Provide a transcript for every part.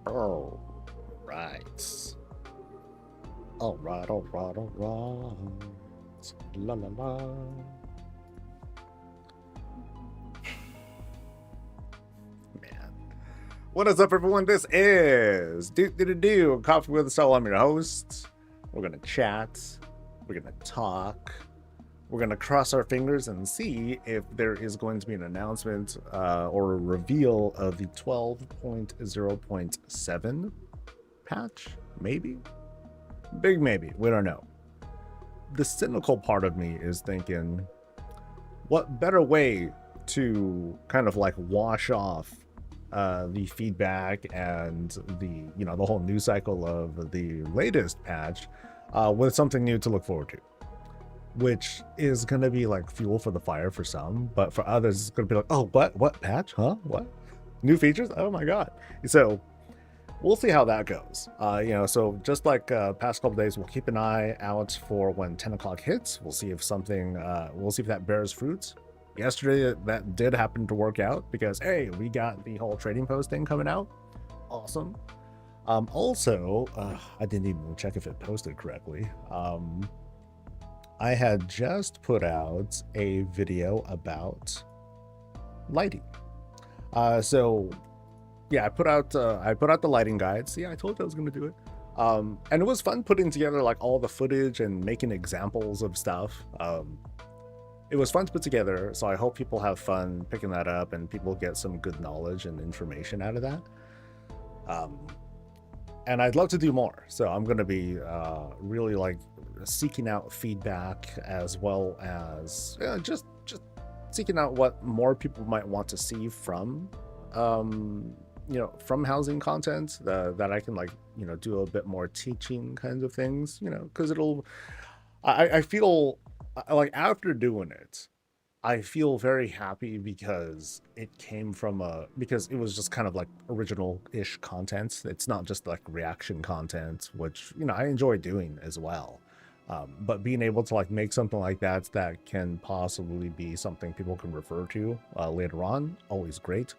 All right. All right, all right, all right. La la la. Man. What is up, everyone? This is Do Coffee with the Soul. I'm your host. We're gonna chat. We're gonna talk. We're gonna cross our fingers and see if there is going to be an announcement or a reveal of the 12.0.7 patch. Maybe. Big maybe. We don't know. The cynical part of me is thinking, what better way to kind of like wash off the feedback and the whole news cycle of the latest patch with something new to look forward to, which is going to be like fuel for the fire for some, but for others it's going to be like, oh, what patch, huh, what new features, oh my god. So we'll see how that goes. So just like past couple days, we'll keep an eye out for when 10 o'clock hits. We'll see if we'll see if that bears fruits. Yesterday, that did happen to work out because, hey, we got the whole trading post thing coming out. Awesome. Also, I didn't even check if it posted correctly. I had just put out a video about lighting. Yeah, I put out the lighting guides. Yeah, I told you I was going to do it. And it was fun putting together like all the footage and making examples of stuff. It was fun to put together, so I hope people have fun picking that up and people get some good knowledge and information out of that. And I'd love to do more, so I'm going to be really like seeking out feedback as well as just seeking out what more people might want to see from from housing content that I can do a bit more teaching kinds of things, because I feel like after doing it, I feel very happy because it came from because it was just kind of like original-ish content. It's not just like reaction content, which, I enjoy doing as well. But being able to like make something like that can possibly be something people can refer to later on, always great.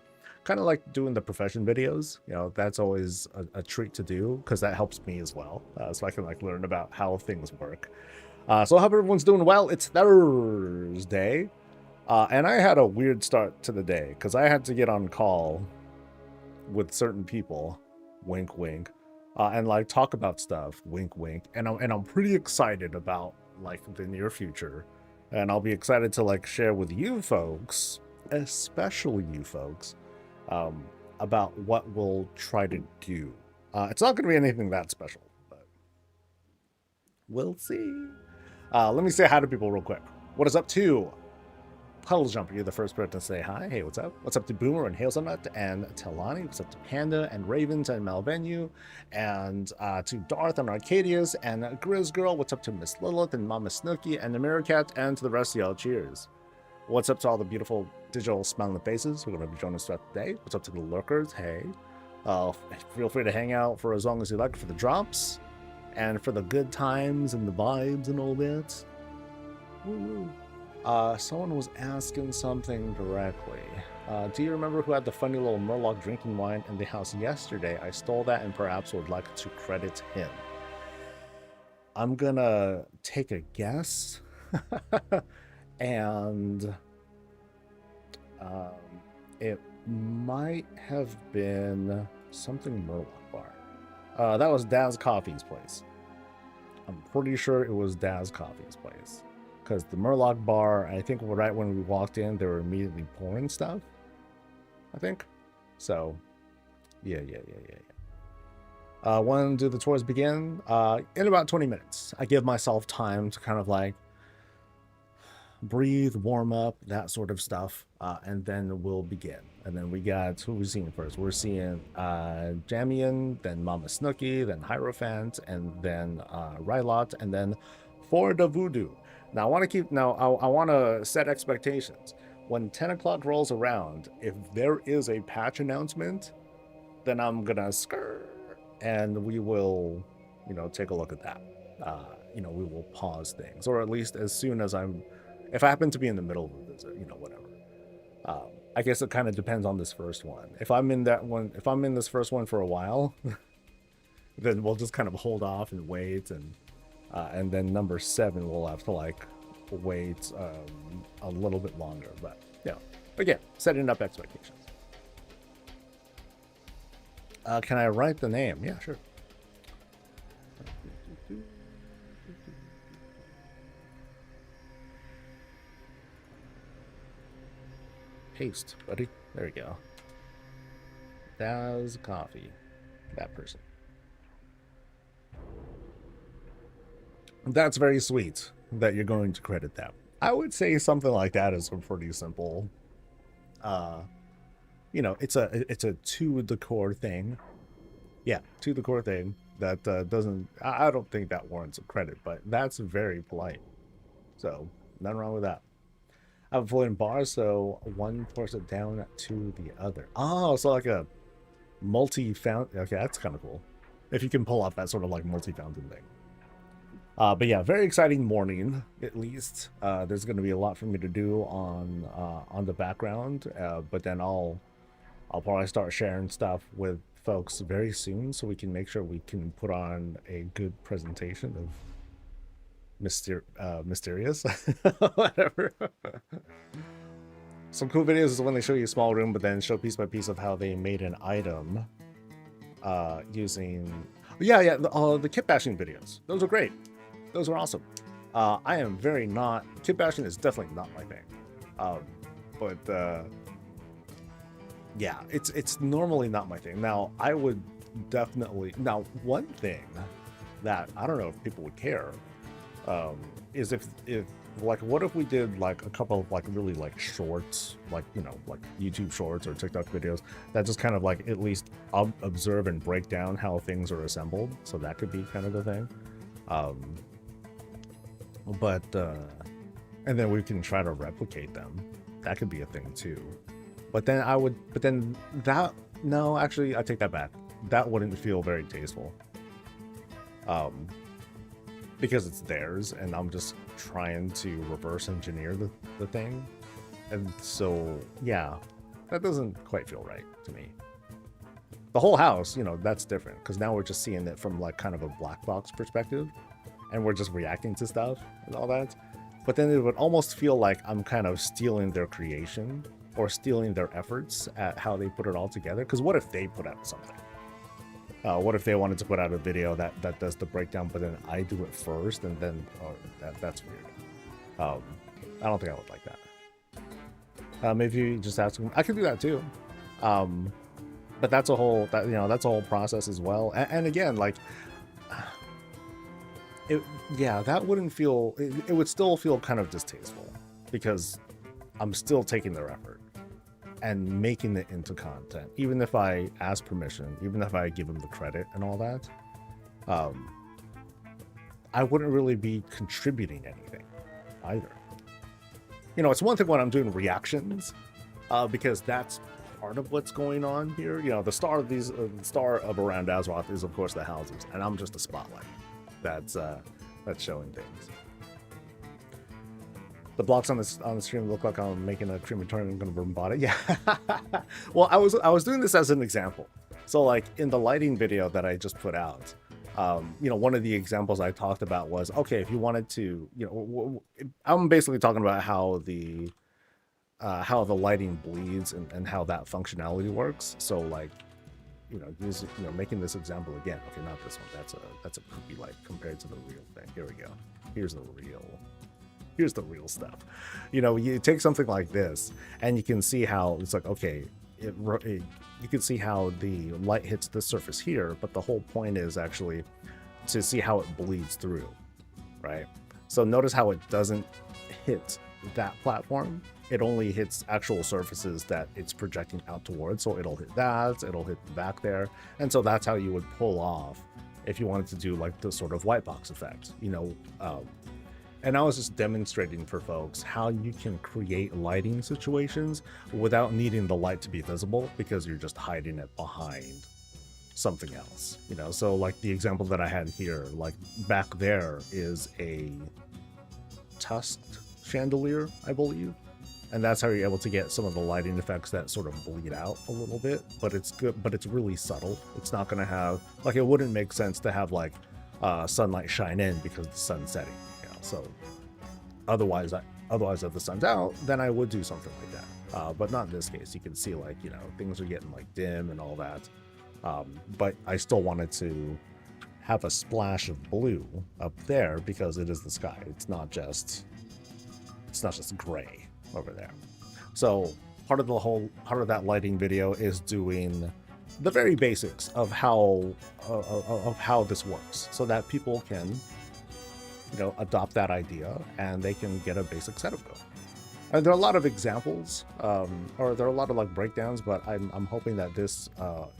Kind of like doing the profession videos, that's always a treat to do because that helps me as well. So I can like learn about how things work. So I hope everyone's doing well. It's Thursday. And I had a weird start to the day because I had to get on call with certain people, wink, wink, and like talk about stuff, wink, wink. And I'm pretty excited about like the near future, and I'll be excited to like share with you folks, especially you folks, about what we'll try to do. It's not going to be anything that special, but we'll see. Let me say hi to people real quick. What is up to Puddle Jumper? You're the first person to say hi. Hey, what's up? What's up to Boomer and Hazelnut and Telani? What's up to Panda and Ravens and Malvenu? And to Darth and Arcadius and Grizz Girl. What's up to Miss Lilith and Mama Snooky and the Meerkat and to the rest of y'all? Cheers. What's up to all the beautiful digital smiling faces who are going to be joining us throughout the day? What's up to the lurkers? Hey. Feel free to hang out for as long as you like for the drops and for the good times and the vibes and all that. Woo-woo. Someone was asking something directly. Do you remember who had the funny little Murloc drinking wine in the house yesterday? I stole that and perhaps would like to credit him. I'm gonna take a guess. And it might have been something Murloc bar. That was Daz Coffee's place. I'm pretty sure it was Daz Coffee's place. Because the Murloc bar, I think right when we walked in, they were immediately pouring stuff. I think. So, yeah. When do the tours begin? In about 20 minutes. I give myself time to kind of like breathe, warm up, that sort of stuff. And then we'll begin. And then we got, who are we seeing first? We're seeing Jamian, then Mama Snooky, then Hierophant, and then Rylot, and then For the Voodoo. Now I want to set expectations. When 10 o'clock rolls around, if there is a patch announcement, then I'm gonna skirt and we will, take a look at that. We will pause things, or at least as soon as if I happen to be in the middle of a visit, whatever. I guess it kind of depends on this first one. If I'm in this first one for a while, then we'll just kind of hold off and wait, and then number 7 we'll have to like wait a little bit longer. But yeah, again, setting up expectations. Can I write the name? Yeah, sure. Paste, buddy. There we go. That's coffee. That person. That's very sweet that you're going to credit them. I would say something like that is a pretty simple. You know, it's a to the core thing. Yeah, to the core thing that doesn't. I don't think that warrants a credit, but that's very polite. So nothing wrong with that. I have a floating bar, so one pours it down to the other. Oh, so like a multi-fountain. Okay, that's kind of cool. If you can pull off that sort of like multi-fountain thing. But yeah, very exciting morning, at least. There's going to be a lot for me to do on the background, but then I'll probably start sharing stuff with folks very soon, so we can make sure we can put on a good presentation of mysterious whatever. Some cool videos is when they show you a small room, but then show piece by piece of how they made an item using the kit bashing videos. Those are great. Those are awesome. I am very not kit bashing is definitely not my thing, but yeah, it's normally not my thing. Now I would definitely one thing that I don't know if people would care is if like, what if we did like a couple of like really like shorts, like, you know, like YouTube shorts or TikTok videos that just kind of like at least observe and break down how things are assembled. So that could be kind of the thing. And then we can try to replicate them. That could be a thing too. But then no, actually I take that back. That wouldn't feel very tasteful. Because it's theirs and I'm just trying to reverse engineer the thing. And so, yeah, that doesn't quite feel right to me. The whole house, you know, that's different because now we're just seeing it from like kind of a black box perspective and we're just reacting to stuff and all that. But then it would almost feel like I'm kind of stealing their creation or stealing their efforts at how they put it all together. Because what if they put out something? What if they wanted to put out a video that does the breakdown, but then I do it first, and then that's weird. I don't think I would like that. Maybe you just ask them. I could do that too, but that's a whole process as well. And again, like, that wouldn't feel. It would still feel kind of distasteful because I'm still taking their effort and making it into content, even if I ask permission, even if I give them the credit and all that. I wouldn't really be contributing anything either. You know, it's one thing when I'm doing reactions, because that's part of what's going on here. You know, the star of Around Azeroth is of course the houses, and I'm just a spotlight that's showing things. The blocks on the stream look like I'm making a crematorium. I'm gonna burn body. Yeah. Well, I was doing this as an example. So like in the lighting video that I just put out, you know, one of the examples I talked about was, okay, if you wanted to, you know, I'm basically talking about how the lighting bleeds and how that functionality works. So like, you know, making this example again. Okay, not this one. That's a poopy light compared to the real thing. Here we go. Here's the real stuff. You know, you take something like this and you can see how it's like, okay, you can see how the light hits the surface here, but the whole point is actually to see how it bleeds through, right? So notice how it doesn't hit that platform. It only hits actual surfaces that it's projecting out towards. So it'll hit that, it'll hit the back there. And so that's how you would pull off if you wanted to do like the sort of white box effect, you know. And I was just demonstrating for folks how you can create lighting situations without needing the light to be visible because you're just hiding it behind something else, you know. So like the example that I had here, like back there is a tusked chandelier, I believe. And that's how you're able to get some of the lighting effects that sort of bleed out a little bit, but it's good, but it's really subtle. It's not going to have, like, it wouldn't make sense to have like sunlight shine in because the sun's setting, you know. So otherwise if the sun's out, then I would do something like that. But not in this case. You can see, like, you know, things are getting like dim and all that. But I still wanted to have a splash of blue up there because it is the sky. It's not just gray over there. So part of that lighting video is doing the very basics of how this works, so that people can, you know, adopt that idea and they can get a basic setup going. And there are a lot of examples, or there are a lot of like breakdowns, but I'm hoping that this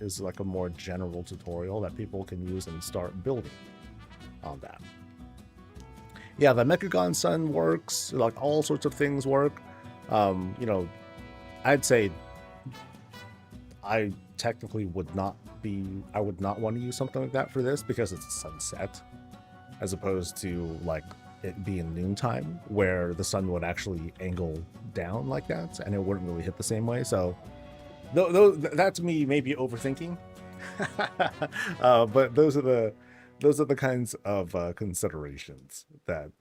is like a more general tutorial that people can use and start building on that. Yeah, the Mechagon Sun works, like all sorts of things work. You know, I'd say I technically would not want to use something like that for this because it's sunset, as opposed to like it being noontime where the sun would actually angle down like that and it wouldn't really hit the same way. So that's me maybe overthinking. But those are the kinds of considerations that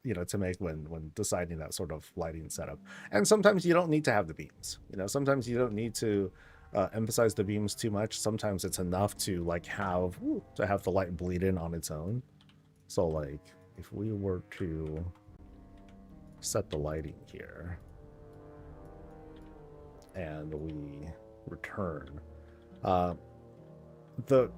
you know, to make when deciding that sort of lighting setup. And sometimes you don't need to have the beams, you know, sometimes you don't need to emphasize the beams too much. Sometimes it's enough to like have the light bleed in on its own. So like if we were to set the lighting here and we return,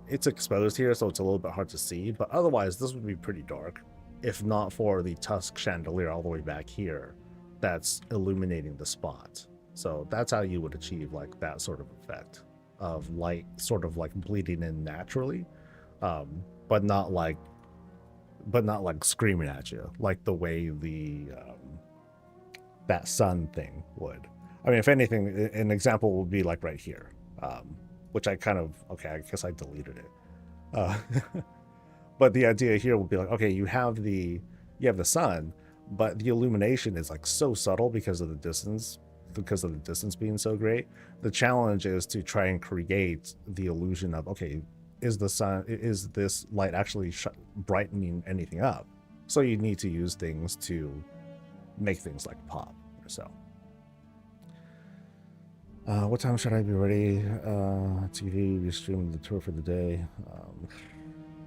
it's exposed here, so it's a little bit hard to see, but otherwise this would be pretty dark if not for the tusk chandelier all the way back here that's illuminating the spot. So that's how you would achieve like that sort of effect of light sort of like bleeding in naturally, but not like screaming at you like the way the that sun thing would. I mean, if anything, an example would be like right here, which I kind of, okay, I guess I deleted it. But the idea here would be like, okay, you have the sun, but the illumination is like so subtle because of the distance being so great. The challenge is to try and create the illusion of, okay, is this light actually brightening anything up? So you need to use things to make things like pop or so. What time should I be ready? TV, we streamed the tour for the day.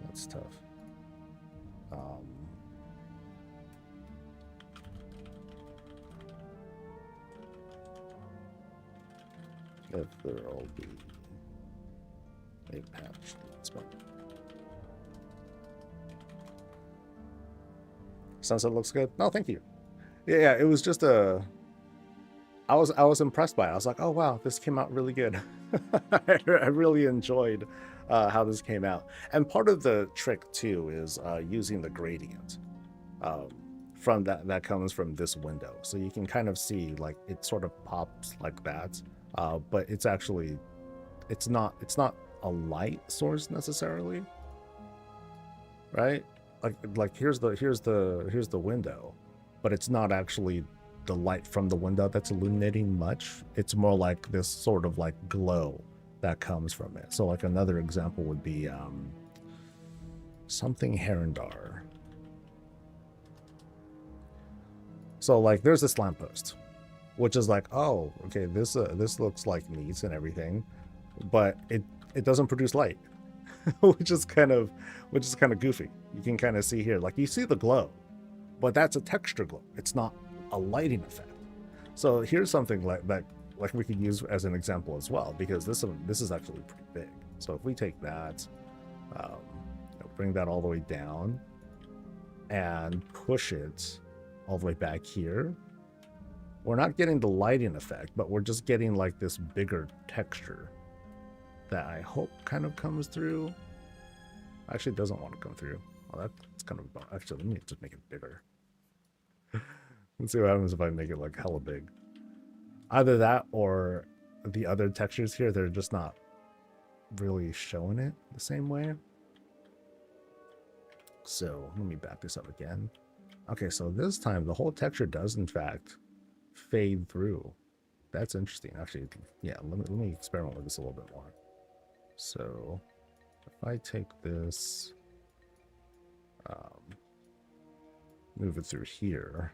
That's tough. If there'll be a patch, that's fine. Sunset looks good. No, thank you. Yeah, it was just I was impressed by it. I was like, oh wow, this came out really good. I really enjoyed how this came out. And part of the trick too is using the gradient from that comes from this window. So you can kind of see like it sort of pops like that, but it's actually it's not a light source necessarily, right? Like here's the window, but it's not actually the light from the window that's illuminating much. It's more like this sort of like glow that comes from it. So like another example would be something Herondar. So like there's this lamppost, which is like, oh, okay, this looks like neat and everything, but it doesn't produce light, which is kind of goofy. You can kind of see here, like you see the glow, but that's a texture glow. It's not a lighting effect. So here's something like that, like we could use as an example as well, because this is actually pretty big. So if we take that, bring that all the way down and push it all the way back here, we're not getting the lighting effect, but we're just getting like this bigger texture that I hope kind of comes through. Actually, it doesn't want to come through. Well, that's kind of, actually, let me just make it bigger. Let's see what happens if I make it like hella big. Either that or the other textures here, they're just not really showing it the same way. So let me back this up again. Okay, so this time the whole texture does in fact fade through. That's interesting. Actually, yeah, let me experiment with this a little bit more. So if I take this, move it through here.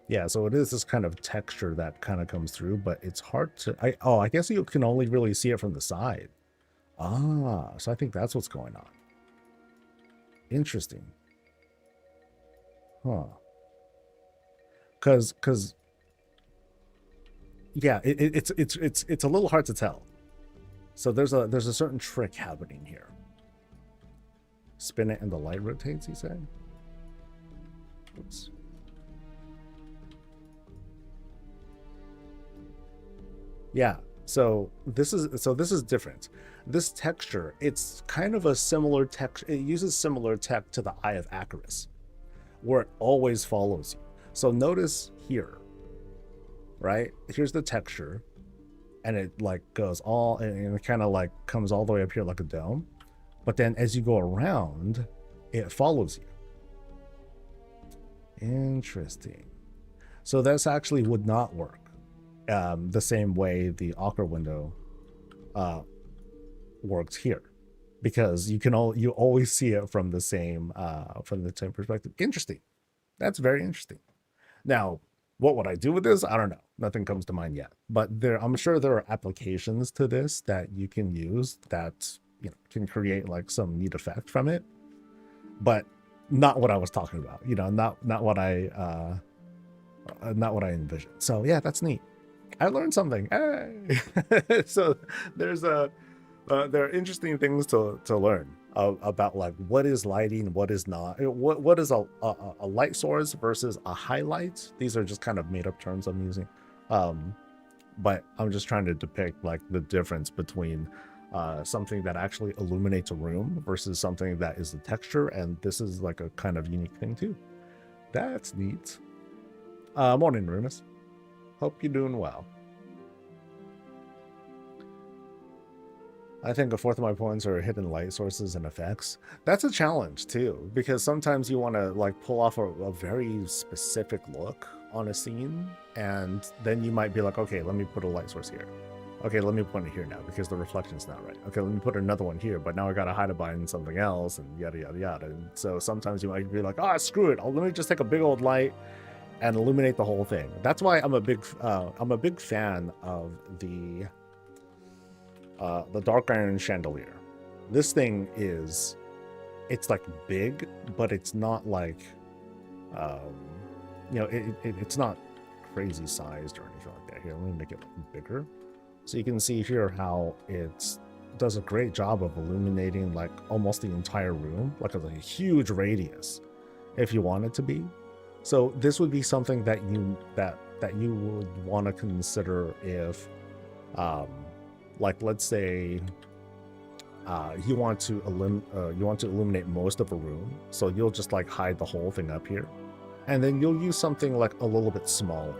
Yeah, so it is this kind of texture that kind of comes through, but it's hard to, I guess you can only really see it from the side. Ah, so I think that's what's going on. Interesting. Huh. Cause yeah, it's a little hard to tell. So there's a certain trick happening here. Spin it and the light rotates, you say? Oops. Yeah, so this is different. This texture, it's kind of a similar texture. It uses similar tech to the Eye of Acarus, where it always follows you. So notice here, right? Here's the texture, and it like goes all, and it kind of like comes all the way up here like a dome. But then as you go around, it follows you. Interesting. So this actually would not work the same way the Ochre window works here, because you always see it from the same perspective. Interesting. That's very interesting. Now, what would I do with this? I don't know. Nothing comes to mind yet. But I'm sure there are applications to this that you can use that can create like some neat effect from it. But not what I was talking about. Not what I envisioned. So yeah, that's neat. I learned something. Hey! So there are interesting things to learn about, like what is lighting, what is not, what is a light source versus a highlight. These are just kind of made up terms I'm using, but I'm just trying to depict like the difference between something that actually illuminates a room versus something that is the texture, and this is like a kind of unique thing too. That's neat. Morning, Rumus. Hope you're doing well. I think a fourth of my points are hidden light sources and effects. That's a challenge too, because sometimes you want to like pull off a very specific look on a scene, and then you might be like, okay, let me put a light source here. Okay, let me put it here now because the reflection's not right. Okay, let me put another one here, but now I gotta hide it behind something else, and yada yada yada. And so sometimes you might be like, oh, screw it, let me just take a big old light and illuminate the whole thing. That's why I'm a big fan of the dark iron chandelier. This thing it's like big, but it's not like it's not crazy sized or anything like that. Here, let me make it bigger so you can see here how it does a great job of illuminating like almost the entire room, like a huge radius if you want it to be. So this would be something that you would want to consider if like let's say you want to illuminate most of a room, so you'll just like hide the whole thing up here, and then you'll use something like a little bit smaller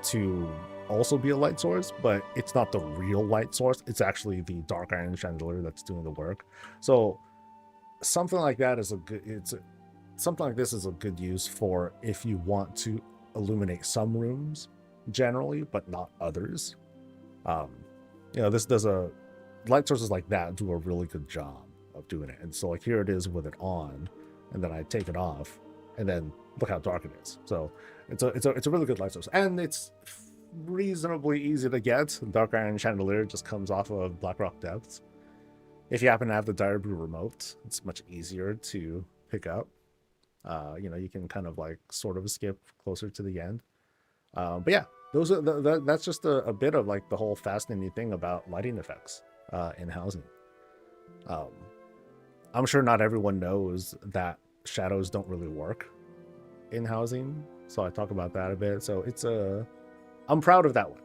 to also be a light source, but it's not the real light source. It's actually the dark iron chandelier that's doing the work. So something like that is something like this is a good use for if you want to illuminate some rooms generally, but not others. This does light sources like that do a really good job of doing it. And so like here it is with it on, and then I take it off, and then look how dark it is. So it's a really good light source, and it's reasonably easy to get. Dark iron chandelier just comes off of Blackrock Depths. If you happen to have the Dire Brew remote, it's much easier to pick up. You can kind of like sort of skip closer to the end. But yeah, those are that's just a bit of like the whole fascinating thing about lighting effects in housing. I'm sure not everyone knows that shadows don't really work in housing, so I talk about that a bit. So I'm proud of that one.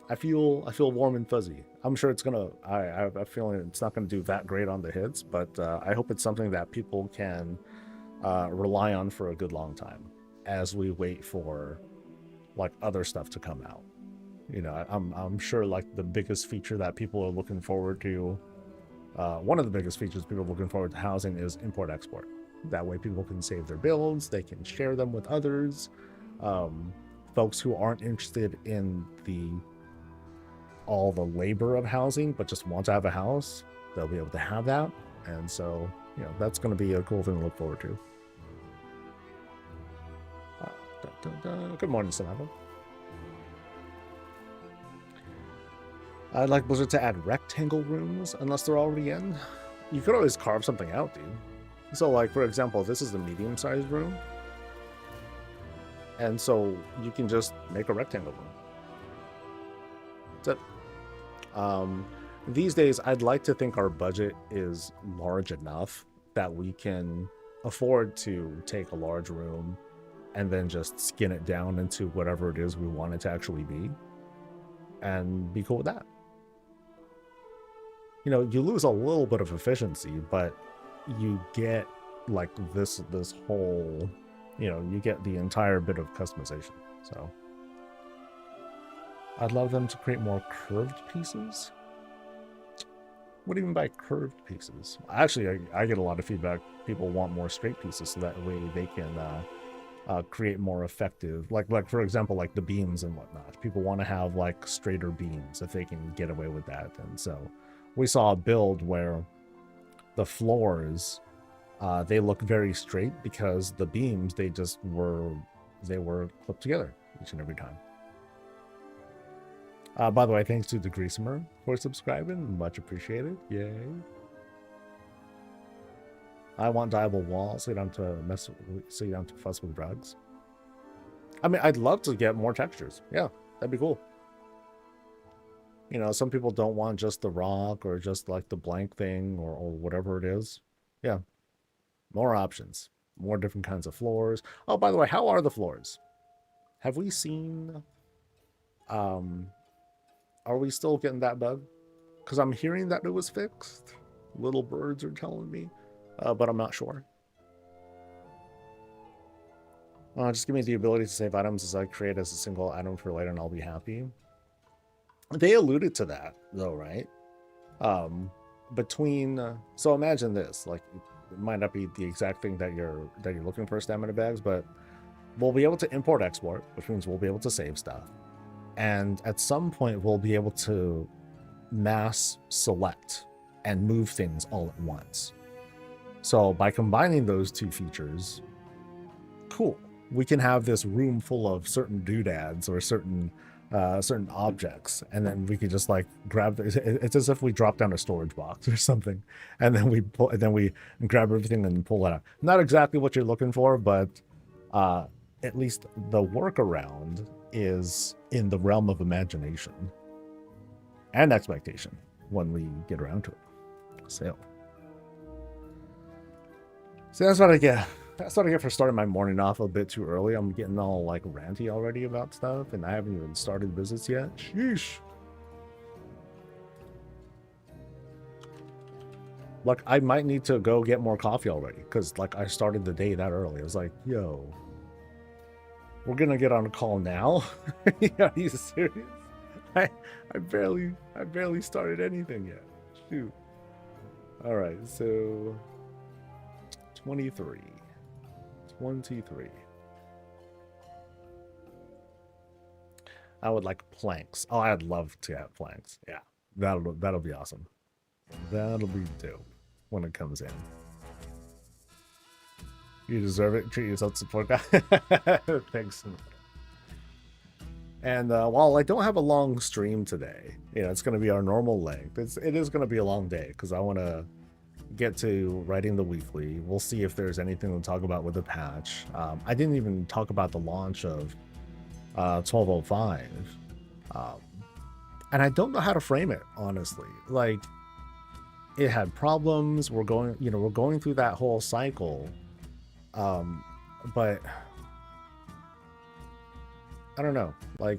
I feel warm and fuzzy. I'm sure it's gonna. I have a feeling it's not gonna do that great on the hits, but I hope it's something that people can rely on for a good long time as we wait for like other stuff to come out. I'm sure like the biggest feature that people are looking forward to, one of the biggest features people are looking forward to housing is import export. That way people can save their builds, they can share them with others. Folks who aren't interested in all the labor of housing, but just want to have a house, they'll be able to have that. And so, that's going to be a cool thing to look forward to. Good morning, Samantha. I'd like Blizzard to add rectangle rooms unless they're already in. You could always carve something out, dude. So, like, for example, this is the medium-sized room. And so you can just make a rectangle room. That's it. These days, I'd like to think our budget is large enough that we can afford to take a large room and then just skin it down into whatever it is we want it to actually be. And be cool with that. You lose a little bit of efficiency, but you get like this whole, you get the entire bit of customization. So I'd love them to create more curved pieces. What do you mean by curved pieces? Actually, I get a lot of feedback. People want more straight pieces so that way they can create more effective, like for example, like the beams and whatnot. People want to have like straighter beams if they can get away with that. And so we saw a build where the floors, they look very straight because the beams, they were clipped together each and every time. By the way, thanks to the Greasemer for subscribing. Much appreciated. Yay. I want dyeable walls so you don't have to fuss with rugs. I mean, I'd love to get more textures. Yeah, that'd be cool. Some people don't want just the rock or just like the blank thing or whatever it is. Yeah. More options. More different kinds of floors. Oh, by the way, how are the floors? Have we seen... Are we still getting that bug? Because I'm hearing that it was fixed. Little birds are telling me. But I'm not sure. Just give me the ability to save items as I create as a single item for later and I'll be happy. They alluded to that, though, right? So imagine this. Like, it might not be the exact thing that you're looking for, stamina bags, but we'll be able to import-export, which means we'll be able to save stuff. And at some point, we'll be able to mass select and move things all at once. So by combining those two features, cool. We can have this room full of certain doodads or certain objects, and then we could just like grab. It's as if we drop down a storage box or something, and then we grab everything and pull it out. Not exactly what you're looking for, but at least the workaround is in the realm of imagination and expectation when we get around to it. So that's what I get. That's what I get for starting my morning off a bit too early. I'm getting all like ranty already about stuff, and I haven't even started visits yet. Sheesh. Like, I might need to go get more coffee already, because like I started the day that early. I was like, yo, we're gonna get on a call now? Are you serious? I barely started anything yet. Shoot. All right, so 23. I would like planks. Oh, I'd love to have planks. Yeah, that'll be awesome. That'll be dope when it comes in. You deserve it. Treat yourself to support that. Thanks. And while I don't have a long stream today, it's going to be our normal length. It is going to be a long day because I want to get to writing the weekly. We'll see if there's anything to talk about with the patch. I didn't even talk about the launch of 1205, and I don't know how to frame it, honestly. Like, it had problems. We're going through that whole cycle, but I don't know. Like,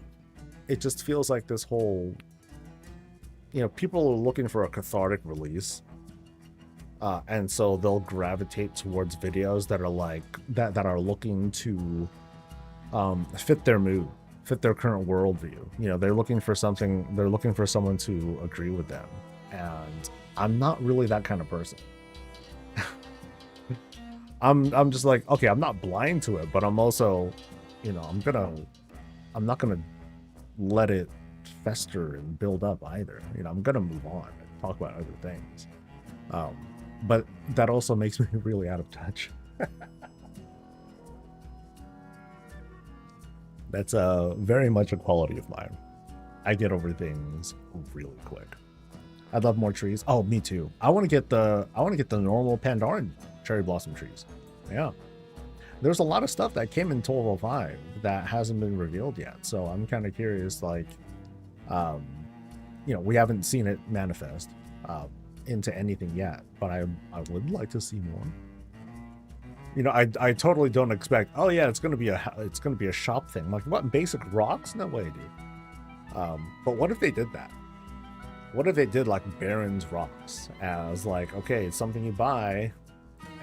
it just feels like this whole, people are looking for a cathartic release. And so they'll gravitate towards videos that are like that are looking to fit their mood, fit their current worldview. They're looking for something. They're looking for someone to agree with them, and I'm not really that kind of person. I'm just like, okay, I'm not blind to it, but I'm also, you know, I'm not gonna let it fester and build up either. You know, I'm gonna move on and talk about other things. Um, but that also makes me really out of touch. That's very much a quality of mine. I get over things really quick. I'd love more trees. Oh, me too. I want to get the normal Pandaren cherry blossom trees. Yeah. There's a lot of stuff that came in 1205 that hasn't been revealed yet. So I'm kind of curious, like, you know, we haven't seen it manifest into anything yet, but I would like to see more. You know, I totally don't expect, oh yeah, it's gonna be a shop thing. Like, what, basic rocks? No way, dude. But what if they did that? What if they did like Baron's rocks as like, okay, it's something you buy,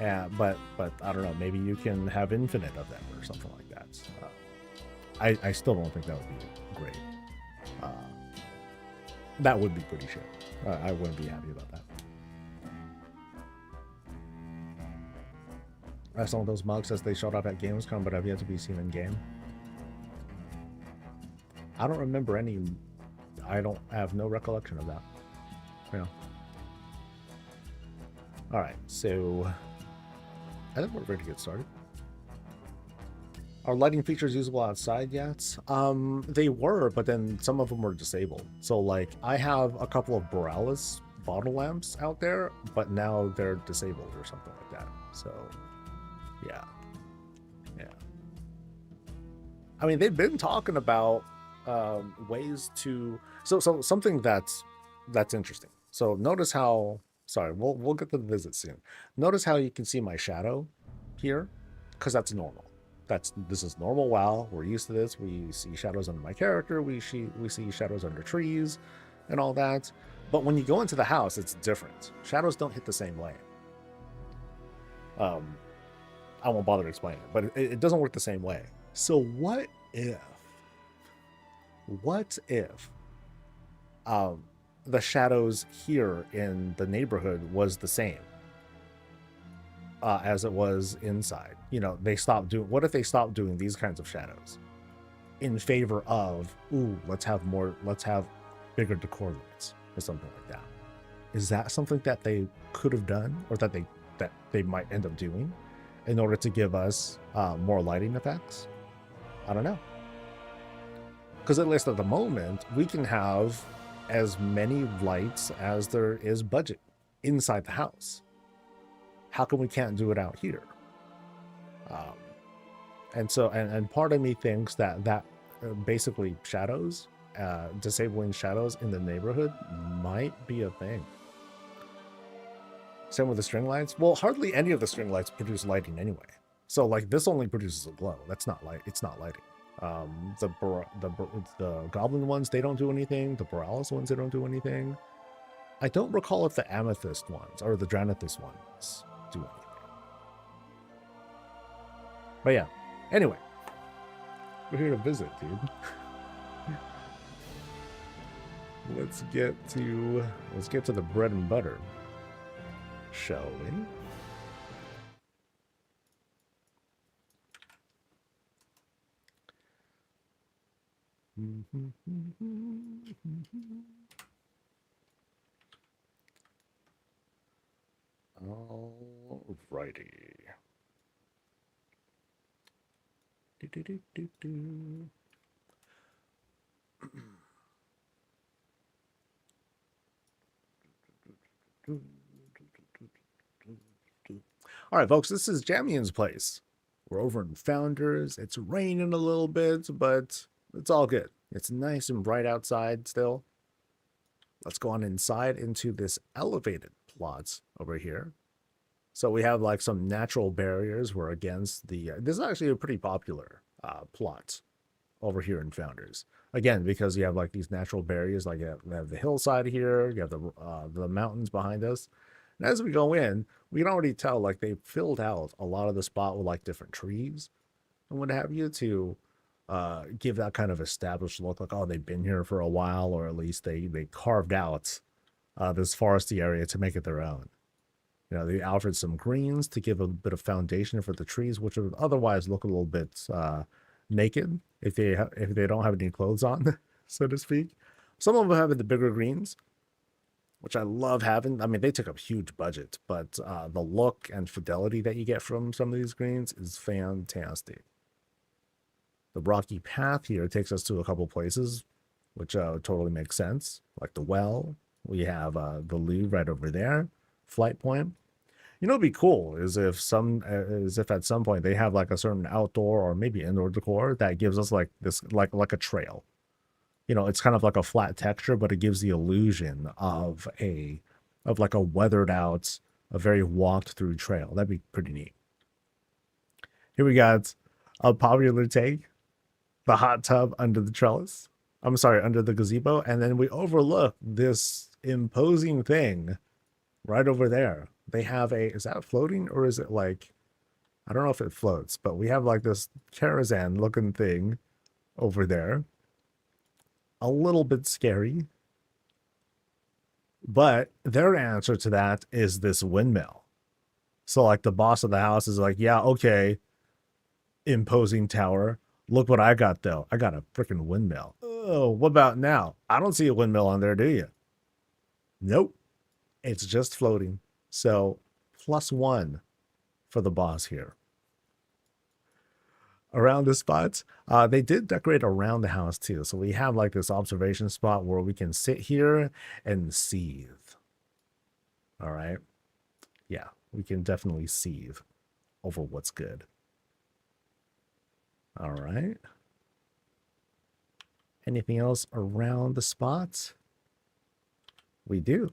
but I don't know, maybe you can have infinite of them or something like that. I still don't think that would be great. That would be pretty shit. I wouldn't be happy about that. Some of those mugs as they showed up at Gamescom, but have yet to be seen in game. I don't remember any. I don't have no recollection of that. Yeah. All right, so I think we're ready to get started. Are lighting features usable outside yet? They were, but then some of them were disabled. So like, I have a couple of Borealis bottle lamps out there, but now they're disabled or something like that. So, yeah. I mean, they've been talking about ways to so something that's interesting. So notice how, sorry, we'll get to the visit soon. Notice how you can see my shadow here, because that's normal. This is normal. WoW, we're used to this. We see shadows under my character. We see shadows under trees, and all that. But when you go into the house, it's different. Shadows don't hit the same way. I won't bother explaining it, but it doesn't work the same way. So what if the shadows here in the neighborhood was the same as it was inside? You know, they stopped doing, what if they stopped doing these kinds of shadows in favor of, ooh, let's have bigger decor lights or something like that? Is that something that they could have done, or that they might end up doing in order to give us more lighting effects? I don't know. Because at least at the moment, we can have as many lights as there is budget inside the house. How come we can't do it out here? And so, and part of me thinks that basically shadows, disabling shadows in the neighborhood might be a thing. Same with the string lights. Well, hardly any of the string lights produce lighting anyway. So like, this only produces a glow. That's not light. It's not lighting. The goblin ones, they don't do anything. The Borealis ones, they don't do anything. I don't recall if the amethyst ones or the Dranathus ones do anything. But yeah, anyway, we're here to visit, dude. Let's get to the bread and butter, shall we? Alrighty. All right, folks, this is Jamian's place. We're over in Founders. It's raining a little bit, but it's all good. It's nice and bright outside still. Let's go on inside into this elevated plot over here. So we have like some natural barriers. We're against the, this is actually a pretty popular plot over here in Founders. Again, because you have like these natural barriers, like you have the hillside here, you have the mountains behind us. And as we go in, we can already tell like they filled out a lot of the spot with like different trees and what have you to give that kind of established look, like, oh, they've been here for a while, or at least they carved out this foresty area to make it their own. You know, they offered some greens to give a bit of foundation for the trees, which would otherwise look a little bit naked if they don't have any clothes on, so to speak. Some of them have the bigger greens, which I love having. I mean, they took up huge budget, but the look and fidelity that you get from some of these greens is fantastic. The rocky path here takes us to a couple places, which totally makes sense, like the well. We have the loo right over there, flight point. You know, it'd be cool is if at some point they have like a certain outdoor or maybe indoor decor that gives us like this like a trail. You know, it's kind of like a flat texture, but it gives the illusion of like a weathered out, a very walked through trail. That'd be pretty neat. Here we got a popular take, the hot tub under the trellis. I'm sorry, under the gazebo, and then we overlook this imposing thing right over there. They have is that floating or is it like, I don't know if it floats, but we have like this caravan looking thing over there. A little bit scary. But their answer to that is this windmill. So like the boss of the house is like, yeah, okay, imposing tower. Look what I got though. I got a freaking windmill. Oh, what about now? I don't see a windmill on there, do you? Nope. It's just floating. So +1 for the boss here. Around the spots, they did decorate around the house too. So we have like this observation spot where we can sit here and seethe. All right. Yeah, we can definitely seethe over what's good. All right. Anything else around the spots? We do.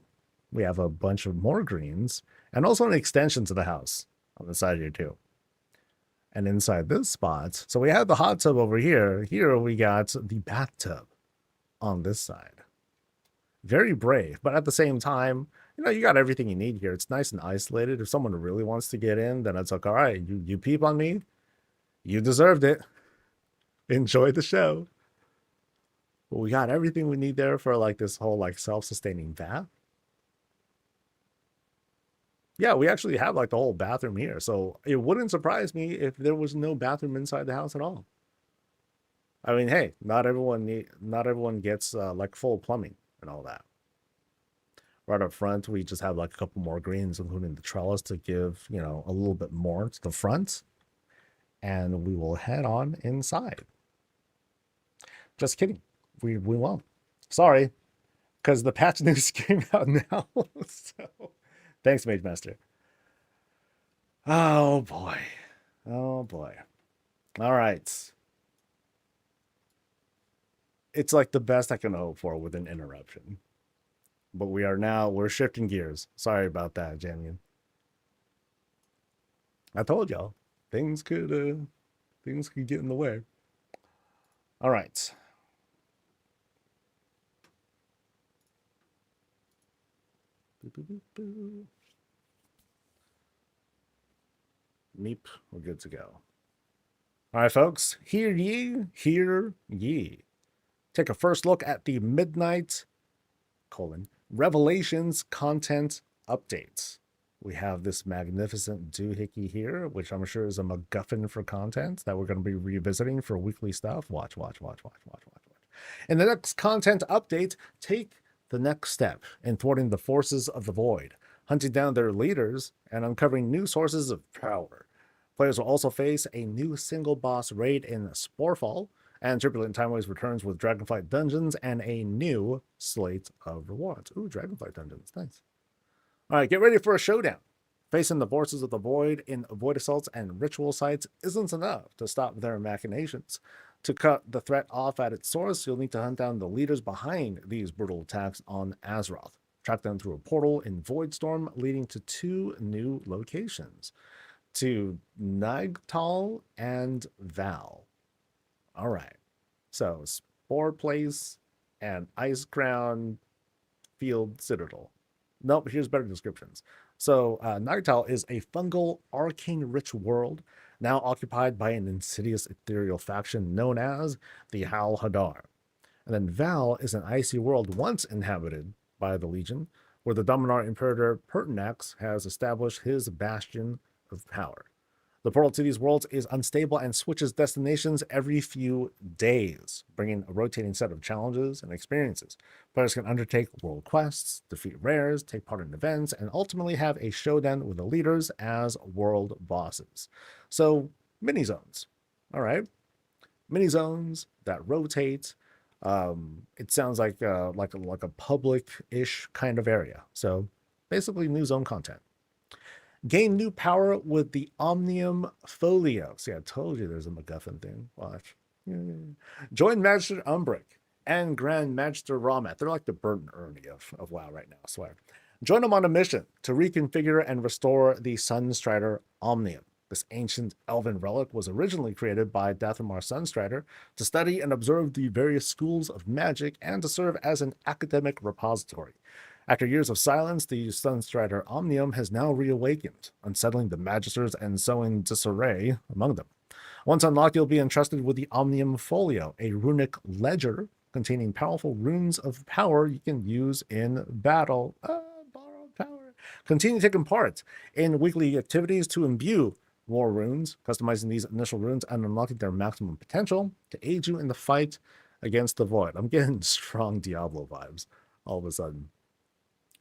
We have a bunch of more greens and also an extension to the house on the side here too. And inside this spot, so we have the hot tub over here. Here we got the bathtub on this side. Very brave, but at the same time, you know, you got everything you need here. It's nice and isolated. If someone really wants to get in, then it's like, all right, you peep on me. You deserved it. Enjoy the show. But we got everything we need there for like this whole like self-sustaining bath. Yeah, we actually have like the whole bathroom here. So it wouldn't surprise me if there was no bathroom inside the house at all. I mean, hey, not everyone gets like full plumbing and all that. Right up front, we just have like a couple more greens, including the trellis to give, you know, a little bit more to the front. And we will head on inside. Just kidding. We won't. Sorry, because the patch news came out now. So thanks, Mage Master. Oh boy. Oh boy. All right. It's like the best I can hope for with an interruption. But we're shifting gears. Sorry about that, Jamian. I told y'all things could get in the way. All right. Meep, we're good to go. All right, folks, hear ye. Take a first look at the Midnight, Revelations content updates. We have this magnificent doohickey here, which I'm sure is a MacGuffin for content that we're going to be revisiting for weekly stuff. Watch. In the next content update, take the next step in thwarting the forces of the void, hunting down their leaders, and uncovering new sources of power. Players will also face a new single boss raid in Sporefall, and Turbulent Timeways returns with Dragonflight Dungeons and a new slate of rewards. Ooh, Dragonflight Dungeons, nice. All right, get ready for a showdown. Facing the forces of the void in void assaults and ritual sites isn't enough to stop their machinations. To cut the threat off at its source, you'll need to hunt down the leaders behind these brutal attacks on Azeroth. Track them through a portal in Voidstorm, leading to 2 new locations, to Nigtal and Val. All right. So, Spore Place and Ice Crown Field Citadel. Nope, here's better descriptions. So, Nigtal is a fungal, arcane-rich world now occupied by an insidious ethereal faction known as the Hal Hadar. And then Val is an icy world once inhabited by the Legion, where the Dominar Imperator Pertinax has established his bastion of power. The portal to these worlds is unstable and switches destinations every few days, bringing a rotating set of challenges and experiences. Players can undertake world quests, defeat rares, take part in events, and ultimately have a showdown with the leaders as world bosses. So, mini zones. All right. Mini zones that rotate. It sounds like a public-ish kind of area. So, basically, new zone content. Gain new power with the Omnium Folio. See, I told you there's a MacGuffin thing. Watch. Join Magister Umbric and Grand Magister Ramat. They're like the Bert and Ernie of WoW right now, I swear. Join them on a mission to reconfigure and restore the Sunstrider Omnium. This ancient elven relic was originally created by Dathomir Sunstrider to study and observe the various schools of magic and to serve as an academic repository. After years of silence, the Sunstrider Omnium has now reawakened, unsettling the Magisters and sowing disarray among them. Once unlocked, you'll be entrusted with the Omnium Folio, a runic ledger containing powerful runes of power you can use in battle. Borrowed power. Continue taking part in weekly activities to imbue more runes, customizing these initial runes and unlocking their maximum potential to aid you in the fight against the void. I'm getting strong Diablo vibes all of a sudden.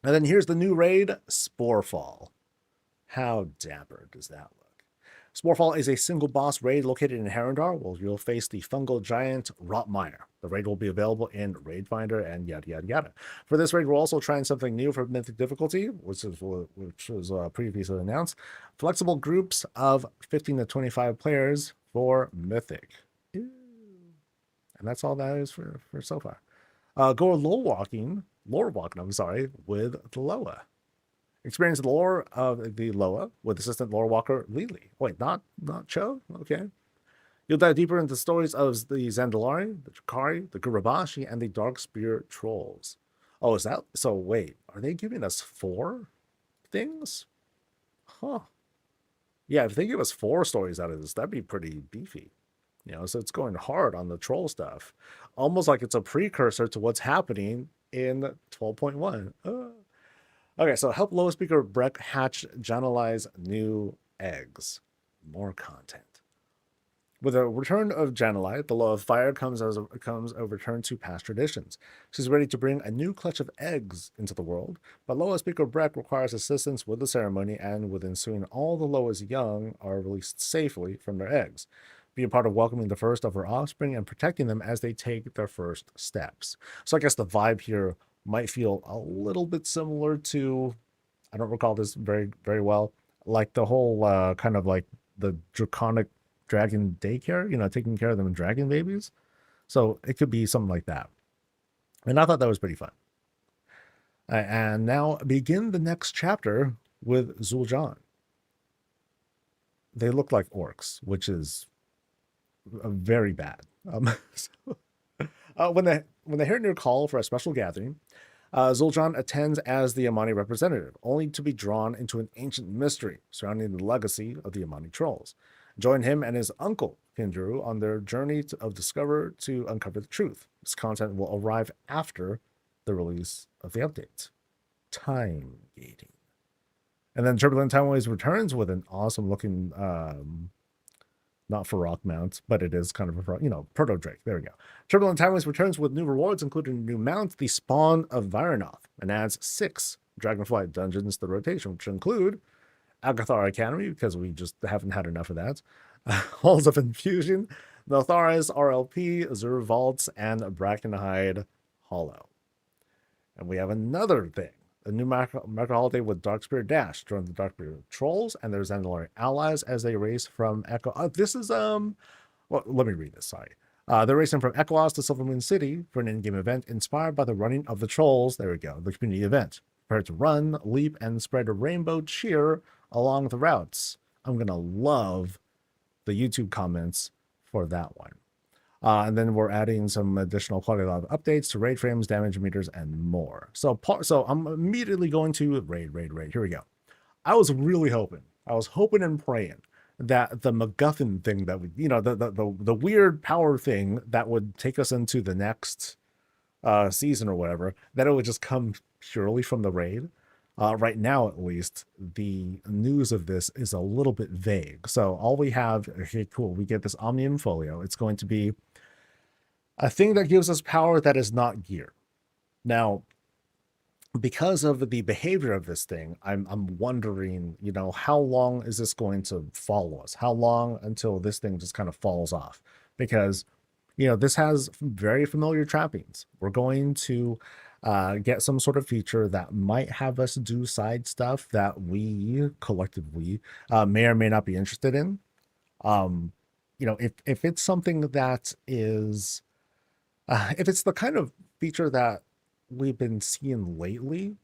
And then here's the new raid, Sporefall. How dapper does that look? Sporefall is a single boss raid located in Harrendar, where you'll face the fungal giant Rotmire. The raid will be available in Raid Finder and yada yada yada. For this raid, we're also trying something new for Mythic difficulty, which was previously announced. Flexible groups of 15 to 25 players for Mythic. Ew. And that's all that is for so far. Go lore walking, with the Loa. Experience the lore of the Loa with assistant lore walker Lili. Wait, not Cho? Okay. You'll dive deeper into the stories of the Zandalari, the Drakari, the Gurabashi, and the Darkspear trolls. Oh, is that so? Wait, are they giving us 4 things? Huh. Yeah, if they give us 4 stories out of this, that'd be pretty beefy. So it's going hard on the troll stuff. Almost like it's a precursor to what's happening in 12.1. Okay, so help Loa Speaker Breck hatch Janeli's new eggs. More content. With the return of Janeli, the Loa of Fire comes a return to past traditions. She's ready to bring a new clutch of eggs into the world, but Loa Speaker Breck requires assistance with the ceremony, and with ensuing all the Loa's young are released safely from their eggs. Be a part of welcoming the first of her offspring and protecting them as they take their first steps. So I guess the vibe here might feel a little bit similar to, I don't recall this very, very well, like the whole kind of like the draconic dragon daycare, taking care of them dragon babies. So it could be something like that. And I thought that was pretty fun. And now begin the next chapter with Zul'Jin. They look like orcs, which is very bad. When they hear your call for a special gathering, Zul'Jin attends as the Amani representative, only to be drawn into an ancient mystery surrounding the legacy of the Amani trolls. Join him and his uncle, Kindru, on their journey to uncover the truth. This content will arrive after the release of the update. Time gating. And then Turbulent Timeways returns with an awesome looking, not for rock mount, but it is kind of a, Proto Drake. There we go. Turbulent Timeways returns with new rewards, including a new mount, the Spawn of Vironoth, and adds 6 Dragonflight dungeons to the rotation, which include Agathar Academy, because we just haven't had enough of that, Halls of Infusion, Notharis RLP, Azure Vaults, and Brackenhide Hollow. And we have another thing. A new macro holiday with Darkspear Dash. Join the Darkspear Trolls and their Zandalari allies as they race from Echo. This is, well, let me read this, sorry. They're racing from Echoas to Silvermoon City for an in-game event inspired by the running of the trolls. There we go, the community event. Prepare to run, leap, and spread a rainbow cheer along the routes. I'm going to love the YouTube comments for that one. And then we're adding some additional quality of updates to raid frames, damage meters, and more. So I'm immediately going to raid. Here we go. I was hoping and praying that the MacGuffin thing that would, the weird power thing that would take us into the next season or whatever, that it would just come purely from the raid. Right now, at least, the news of this is a little bit vague. So all we have, okay, cool, we get this Omnium Folio. It's going to be a thing that gives us power that is not gear. Now, because of the behavior of this thing, I'm wondering, how long is this going to follow us? How long until this thing just kind of falls off? Because this has very familiar trappings. We're going to get some sort of feature that might have us do side stuff that we collectively may or may not be interested in. If it's something that is, if it's the kind of feature that we've been seeing lately,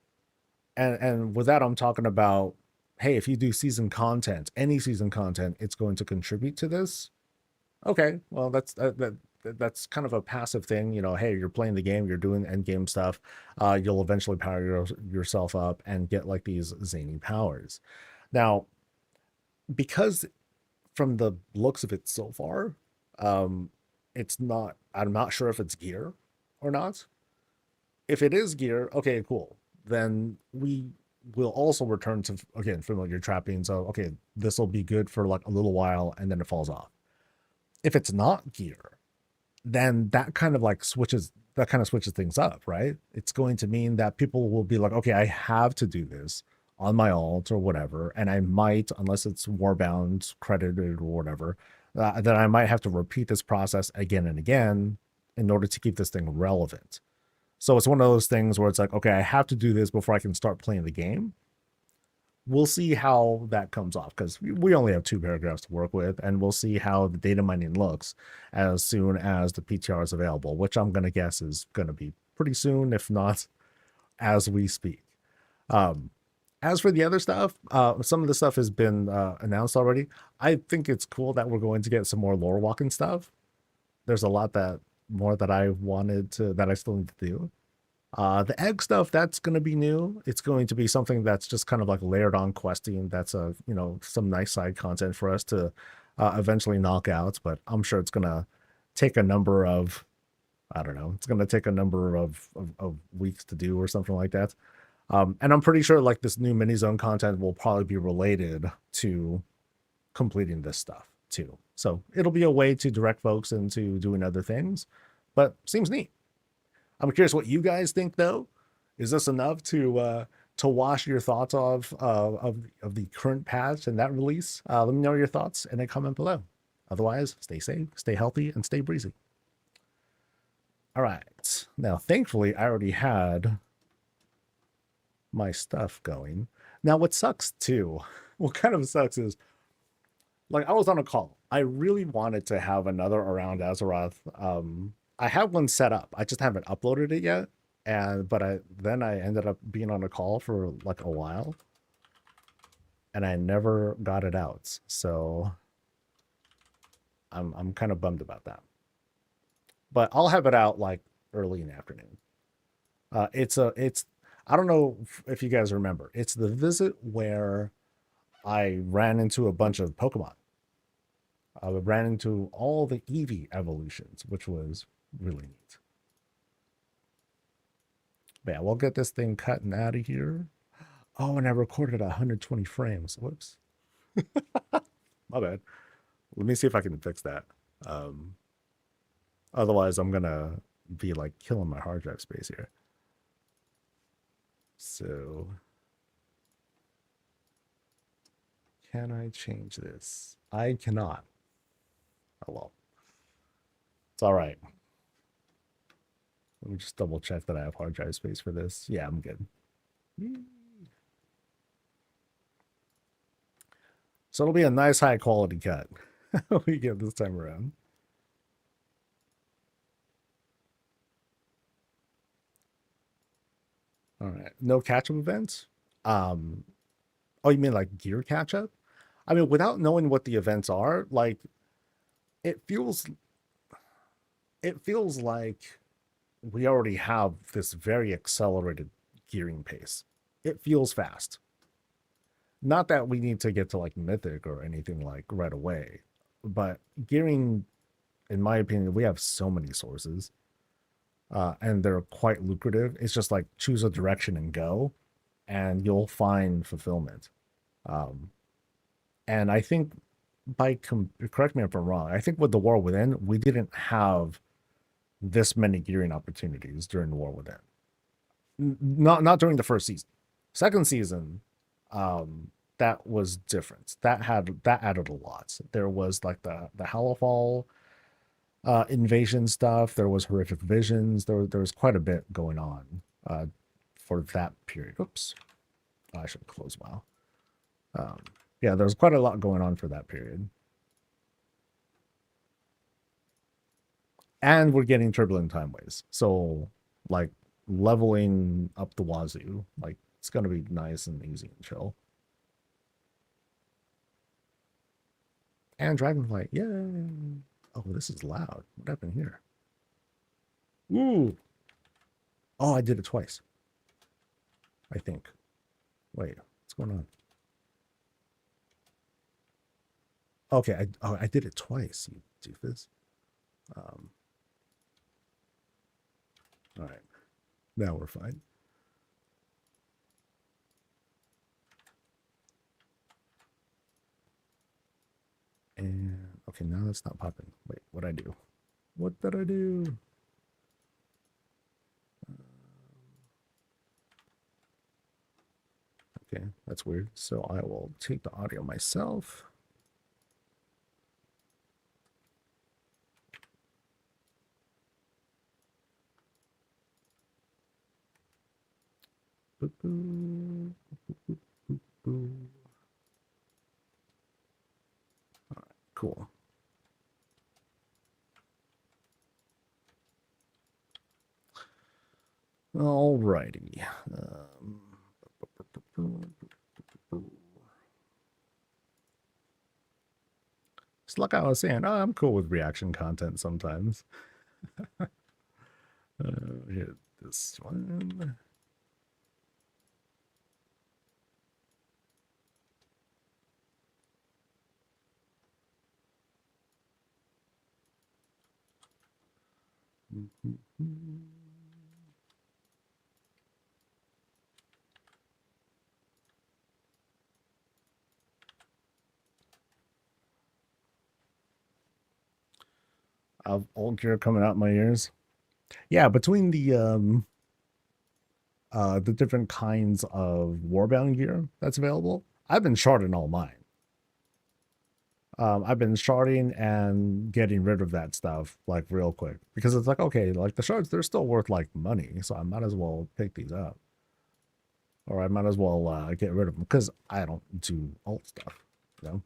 and with that I'm talking about, hey, if you do season content, any season content, it's going to contribute to this. Okay, well that's kind of a passive thing. Hey, you're playing the game, you're doing end game stuff. You'll eventually power yourself up and get like these zany powers. Now, because from the looks of it so far, it's not. I'm not sure if it's gear or not. If it is gear, okay, cool. Then we will also return to, again, familiar trappings. So okay, this will be good for like a little while, and then it falls off. If it's not gear, then that kind of switches things up, right? It's going to mean that people will be like, okay, I have to do this on my alt or whatever, and I might, unless it's warbound credited or whatever, then I might have to repeat this process again and again in order to keep this thing relevant. So it's one of those things where it's like, okay, I have to do this before I can start playing the game. We'll see how that comes off, because we only have 2 paragraphs to work with, and we'll see how the data mining looks as soon as the PTR is available, which I'm going to guess is going to be pretty soon, if not as we speak. As for the other stuff, some of the stuff has been announced already. I think it's cool that we're going to get some more lore walking stuff. There's a lot more that I still need to do. The egg stuff, that's going to be new. It's going to be something that's just kind of like layered on questing. That's some nice side content for us to eventually knock out. But I'm sure it's going to take a number of, I don't know, it's going to take a number of weeks to do or something like that. And I'm pretty sure like this new mini zone content will probably be related to completing this stuff too. So it'll be a way to direct folks into doing other things, but seems neat. I'm curious what you guys think, though. Is this enough to wash your thoughts of the current patch and that release? Let me know your thoughts in a comment below. Otherwise, stay safe, stay healthy, and stay breezy. All right. Now, thankfully, I already had my stuff going. Now, what sucks too, what kind of sucks is, like, I was on a call. I really wanted to have another Around Azeroth. I have one set up. I just haven't uploaded it yet. But I ended up being on a call for like a while, and I never got it out. So I'm kind of bummed about that. But I'll have it out like early in the afternoon. I don't know if you guys remember. It's the visit where I ran into a bunch of Pokemon. I ran into all the Eevee evolutions, which was really neat. But yeah, we'll get this thing cut and out of here. Oh, and I recorded 120 frames. Whoops. My bad. Let me see if I can fix that. Otherwise, I'm going to be like killing my hard drive space here. So, can I change this? I cannot. Oh, well. It's all right. Let me just double check that I have hard drive space for this. Yeah, I'm good. So it'll be a nice high quality cut we get this time around. All right. No catch-up events? Oh, you mean like gear catch-up? I mean, without knowing what the events are, like it feels like we already have this very accelerated gearing pace. It feels fast. Not that we need to get to like mythic or anything like right away, but gearing, in my opinion, we have so many sources. and they're quite lucrative. It's just like choose a direction and go, and you'll find fulfillment. Um, and I think correct me if I'm wrong. I think with the War Within, we didn't have this many gearing opportunities during the War Within. Not during the first season. Second season, that was different. That added a lot. There was like the Halifal invasion stuff. There was horrific visions. There was quite a bit going on for that period. Oops, I should close WoW. Yeah, there was quite a lot going on for that period. And we're getting turbulent timeways. So like leveling up the wazoo, like it's gonna be nice and easy and chill. And Dragonflight, yay! Oh, this is loud. What happened here? Ooh. Oh, I did it twice. I think. Wait, what's going on? Okay, I did it twice, you doofus. All right, now we're fine. And okay, now it's not popping. Wait, what'd I do? What did I do? Okay, that's weird. So I will take the audio myself. Boop, boop, boop, boop, boop. All right, cool. All righty. It's like I was saying, oh, I'm cool with reaction content sometimes. Hit this one. Of old gear coming out my ears. Yeah, between the different kinds of warbound gear that's available, I've been sharding all mine. I've been sharding and getting rid of that stuff like real quick because it's like, okay, like the shards, they're still worth like money, so I might as well pick these up, or I might as well get rid of them because I don't do alt stuff, you know.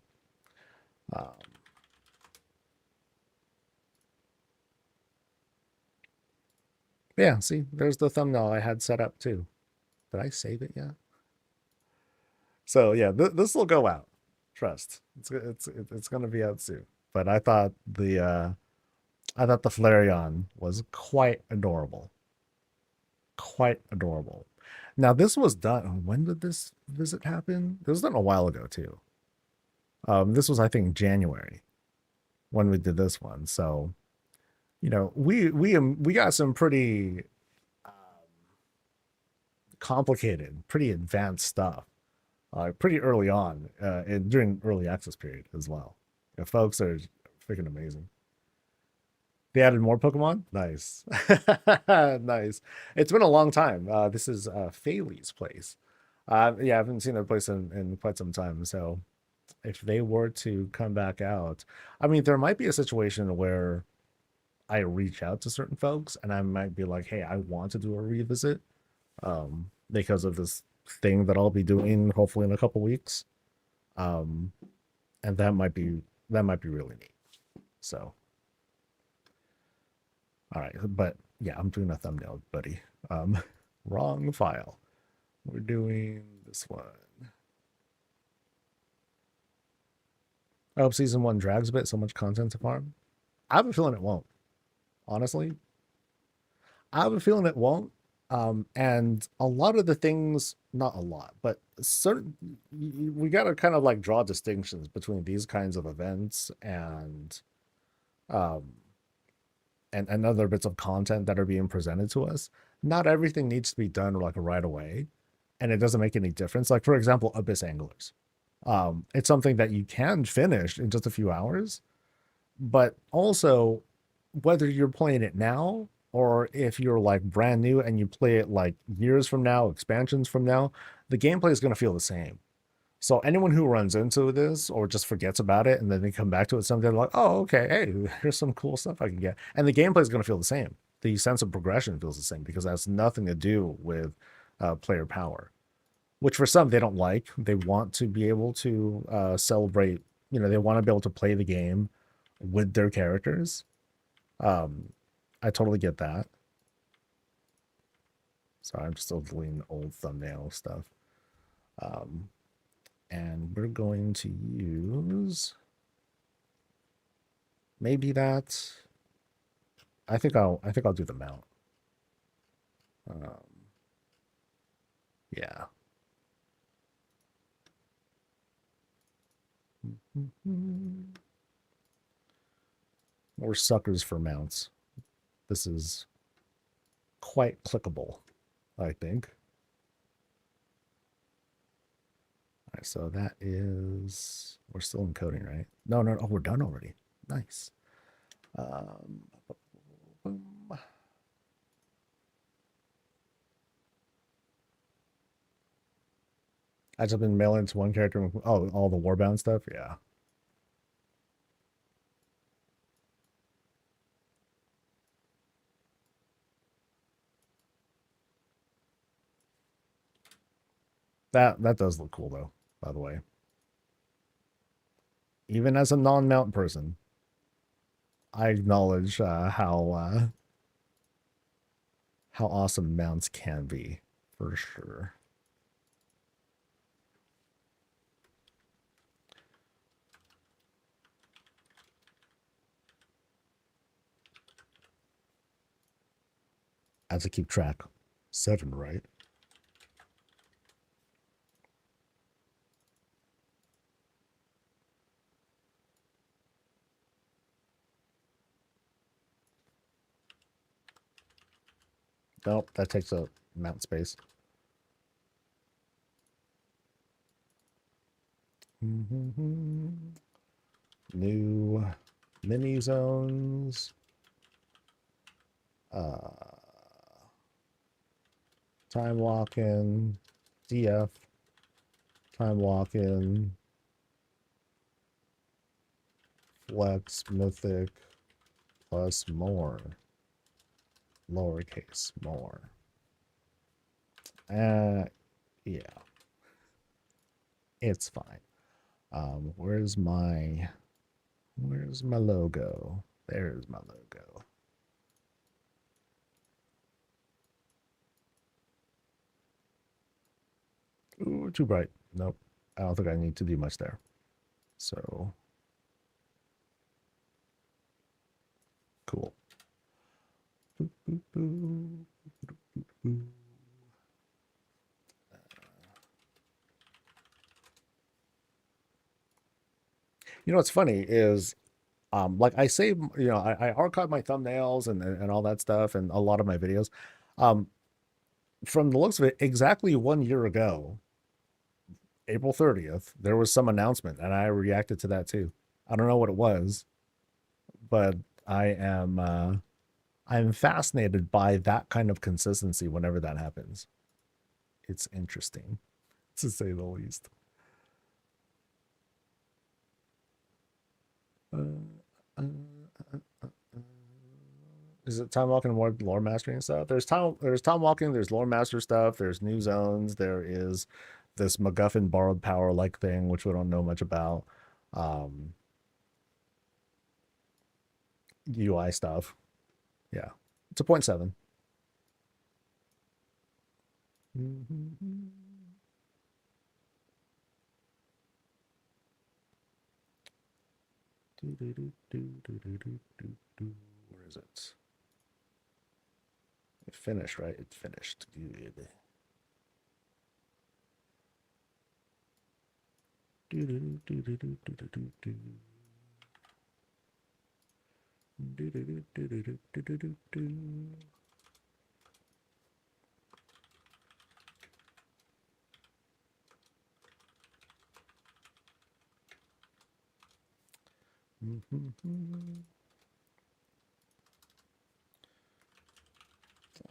Yeah, see, there's the thumbnail I had set up too. Did I save it yet? So yeah, this will go out. Trust. It's gonna be out soon. But I thought the Flareon was quite adorable. Quite adorable. Now this was done. When did this visit happen? It was done a while ago too. This was I think January when we did this one. So you know we got some pretty complicated, pretty advanced stuff pretty early on during early access period as well. You know, folks are freaking amazing. They added more Pokemon. Nice, nice. It's been a long time. This is Faylee's place. Yeah, I haven't seen their place in quite some time. So if they were to come back out, I mean, there might be a situation where I reach out to certain folks and I might be like, hey, I want to do a revisit because of this thing that I'll be doing hopefully in a couple weeks. And that might be really neat. So all right, but yeah, I'm doing a thumbnail, buddy. Wrong file. We're doing this one. I hope season 1 drags a bit, so much content to farm. I have a feeling it won't. Honestly, I have a feeling it won't. And a lot of the things, not a lot, but certain, we got to kind of like draw distinctions between these kinds of events and and other bits of content that are being presented to us, not everything needs to be done like right away, and it doesn't make any difference. Like for example, Abyss Anglers, it's something that you can finish in just a few hours, but also whether you're playing it now or if you're like brand new and you play it like years from now, expansions from now, the gameplay is going to feel the same. So anyone who runs into this or just forgets about it and then they come back to it someday, they're like, oh, okay, hey, here's some cool stuff I can get. And the gameplay is going to feel the same. The sense of progression feels the same because it has nothing to do with player power, which for some they don't like. They want to be able to celebrate, they want to be able to play the game with their characters. I totally get that. Sorry, I'm still deleting old thumbnail stuff. And we're going to use maybe that. I think I'll do the mount. Yeah. We're suckers for mounts. This is quite clickable, I think. All right, so that is, we're still encoding, right? No, oh, we're done already. Nice. I just been mailing to one character. Oh, all the Warbound stuff. Yeah. That does look cool though, by the way. Even as a non-mount person, I acknowledge how awesome mounts can be, for sure. I have to keep track. 7, right? Nope, that takes up mount space. New mini zones. Time walking, DF, time walking, flex, mythic, plus more, lowercase more. Yeah, it's fine. Where's my logo? There's my logo. Ooh, too bright. Nope. I don't think I need to do much there. So cool. Boop, boop, boop, boop, boop. You know what's funny is like I save, I archive my thumbnails and all that stuff and a lot of my videos. From the looks of it, exactly 1 year ago, April 30th, there was some announcement and I reacted to that too. I don't know what it was, but I'm fascinated by that kind of consistency whenever that happens. It's interesting, to say the least. Is it time walking more lore mastering stuff? There's time walking, there's lore master stuff, there's new zones, there is this MacGuffin borrowed power like thing, which we don't know much about. UI stuff. Yeah. It's a 0.7. Where is it? It finished, right? It finished. Good.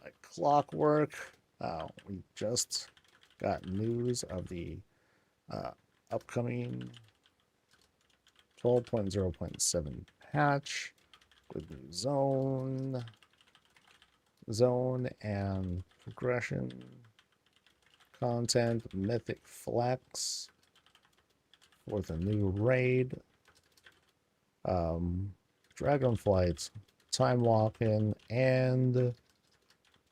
Like clockwork. We just got news of the upcoming 12.0.7 patch with new zone and progression content, mythic flex for the new raid, dragon flights, time walking, and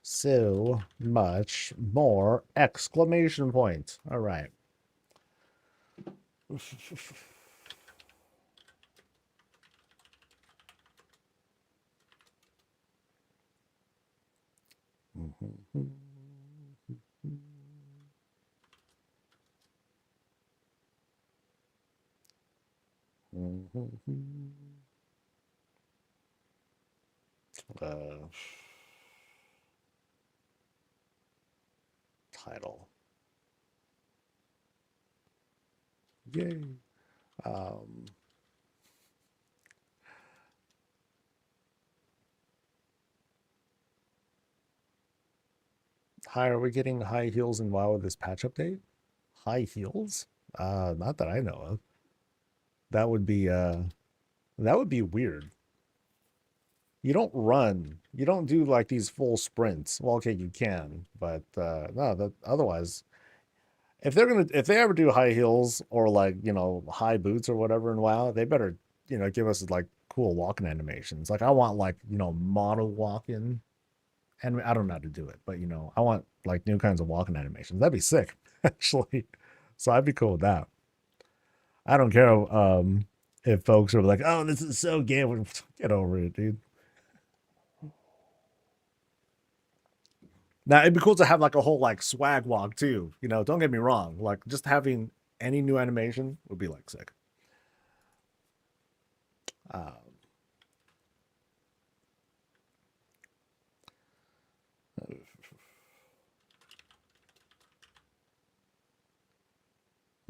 so much more! Exclamation point. All right. Title. Yay. Hi, are we getting high heels in WoW with this patch update? High heels? Not that I know of. That would be weird. You don't run. You don't do like these full sprints. Well, okay, you can, but no, that otherwise if they ever do high heels or like, high boots or whatever in WoW, they better, give us like cool walking animations. Like I want like, model walking, and I don't know how to do it, but I want like new kinds of walking animations. That'd be sick, actually. So I'd be cool with that. I don't care if folks are like, "Oh, this is so gay." Get over it, dude. Now it'd be cool to have like a whole like swag walk too. Don't get me wrong. Like just having any new animation would be like sick. Uh,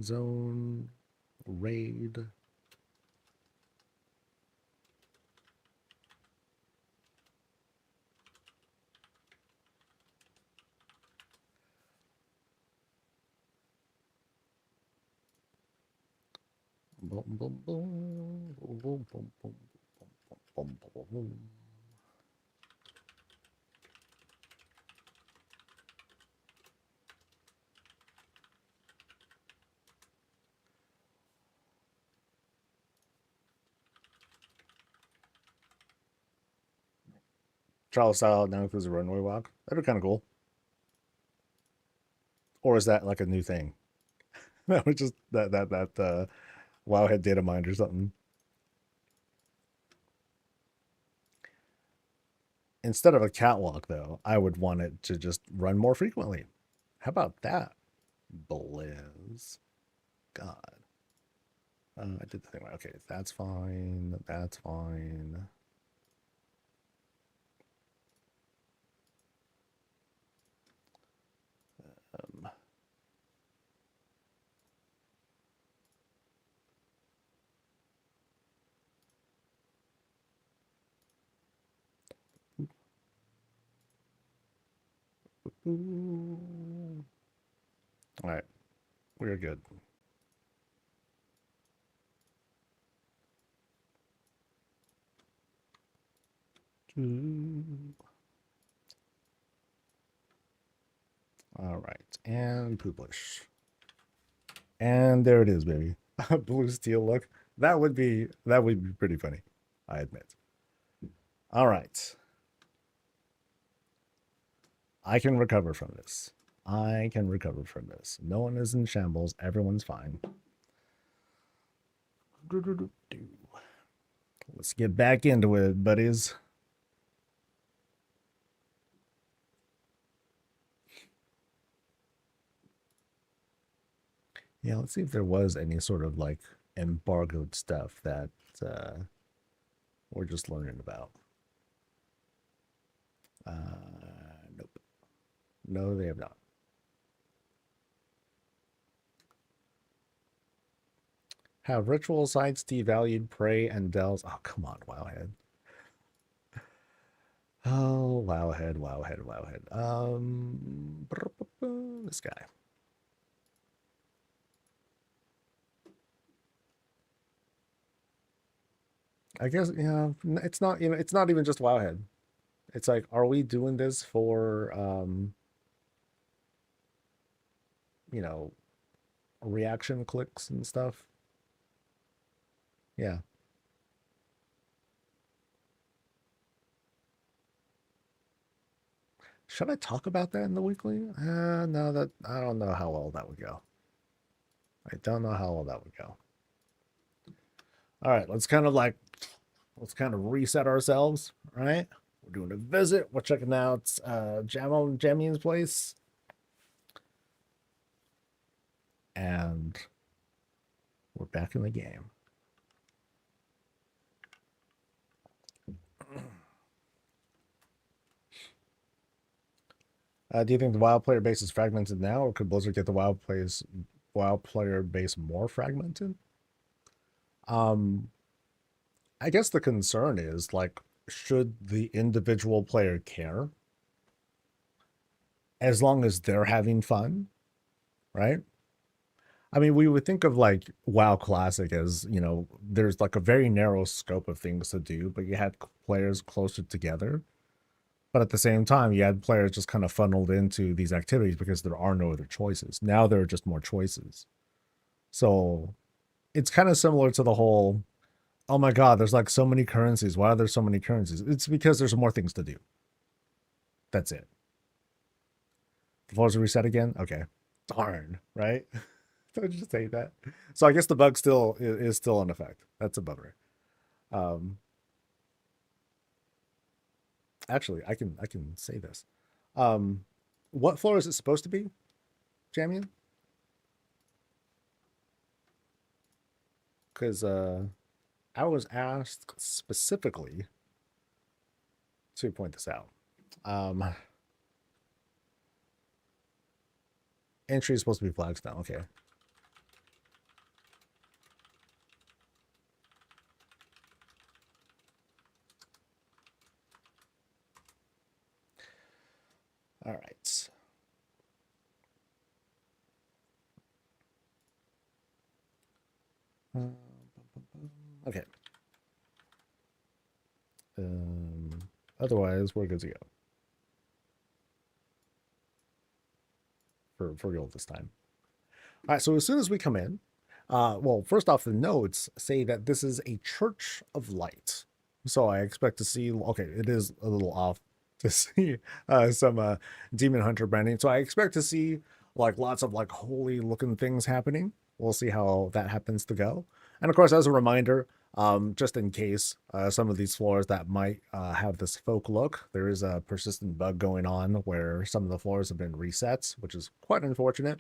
Zone raid. Boom, boom, boom, boom, boom, boom, boom, boom, boom, boom. Trial style now includes a runway walk. That'd be kind of cool. Or is that like a new thing? That was just that WoW had data mined or something. Instead of a catwalk, though, I would want it to just run more frequently. How about that, Blizz? God. I did the thing right. Okay, that's fine. That's fine. All right, we're good. All right, and Pooplish. And there it is, baby. Blue steel look. That would be pretty funny, I admit. All right. I can recover from this. I can recover from this. No one is in shambles. Everyone's fine. Let's get back into it, buddies. Yeah, let's see if there was any sort of like embargoed stuff that we're just learning about. Nope. No, they have not. Have ritual sites devalued prey and dells? Oh, come on, Wowhead. Oh, Wowhead, Wowhead, Wowhead. This guy. I guess, yeah, it's not, it's not even just Wowhead. It's like, are we doing this for, you know, reaction clicks and stuff? Yeah. Should I talk about that in the weekly? No, that I don't know how well that would go. I don't know how well that would go. All right, let's kind of reset ourselves, right? We're doing a visit. We're checking out Jamion's place. And we're back in the game. Do you think the WoW player base is fragmented now, or could Blizzard get the WoW player base more fragmented? I guess the concern is like, should the individual player care? As long as they're having fun, right? I mean, we would think of like WoW Classic as, there's like a very narrow scope of things to do, but you had players closer together. But at the same time, you had players just kind of funneled into these activities because there are no other choices. Now there are just more choices. So it's kind of similar to the whole, oh my God, there's like so many currencies. Why are there so many currencies? It's because there's more things to do. That's it. The floors are reset again? Okay. Darn, right? Don't just say that. So I guess the bug still is still in effect. That's a bummer. Um, actually, I can say this. What floor is it supposed to be, Jamian? Because I was asked specifically to point this out. Entry is supposed to be Flagstone. Okay. All right. Okay. Otherwise, we're good to go for real this time. All right. So as soon as we come in, well, first off, the notes say that this is a church of light. So I expect to see. Okay, it is a little off to see some demon hunter branding. So I expect to see like lots of like holy looking things happening. We'll see how that happens to go. And of course, as a reminder, just in case some of these floors that might have this folk look, there is a persistent bug going on where some of the floors have been resets, which is quite unfortunate.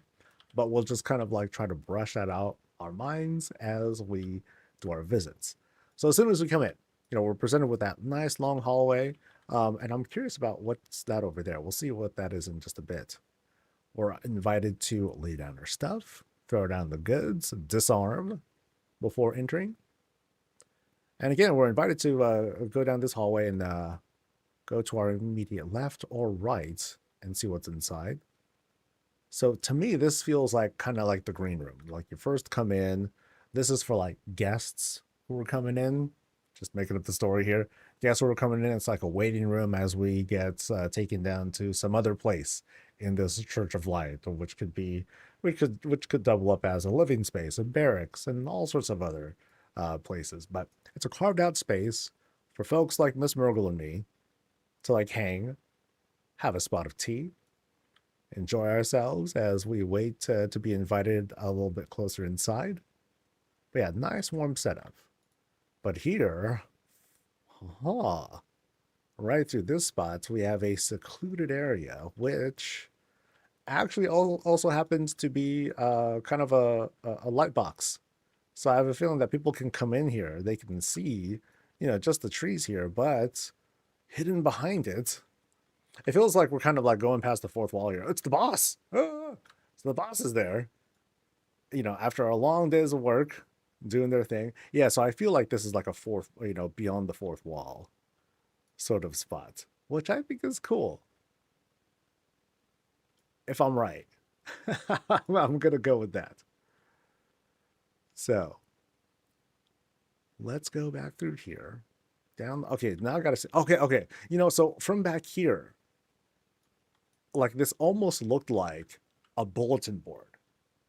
But we'll just kind of like try to brush that out our minds as we do our visits. So as soon as we come in, we're presented with that nice long hallway. And I'm curious about what's that over there. We'll see what that is in just a bit. We're invited to lay down our stuff, throw down the goods, disarm before entering. And again, we're invited to go down this hallway and go to our immediate left or right and see what's inside. So to me, this feels like kind of like the green room. Like you first come in. This is for like guests who are coming in. Just making up the story here. Guests who are coming in. It's like a waiting room as we get taken down to some other place in this Church of Light, which could double up as a living space, a barracks, and all sorts of other places. But it's a carved out space for folks like Miss Murgle and me to like hang, have a spot of tea, enjoy ourselves as we wait to be invited a little bit closer inside. But yeah, nice warm setup. But here, right through this spot, we have a secluded area, which actually also happens to be kind of a light box. So I have a feeling that people can come in here, they can see, you know, just the trees here, but hidden behind it, it feels like we're kind of like going past the fourth wall here. It's the boss. Ah! So the boss is there, you know, after a long days of work, doing their thing. Yeah, so I feel like this is like a fourth, you know, beyond the fourth wall sort of spot, which I think is cool. If I'm right, I'm gonna go with that. So let's go back through here. Down. Okay, now I gotta say. Okay, okay. You know, so from back here, like this almost looked like a bulletin board.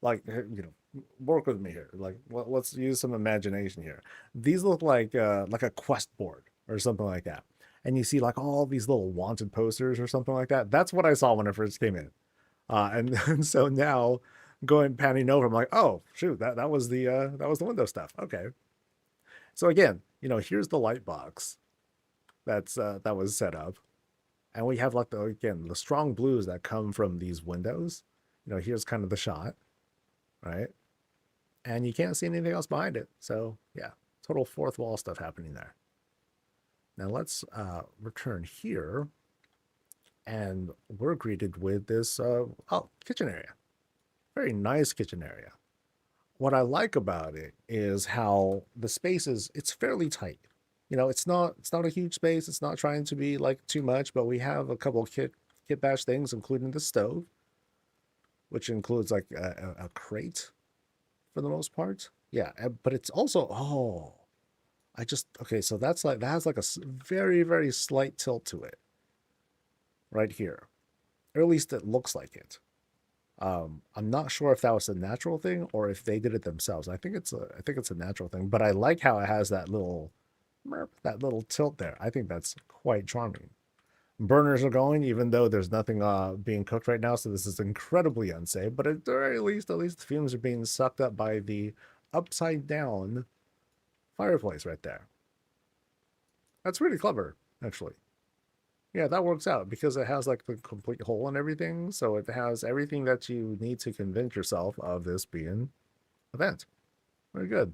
Like, you know, work with me here. Like, let's use some imagination here. These look like a quest board or something like that. And you see like all these little wanted posters or something like that. That's what I saw when I first came in. And so now going panning over, I'm like, oh shoot, that was the window stuff. Okay. So again, you know, here's the light box that was set up. And we have like the strong blues that come from these windows. You know, here's kind of the shot, right? And you can't see anything else behind it. So yeah, total fourth wall stuff happening there. Now let's return here, and we're greeted with this kitchen area. Very nice kitchen area. What I like about it is how the space it's fairly tight. You know, it's not a huge space. It's not trying to be like too much, but we have a couple of kit bash things, including the stove, which includes like a crate for the most part. Yeah, but it's also okay. So that's like that has like a very very slight tilt to it right here, or at least it looks like it. I'm not sure if that was a natural thing or if they did it themselves. I think it's a natural thing, but I like how it has that little tilt there. I think that's quite charming. Burners are going, even though there's nothing being cooked right now, so this is incredibly unsafe. But at the very least, the fumes are being sucked up by the upside down fireplace right there. That's really clever, actually. Yeah, that works out because it has like the complete hole and everything. So it has everything that you need to convince yourself of this being a vent. Very good.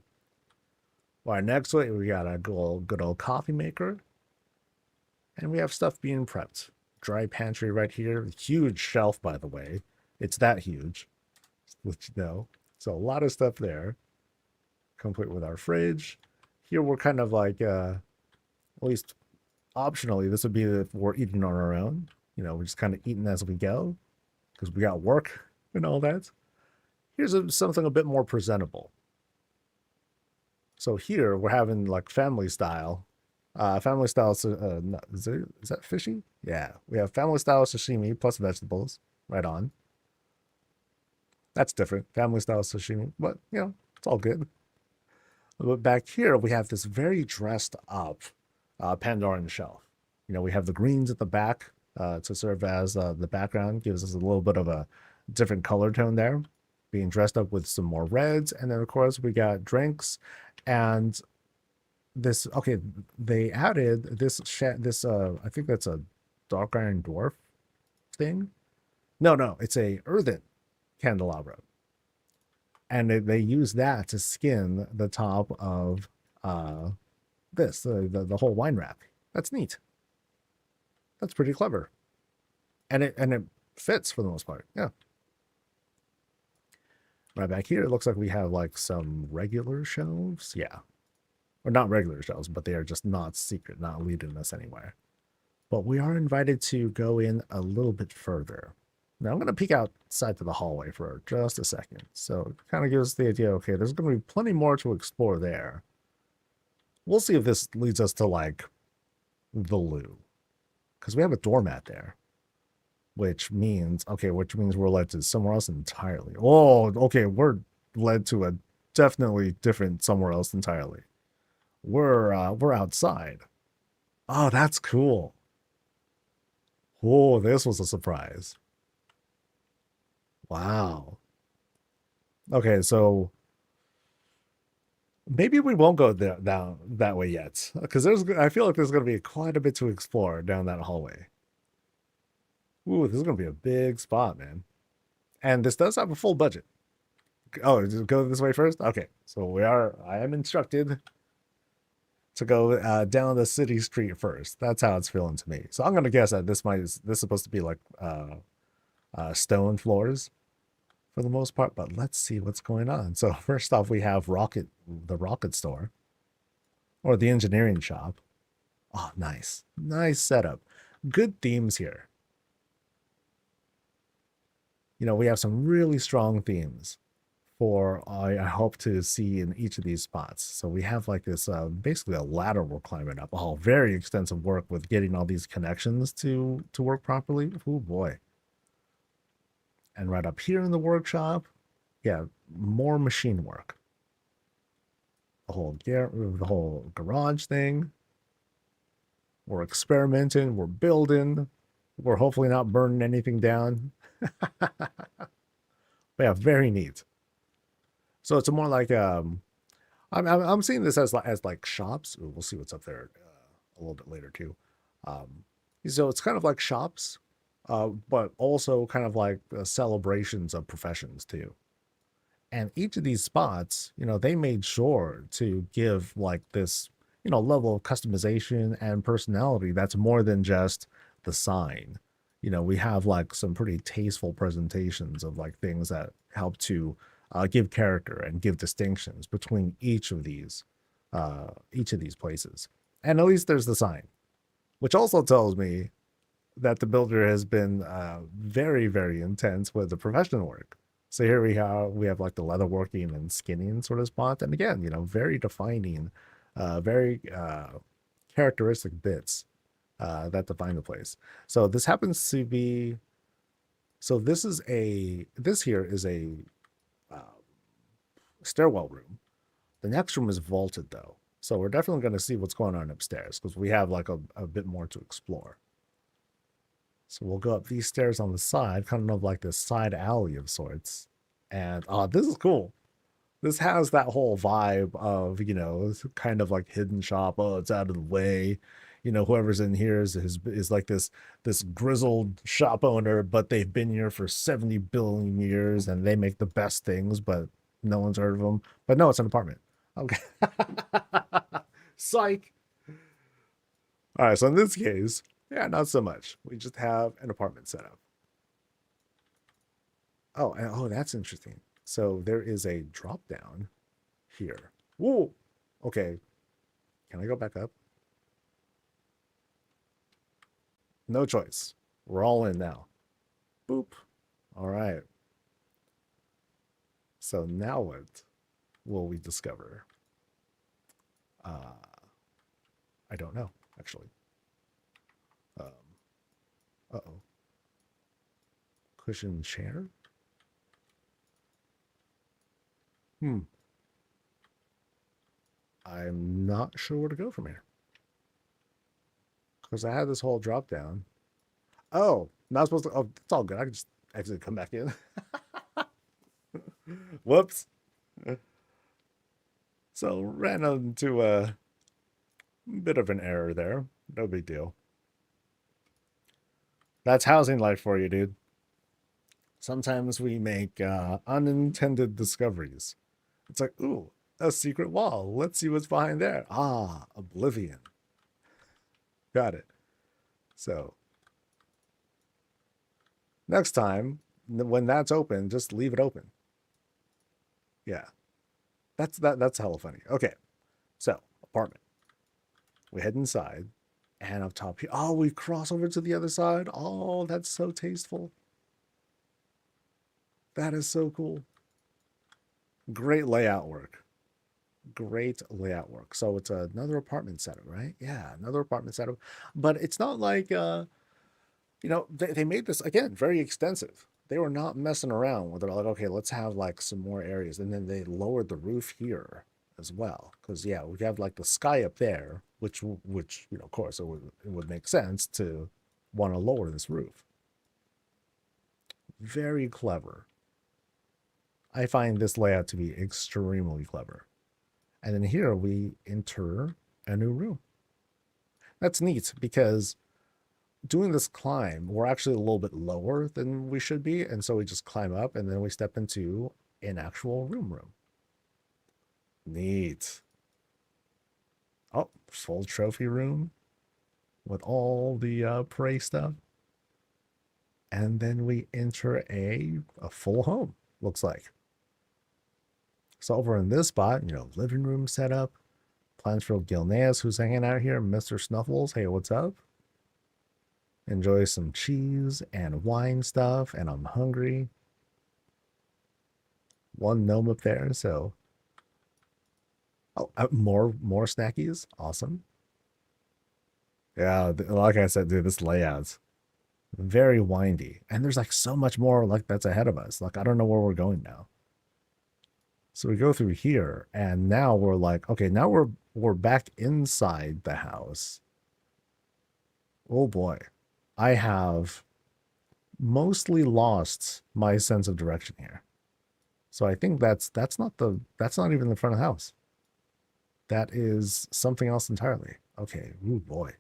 Well, next we got a good old coffee maker. And we have stuff being prepped. Dry pantry right here. Huge shelf, by the way. It's that huge. Let you know. So a lot of stuff there. Complete with our fridge. Here we're kind of like, at least optionally, this would be if we're eating on our own. You know, we're just kind of eating as we go because we got work and all that. Here's something a bit more presentable. So here we're having like family style. Family style, is that fishy? Yeah, we have family style sashimi plus vegetables. Right on. That's different. Family style sashimi, but you know, it's all good. But back here, we have this very dressed up Pandoran shelf. You know, we have the greens at the back to serve as the background, gives us a little bit of a different color tone there, being dressed up with some more reds. And then, of course, we got drinks and this. Okay, they added this, I think that's a dark iron dwarf thing. No, it's a earthen candelabra. And they use that to skin the top of the whole wine rack. That's neat. That's pretty clever, and it fits for the most part. Yeah. Right back here, it looks like we have like some regular shelves. Yeah, or not regular shelves, but they are just not secret, not leading us anywhere. But we are invited to go in a little bit further. Now I'm going to peek outside to the hallway for just a second. So it kind of gives us the idea, okay, there's going to be plenty more to explore there. We'll see if this leads us to like the loo. Because we have a doormat there. Which means we're led to somewhere else entirely. Oh, okay, we're led to a definitely different somewhere else entirely. We're outside. Oh, that's cool. Oh, this was a surprise. Wow. Okay, so maybe we won't go down that way yet, because I feel like there's going to be quite a bit to explore down that hallway. Ooh, this is going to be a big spot, man. And this does have a full budget. Oh, just go this way first? Okay, so I am instructed to go down the city street first. That's how it's feeling to me. So I'm gonna guess that this is supposed to be like stone floors for the most part. But let's see what's going on. So first off, we have the rocket store, or the engineering shop. Oh, nice, nice setup. Good themes here. You know, we have some really strong themes for I hope to see in each of these spots. So we have like this basically a ladder we're climbing up. Oh, very extensive work with getting all these connections to work properly. Oh boy. And right up here in the workshop, yeah, more machine work. The whole garage thing. We're experimenting, we're building, we're hopefully not burning anything down. But yeah, very neat. So it's more like I'm seeing this as like shops. Ooh, we'll see what's up there a little bit later too. Um, so it's kind of like shops, but also kind of like celebrations of professions too. And each of these spots, you know, they made sure to give like this, you know, level of customization and personality that's more than just the sign. You know, we have like some pretty tasteful presentations of like things that help to give character and give distinctions between each of these places. And at least there's the sign, which also tells me that the builder has been very, very intense with the professional work. So here we have like the leatherworking and skinning sort of spot, and again, you know, very defining, very characteristic bits that define the place. So this happens to be. So this here is a uh, stairwell room. The next room is vaulted though, so we're definitely going to see what's going on upstairs because we have like a bit more to explore. So we'll go up these stairs on the side, kind of like this side alley of sorts. And this is cool. This has that whole vibe of, you know, it's kind of like hidden shop. Oh, it's out of the way. You know, whoever's in here is like this grizzled shop owner, but they've been here for 70 billion years and they make the best things, but no one's heard of them. But no, it's an apartment. Okay. Psych. All right, so in this case, yeah, not so much. We just have an apartment set up. Oh, and, oh, that's interesting. So there is a drop down here. Whoa. Okay. Can I go back up? No choice. We're all in now. Boop. All right. So now what will we discover? I don't know, actually. Um, uh-oh. Cushion chair? I'm not sure where to go from here. Because I had this whole drop down. Oh, not supposed to. Oh, it's all good. I can just actually come back in. Whoops. So ran into a bit of an error there. No big deal. That's housing life for you, dude. Sometimes we make unintended discoveries. It's like, ooh, a secret wall. Let's see what's behind there. Ah, oblivion. Got it. So next time, when that's open, just leave it open. Yeah, that's hella funny. Okay, so apartment. We head inside, and up top here. Oh, we cross over to the other side. Oh, that's so tasteful. That is so cool. Great layout work. Great layout work. So it's another apartment setup, right? Yeah, another apartment setup. But it's not like you know, they made this again very extensive. They were not messing around with it. Like, okay, let's have like some more areas, and then they lowered the roof here as well. Because yeah, we have like the sky up there, which you know, of course, it would make sense to want to lower this roof. Very clever. I find this layout to be extremely clever. And then here we enter a new room. That's neat because doing this climb, we're actually a little bit lower than we should be. And so we just climb up and then we step into an actual room. Neat. Oh, full trophy room with all the prey stuff. And then we enter a full home, looks like. So over in this spot, living room setup. Plans for Gilneas, who's hanging out here. Mr. Snuffles, hey, what's up? Enjoy some cheese and wine stuff, and I'm hungry. One gnome up there, so more snackies, awesome. Yeah, like I said, dude, this layout's very windy, and there's like so much more like that's ahead of us. Like I don't know where we're going now. So we go through here, and now we're like, okay, now we're back inside the house. Oh boy, I have mostly lost my sense of direction here. So I think that's not even the front of the house. That is something else entirely. Okay, ooh boy.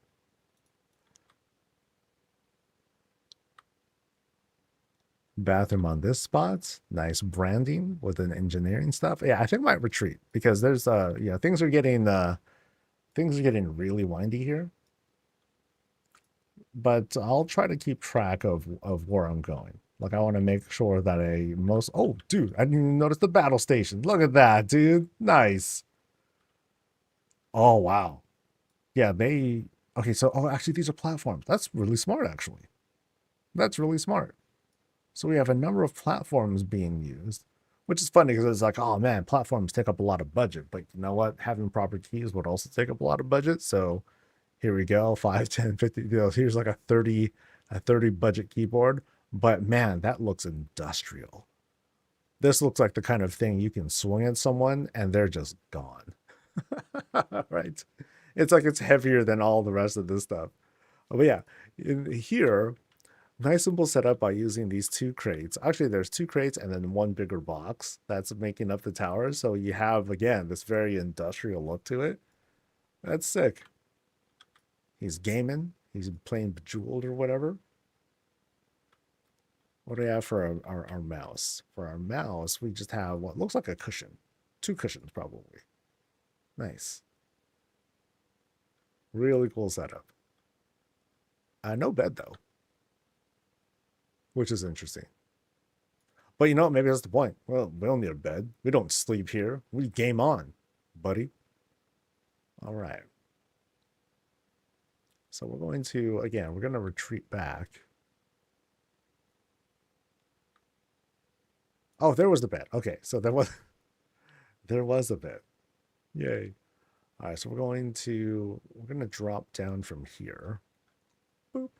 Bathroom on this spot. Nice branding with an engineering stuff. Yeah, I think I might retreat because there's things are getting really windy here. But I'll try to keep track of where I'm going. Like I want to make sure that oh dude, I didn't even notice the battle station. Look at that, dude. Nice. Oh wow. Yeah, okay, so actually these are platforms. That's really smart actually. That's really smart. So we have a number of platforms being used, which is funny because it's like, oh man, platforms take up a lot of budget. But you know what? Having proper keys would also take up a lot of budget. So here we go, 5, 10, 50. Here's like a 30 budget keyboard. But man, that looks industrial. This looks like the kind of thing you can swing at someone and they're just gone. Right? It's like it's heavier than all the rest of this stuff. Oh, but yeah, in here, nice simple setup by using these 2 crates. Actually, there's 2 crates and then 1 bigger box that's making up the tower. So you have, again, this very industrial look to it. That's sick. He's gaming. He's playing Bejeweled or whatever. What do we have for our mouse? For our mouse, we just have what looks like a cushion. 2 cushions, probably. Nice. Really cool setup. No bed, though. Which is interesting. But you know what? Maybe that's the point. Well, we don't need a bed. We don't sleep here. We game on, buddy. All right. So we're going to, again, we're going to retreat back. Oh, there was the bed. Okay, so there was a bed. Yay. All right, so we're going to drop down from here. Boop.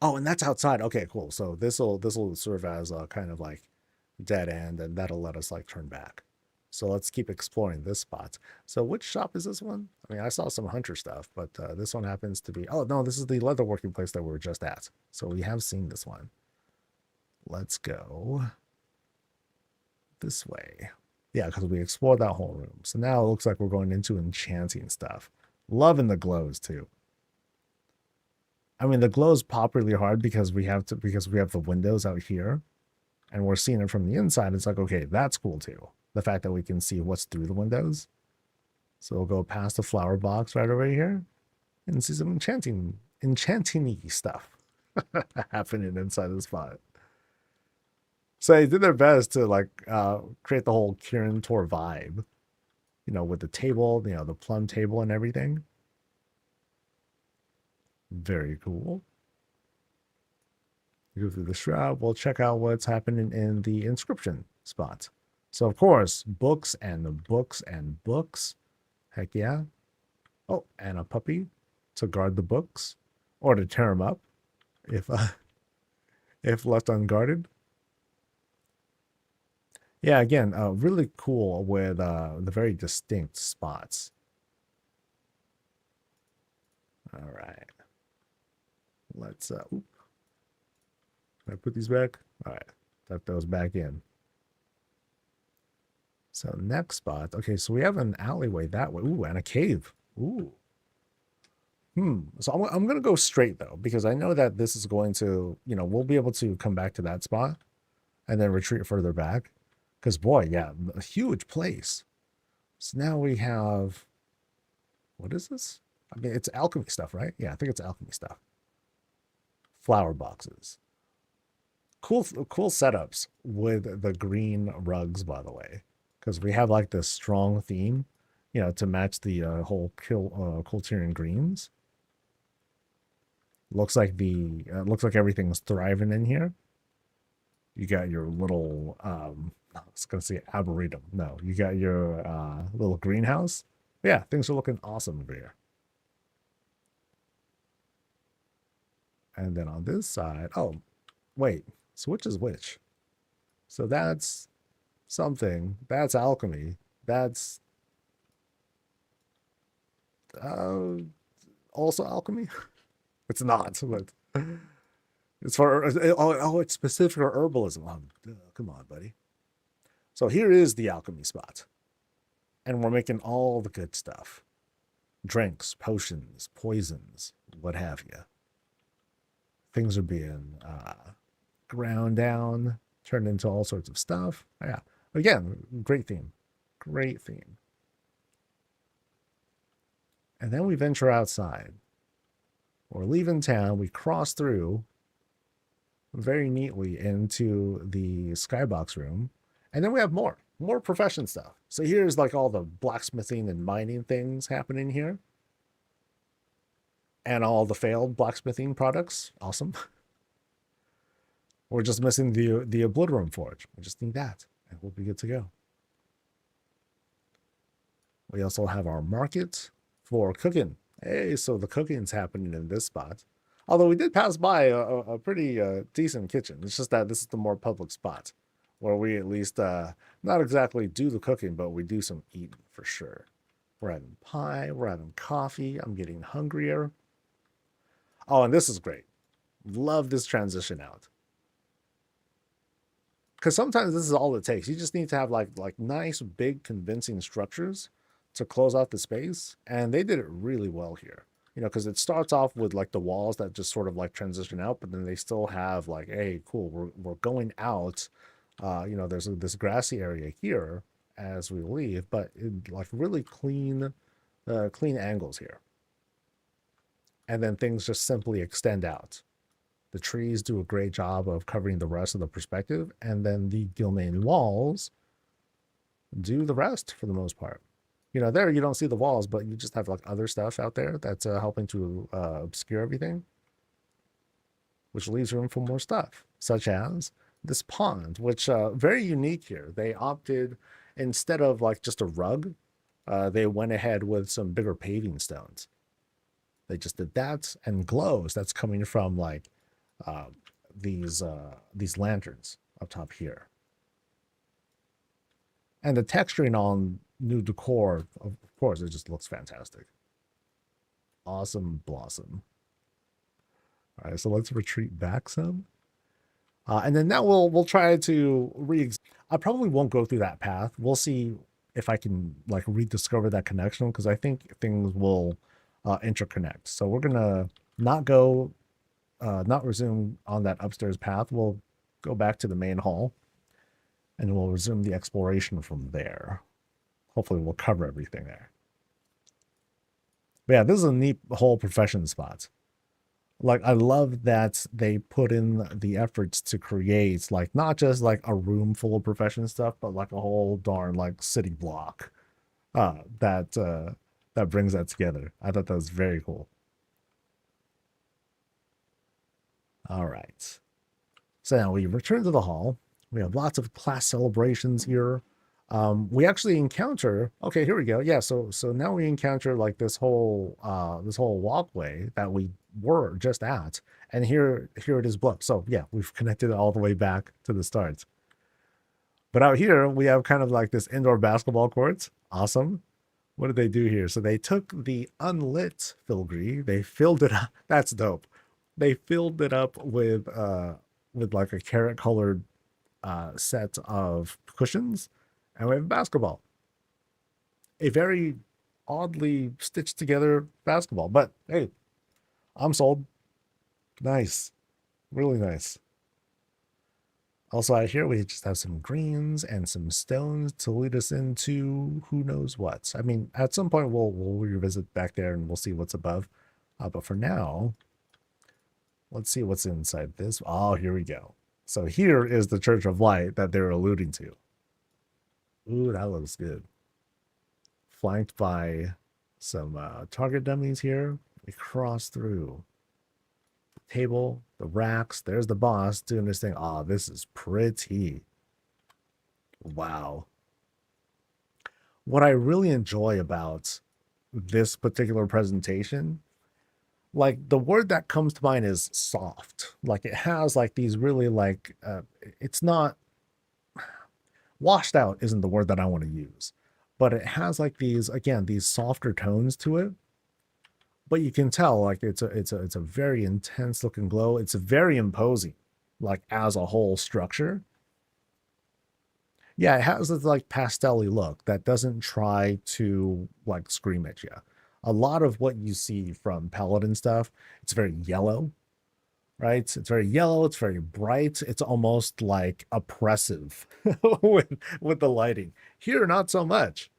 Oh, and that's outside. Okay, cool. So this will serve as a kind of like dead end, and that'll let us like turn back. So let's keep exploring this spot. So which shop is this one? I mean, I saw some hunter stuff, but this one happens to be, oh no, this is the leather working place that we were just at. So we have seen this one. Let's go this way. Yeah, because we explored that whole room. So now it looks like we're going into enchanting stuff. Loving the glows too. I mean, the glows pop really hard because we have the windows out here, and we're seeing it from the inside. It's like, okay, that's cool too. The fact that we can see what's through the windows. So we'll go past the flower box right over here and see some enchanting-y stuff happening inside the spot. So they did their best to like create the whole Kirin Tor vibe, with the table, the plum table and everything. Very cool. Go through the shroud. We'll check out what's happening in the inscription spot. So of course, books and books and books. Heck yeah. Oh, and a puppy to guard the books or to tear them up if left unguarded. Yeah, again, really cool with the very distinct spots. All right. Let's, can I put these back? All right, tuck those back in. So next spot, okay, so we have an alleyway that way. Ooh, and a cave. Ooh. So I'm going to go straight though, because I know that this is going to, we'll be able to come back to that spot and then retreat further back. Because boy, yeah, a huge place. So now we have What is this? I mean, it's alchemy stuff, right? Yeah, I think it's alchemy stuff. Flower boxes. Cool setups with the green rugs, by the way, because we have like this strong theme, to match the whole Kulturian greens. Looks like everything's thriving in here. You got your little I was gonna say arboretum. No, you got your little greenhouse. Yeah, things are looking awesome over here. And then on this side, oh, wait, so which is which? So that's something. That's alchemy. That's uh, also alchemy. It's not, but it's for it's specific for herbalism. Oh, come on, buddy. So here is the alchemy spot, and we're making all the good stuff: drinks, potions, poisons, what have you. Things are being ground down, turned into all sorts of stuff. Yeah, again, great theme, great theme. And then we venture outside. We're leaving town. We cross through very neatly into the skybox room, and then we have more profession stuff. So here's like all the blacksmithing and mining things happening here, and all the failed blacksmithing products. Awesome. We're just missing the Obliterum Forge. We just need that, and we'll be good to go. We also have our market for cooking. Hey, so the cooking's happening in this spot. Although we did pass by a pretty decent kitchen. It's just that this is the more public spot where we at least not exactly do the cooking, but we do some eating for sure. We're having pie. We're having coffee. I'm getting hungrier. Oh, and this is great. Love this transition out. Because sometimes this is all it takes. You just need to have like nice, big, convincing structures to close out the space, and they did it really well here. Because it starts off with like the walls that just sort of like transition out, but then they still have like, hey, cool, we're going out. There's this grassy area here as we leave, but like really clean angles here, and then things just simply extend out. The trees do a great job of covering the rest of the perspective, and then the Gilmain walls do the rest for the most part. There you don't see the walls, but you just have like other stuff out there that's helping to obscure everything, which leaves room for more stuff, such as this pond, which very unique here. They opted, instead of like just a rug, they went ahead with some bigger paving stones. They just did that, and glows that's coming from like these lanterns up top here. And the texturing on new decor, of course, it just looks fantastic. Awesome blossom. All right, so let's retreat back some. And then now we'll try to I probably won't go through that path. We'll see if I can like rediscover that connection, because I think things will interconnect. So we're gonna not resume on that upstairs path. We'll go back to the main hall, and we'll resume the exploration from there. Hopefully we'll cover everything there. But yeah, this is a neat whole profession spot. Like, I love that they put in the efforts to create like not just like a room full of profession stuff, but like a whole darn like city block that brings that together. I thought that was very cool. All right. So now we return to the hall. We have lots of class celebrations here. We actually encounter, okay, here we go. Yeah, so now we encounter like this whole walkway that we were just at, and here it is blocked. So yeah, we've connected it all the way back to the start. But out here we have kind of like this indoor basketball court. Awesome. What did they do here? So they took the unlit filigree, they filled it up. That's dope. They filled it up with like a carrot colored set of cushions, and we have basketball. A very oddly stitched together basketball, but hey, I'm sold. Nice. Really nice. Also out here, we just have some greens and some stones to lead us into who knows what. I mean, at some point we'll revisit back there and we'll see what's above. But for now, let's see what's inside this. Oh, here we go. So here is the Church of Light that they're alluding to. Ooh, that looks good. Flanked by some target dummies here. We cross through the table, the racks. There's the boss doing this thing. Oh, this is pretty. Wow. What I really enjoy about this particular presentation, like the word that comes to mind is soft. Like it has like these really like, it's not washed out isn't the word that I want to use, but it has like these, again, these softer tones to it. But you can tell like it's a very intense looking glow. It's very imposing, like as a whole structure. Yeah, it has this like pastel-y look that doesn't try to like scream at you. A lot of what you see from Paladin stuff, it's very yellow, right? It's very yellow, it's very bright, it's almost like oppressive with the lighting. Here, not so much.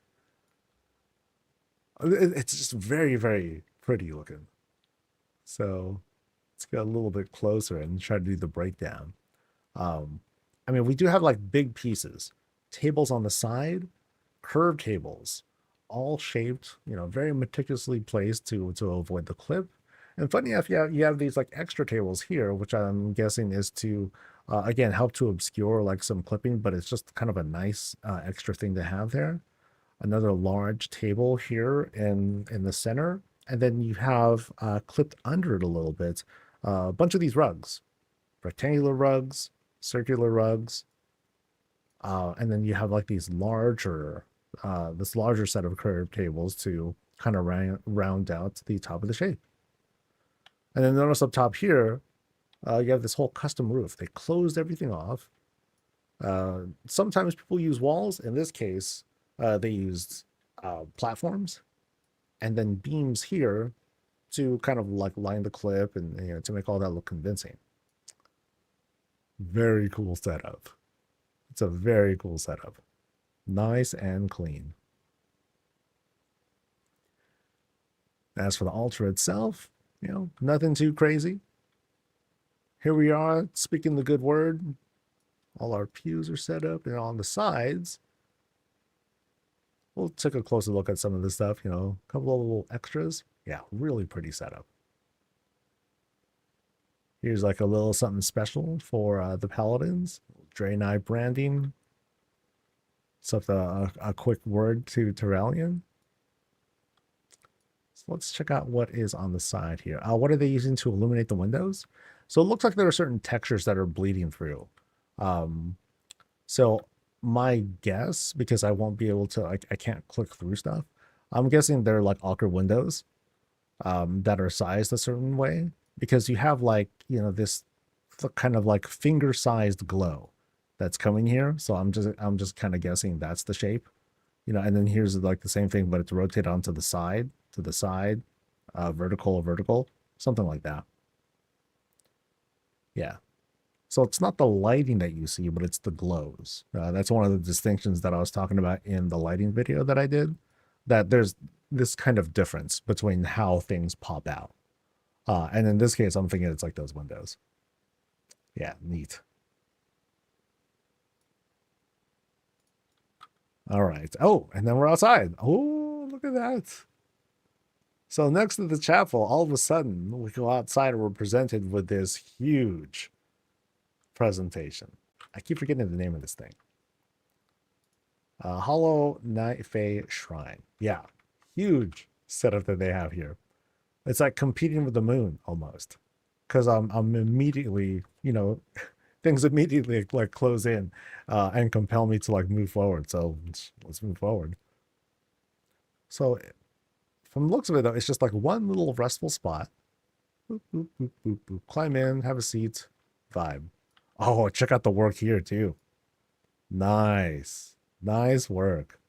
It's just very, very pretty looking. So let's get a little bit closer and try to do the breakdown. Um, I mean, we do have like big pieces, tables on the side, curved tables, all shaped, very meticulously placed to avoid the clip. And funny enough, you have these like extra tables here, which I'm guessing is to again help to obscure like some clipping, but it's just kind of a nice extra thing to have there. Another large table here in the center, and then you have clipped under it a little bit a bunch of these rugs, rectangular rugs, circular rugs, and then you have like these this larger set of curved tables to kind of round out the top of the shape. And then notice up top here, you have this whole custom roof. They closed everything off. Sometimes people use walls. In this case, they used platforms and then beams here to kind of like line the clip and to make all that look convincing. Very cool setup. It's a very cool setup. Nice and clean. As for the altar itself, nothing too crazy. Here we are speaking the good word. All our pews are set up, and on the sides, we'll take a closer look at some of this stuff, a couple of little extras. Yeah, really pretty setup. Here's like a little something special for the Paladins. Draenei branding. So a quick word to Terrellian. So let's check out what is on the side here. What are they using to illuminate the windows? So it looks like there are certain textures that are bleeding through. So my guess, because I won't be able to, I can't click through stuff. I'm guessing they're like Ochre windows that are sized a certain way, because you have like, this kind of like finger-sized glow that's coming here. So I'm just kind of guessing that's the shape, and then here's like the same thing, but it's rotated onto the side, vertical, something like that. Yeah. So it's not the lighting that you see, but it's the glows. That's one of the distinctions that I was talking about in the lighting video that I did, that there's this kind of difference between how things pop out. And in this case, I'm thinking it's like those windows. Yeah, neat. All right. Oh, and then we're outside. Oh, look at that. So next to the chapel, all of a sudden, we go outside and we're presented with this huge presentation. I keep forgetting the name of this thing. Hollow Night Fae Shrine. Yeah, huge setup that they have here. It's like competing with the moon almost, because I'm immediately, things immediately like close in and compel me to like move forward. So let's move forward. So from the looks of it, though, it's just like one little restful spot. Boop, boop, boop, boop, boop. Climb in, have a seat, vibe. Oh, check out the work here too. Nice work.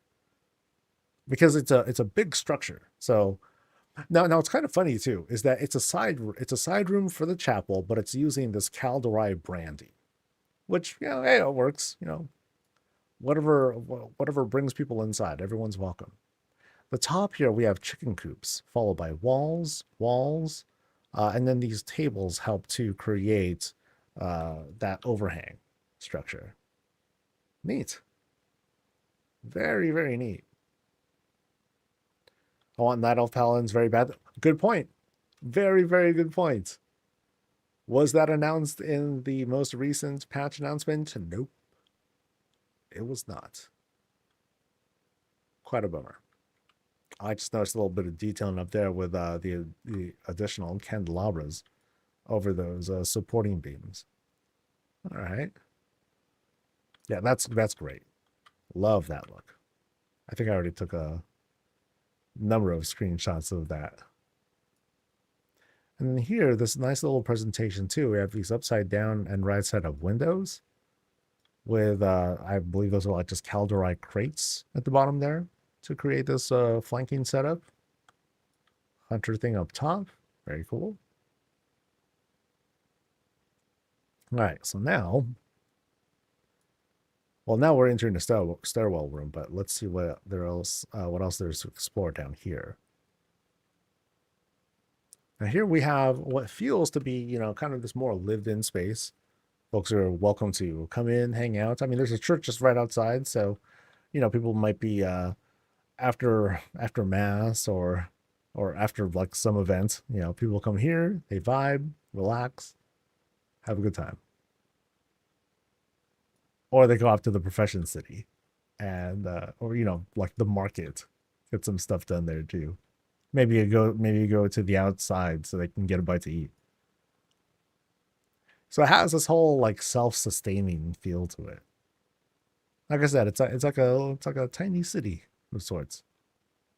Because it's a big structure. So now it's kind of funny too, is that it's a side room for the chapel, but it's using this Calderai branding. which, you know, hey, it works. You know, whatever brings people inside, everyone's welcome. The top here, we have chicken coops, followed by walls, and then these tables help to create that overhang structure. Neat. Very, very neat. I want Night Elf Paladins very bad. Good point. Very, very good point. Was that announced in the most recent patch announcement? Nope. It was not. Quite a bummer. I just noticed a little bit of detailing up there with the additional candelabras over those supporting beams. All right. Yeah, that's great. Love that look. I think I already took a number of screenshots of that. And then here, this nice little presentation too. We have these upside down and right side up windows with, I believe those are like just Caldorite crates at the bottom there to create this flanking setup. Hunter thing up top. Very cool. All right, so now, well, now we're entering the stairwell room, but let's see what else there's to explore down here. Now here we have what feels to be, you know, kind of this more lived-in space. Folks are welcome to come in, hang out. I mean, there's a church just right outside, so, you know, people might be after mass or after like some event, you know, people come here, they vibe, relax, have a good time. Or they go out to the profession city and or, you know, like the market, get some stuff done there too. Maybe you go to the outside so they can get a bite to eat. So it has this whole like self-sustaining feel to it. Like I said, it's like a tiny city of sorts,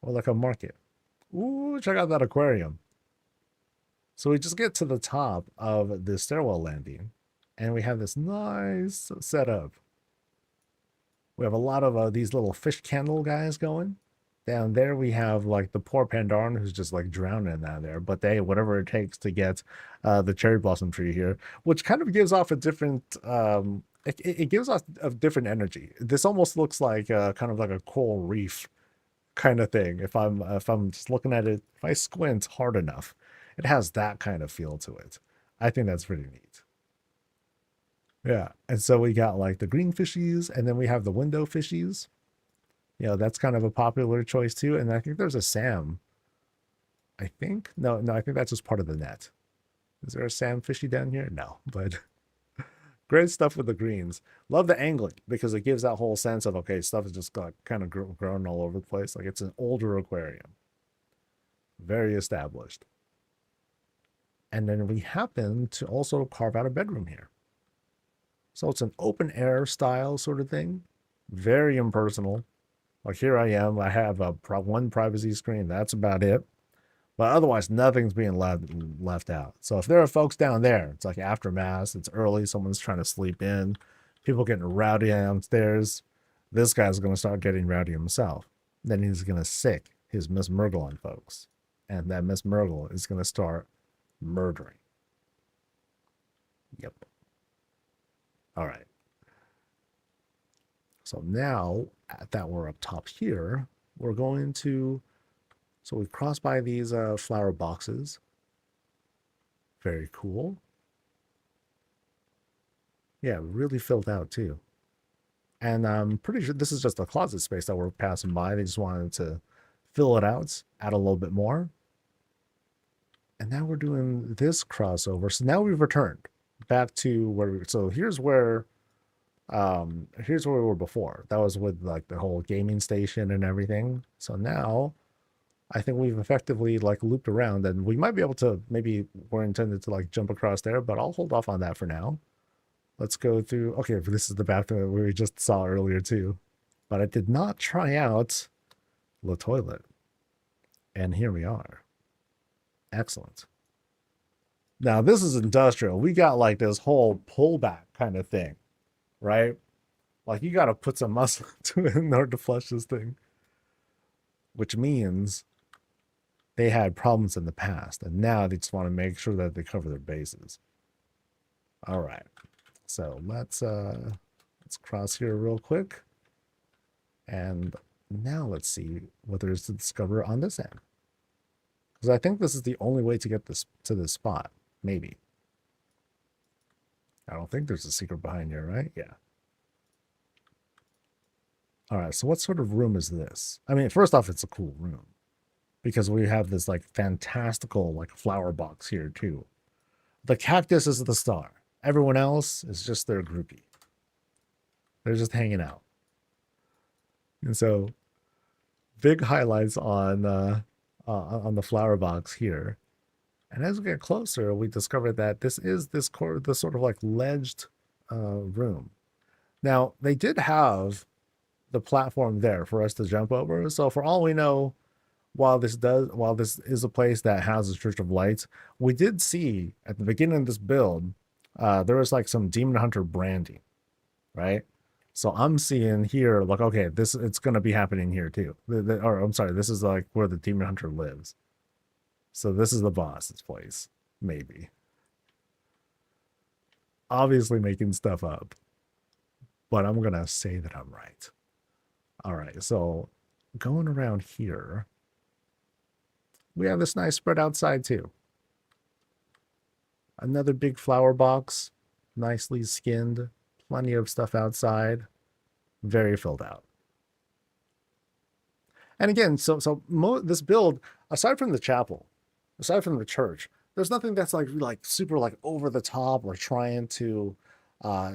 or like a market. Ooh, check out that aquarium. So we just get to the top of the stairwell landing, and we have this nice setup. We have a lot of these little fish candle guys going. Down there we have like the poor Pandaren who's just like drowning down there, but they whatever it takes to get the cherry blossom tree here, which kind of gives off a different it gives off a different energy. This almost looks like kind of like a coral reef kind of thing. If I'm just looking at it, if I squint hard enough, it has that kind of feel to it. I think that's pretty neat. Yeah, and so we got like the green fishies, and then we have the window fishies. You know, that's kind of a popular choice too. And I think there's a Sam. I think no, I think that's just part of the net. Is there a Sam fishy down here? No, but great stuff with the greens. Love the angling because it gives that whole sense of okay, stuff is just got kind of grown all over the place. Like it's an older aquarium, very established. And then we happen to also carve out a bedroom here. So it's an open air style sort of thing, very impersonal. Like here I am, I have one privacy screen, that's about it. But otherwise, nothing's being left out. So if there are folks down there, it's like after mass, it's early, someone's trying to sleep in, people getting rowdy downstairs, this guy's going to start getting rowdy himself. Then he's going to sick his Miss Murgle on folks. And that Miss Murgle is going to start murdering. Yep. All right. So now that we're up top here, we're going to, so we cross by these flower boxes. Very cool. Yeah, really filled out too. And I'm pretty sure this is just a closet space that we're passing by. They just wanted to fill it out, add a little bit more. And now we're doing this crossover. So now we've returned back to where we, so here's where we were before. That was with like the whole gaming station and everything. So now I think we've effectively like looped around, and we might be able to, maybe we're intended to like jump across there, but I'll hold off on that for now. Let's go through. Okay, this is the bathroom we just saw earlier too, but I did not try out the toilet, and here we are. Excellent. Now this is industrial. We got like this whole pullback kind of thing, right? Like you got to put some muscle into it in order to flush this thing, which means they had problems in the past, and now they just want to make sure that they cover their bases. All right. So let's cross here real quick. And now let's see what there is to discover on this end. Because I think this is the only way to get this to this spot. Maybe. I don't think there's a secret behind here, right? Yeah. All right, so what sort of room is this? I mean, first off, it's a cool room. Because we have this like fantastical like flower box here too. The cactus is the star. Everyone else is just their groupie. They're just hanging out. And so big highlights on the flower box here. And as we get closer, we discover that this is this sort of like ledged room. Now, they did have the platform there for us to jump over. So for all we know, while this is a place that houses Church of Lights, we did see at the beginning of this build, there was like some Demon Hunter branding, right? So I'm seeing here, like, okay, it's gonna be happening here too. Or I'm sorry, this is like where the Demon Hunter lives. So this is the boss's place, maybe. Obviously making stuff up, but I'm gonna say that I'm right. All right, so going around here, we have this nice spread outside too. Another big flower box, nicely skinned, plenty of stuff outside, very filled out. And again, this build, aside from the chapel, aside from the church, there's nothing that's like super like over the top or trying to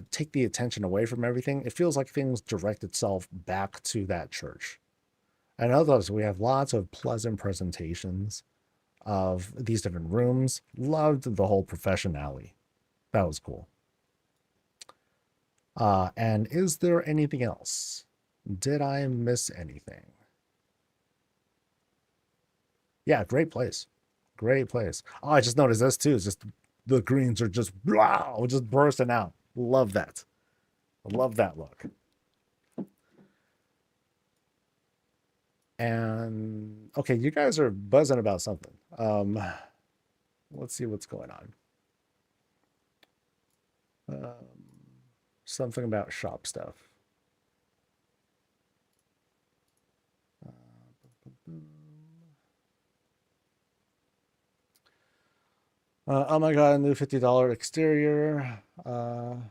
take the attention away from everything. It feels like things direct itself back to that church. And others, we have lots of pleasant presentations of these different rooms. Loved the whole profession alley. That was cool. And is there anything else? Did I miss anything? Yeah, great place. Great place. Oh, I just noticed this too. It's just the greens are just wow, just bursting out. Love that. Love that look. And okay, you guys are buzzing about something. Let's see what's going on. Something about shop stuff. Oh my god, a new $50 exterior. Dun,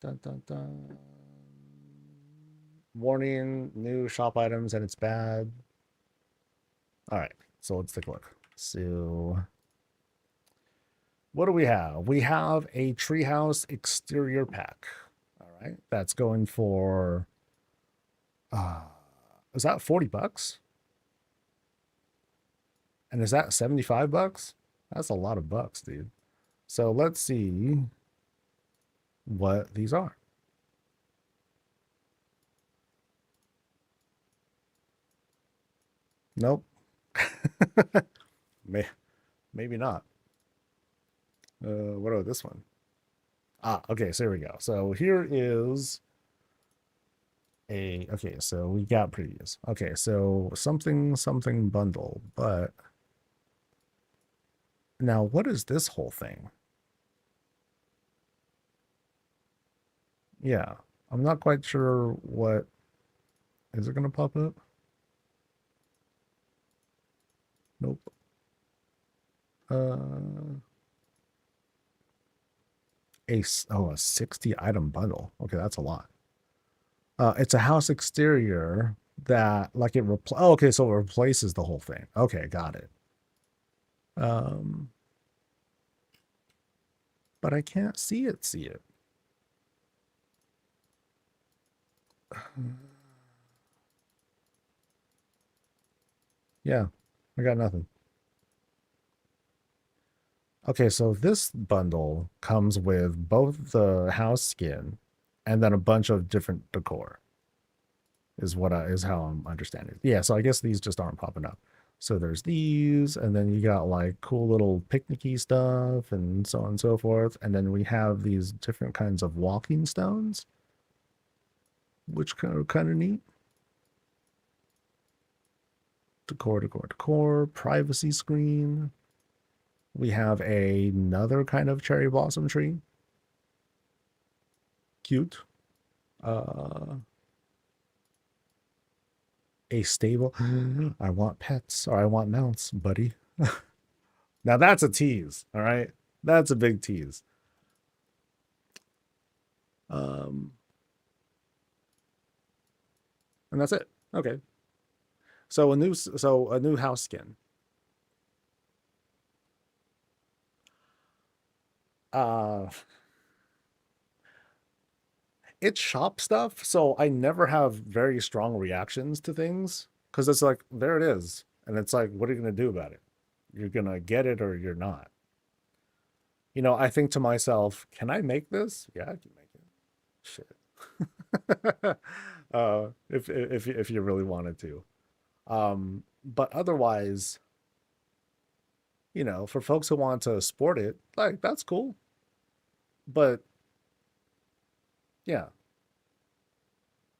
dun, dun. Warning, new shop items and it's bad. All right, so let's take a look. So what do we have? We have a treehouse exterior pack. All right, that's going for is that $40? And is that $75? That's a lot of bucks, dude. So let's see what these are. Nope. Maybe not. What about this one? Ah, okay, so here we go. So here is okay, so we got previous. Okay, so something bundle, but now what is this whole thing? Yeah, I'm not quite sure what is it gonna pop up? Nope. A 60 item bundle. Okay, that's a lot. It's a house exterior that like okay, so it replaces the whole thing. Okay, got it. But I can't see it. Yeah, I got nothing. Okay, so this bundle comes with both the house skin and then a bunch of different decor. Is how I'm understanding it. Yeah, so I guess these just aren't popping up. So there's these, and then you got like cool little picnicky stuff and so on and so forth. And then we have these different kinds of walking stones, which are kind of neat. Decor, privacy screen. We have another kind of cherry blossom tree. Cute. Uh, a stable. I want pets or I want mounts, buddy. Now that's a tease. All right. That's a big tease. Um, and that's it. Okay. So a new house skin. Uh, it's shop stuff, so I never have very strong reactions to things because it's like there it is, and it's like, what are you gonna do about it? You're gonna get it or you're not. I think to myself, can I make this? Yeah, I can make it. Shit. If you really wanted to. But otherwise, for folks who want to sport it, like that's cool. But yeah,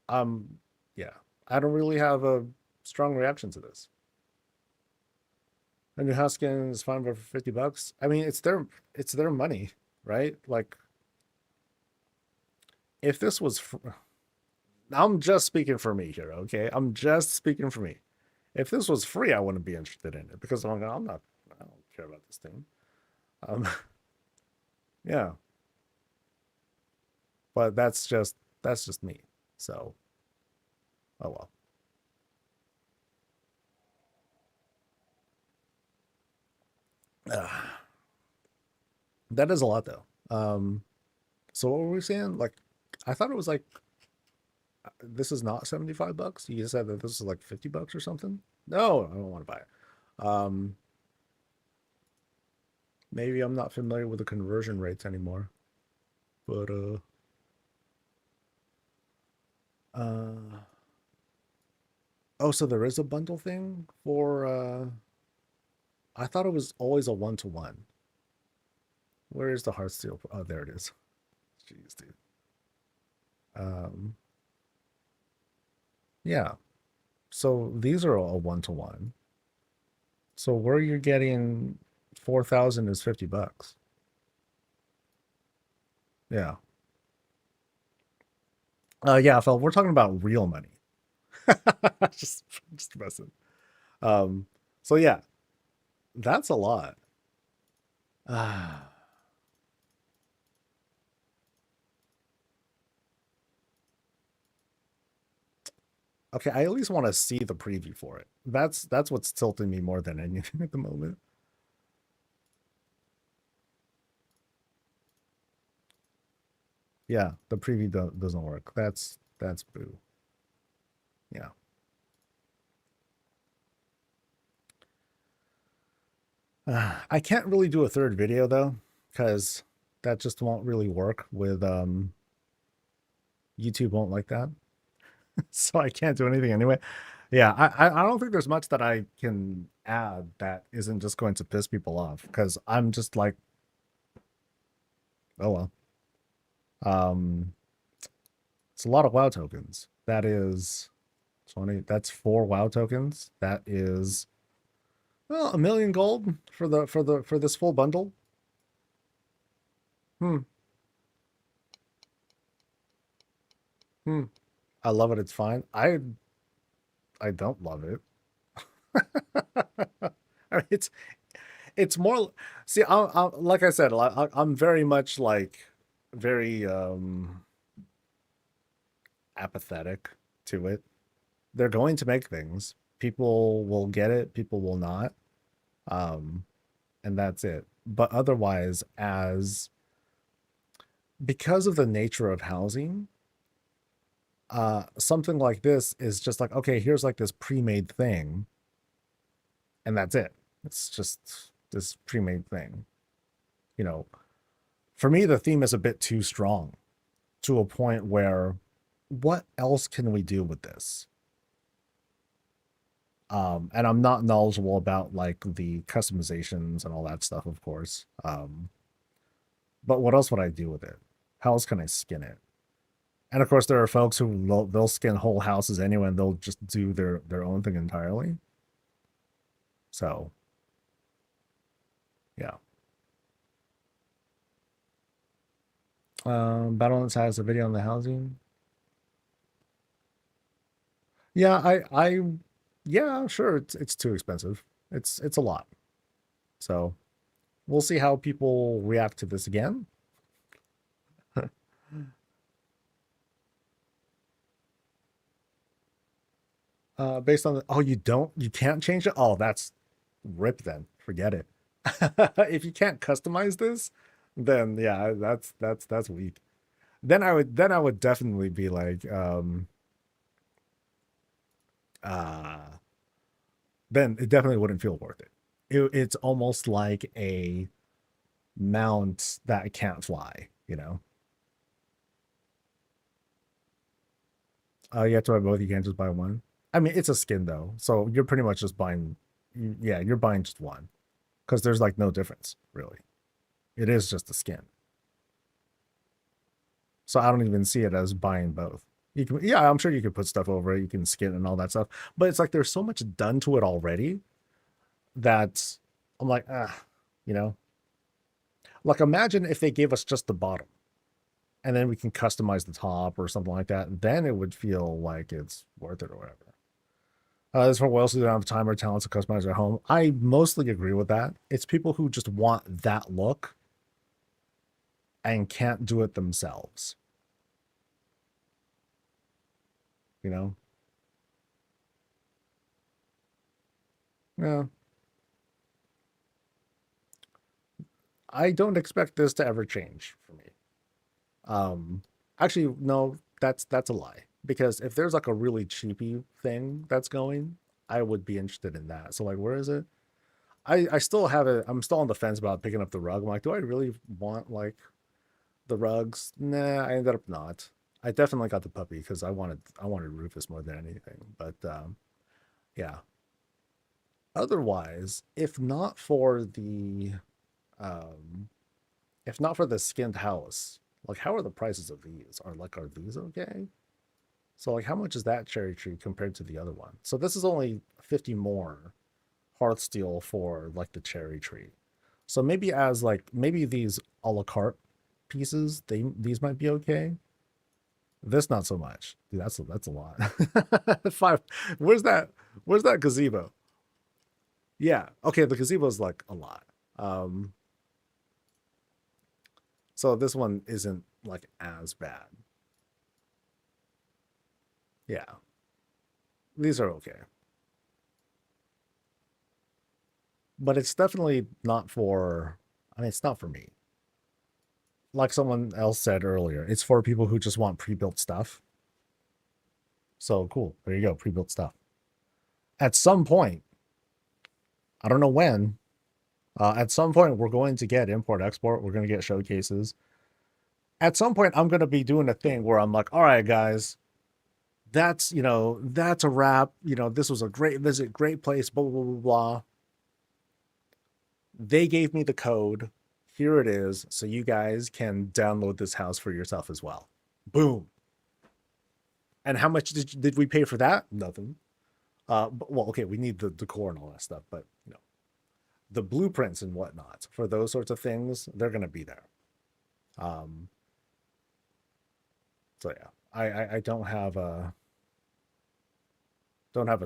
um, yeah, I don't really have a strong reaction to this. A new house skin is fine for $50. I mean, it's their money, right? Like, if this was, I'm just speaking for me here, okay? I'm just speaking for me. If this was free, I wouldn't be interested in it because I'm not, I don't care about this thing. Um, yeah, but that's just me. So, oh well. That is a lot though. So what were we saying? Like, I thought it was like this is not $75. You said that this is like $50 or something. No, I don't want to buy it. Maybe I'm not familiar with the conversion rates anymore. But uh oh, so there is a bundle thing for I thought it was always a one-to-one. Where is the Heartsteel? Oh, there it is. Jeez, dude. Um yeah. So these are all one-to-one. So where you're getting 4,000 is $50. Yeah. Yeah, Phil, we're talking about real money. just just messing. Um, so yeah, that's a lot. Okay, I at least want to see the preview for it. That's what's tilting me more than anything at the moment. Yeah, the preview doesn't work. That's boo. Yeah. I can't really do a third video though, because that just won't really work with YouTube won't like that. So I can't do anything anyway. Yeah, I don't think there's much that I can add that isn't just going to piss people off because I'm just like, oh well. Um, it's a lot of WoW tokens. That is 20. That's 4 WoW tokens. That is well, 1 million gold for this full bundle. Hmm. Hmm. I love it. It's fine. I don't love it. I mean, it's more. See, like I said, I'm very much like very apathetic to it. They're going to make things. People will get it. People will not. Um, and that's it. But otherwise, as because of the nature of housing, something like this is just like, okay, here's like this pre-made thing, and that's it. It's just this pre-made thing. You know, for me, the theme is a bit too strong to a point where what else can we do with this? And I'm not knowledgeable about like the customizations and all that stuff, of course. But what else would I do with it? How else can I skin it? And of course, there are folks who they'll skin whole houses anyway, and they'll just do their own thing entirely. So yeah, Battlelands has a video on the housing. Yeah, yeah, sure. It's too expensive. It's a lot. So we'll see how people react to this again. Based on the, oh, you can't change it. Oh, that's rip then. Forget it. If you can't customize this, then yeah, that's weak. Then I would definitely be like, uh, then it definitely wouldn't feel worth it. It's almost like a mount that can't fly, you know? You have to buy both. You can't just buy one. I mean, it's a skin though, so you're pretty much just buying. Yeah, you're buying just one because there's like no difference really. It is just a skin, so I don't even see it as buying both. You can, yeah, I'm sure you could put stuff over it. You can skin and all that stuff, but it's like there's so much done to it already that I'm like, you know, like imagine if they gave us just the bottom and then we can customize the top or something like that. Then it would feel like it's worth it or whatever. This is for whales who don't have time or talent to customize their home. I mostly agree with that. It's people who just want that look and can't do it themselves. You know? Yeah. I don't expect this to ever change for me. Um, Actually, no, that's a lie. Because if there's like a really cheapy thing that's going, I would be interested in that. So like, where is it? I still have it. I'm still on the fence about picking up the rug. I'm like, do I really want like the rugs? Nah, I ended up not. I definitely got the puppy because I wanted Rufus more than anything. But yeah. Otherwise, um if not for the skinned house, like how are the prices of these? Are these okay? So like how much is that cherry tree compared to the other one? So this is only 50 more hearth steel for like the cherry tree. So maybe as like maybe these a la carte pieces, these might be okay. This not so much. Dude, that's a lot. Five. Where's that? Where's that gazebo? Yeah. Okay, the gazebo is like a lot. Um, so this one isn't like as bad. Yeah. These are okay. But it's definitely not for I mean it's not for me. Like someone else said earlier, it's for people who just want pre-built stuff. So cool. There you go, pre-built stuff. At some point, I don't know when, at some point we're going to get import export, we're going to get showcases. At some point I'm going to be doing a thing where I'm like, all right guys, that's a wrap. This was a great visit, great place, blah blah blah blah. They gave me the code. Here it is, so you guys can download this house for yourself as well. Boom. And how much did we pay for that? Nothing. Well, okay, we need the decor and all that stuff, but the blueprints and whatnot for those sorts of things, they're gonna be there. Um, so yeah, I don't have a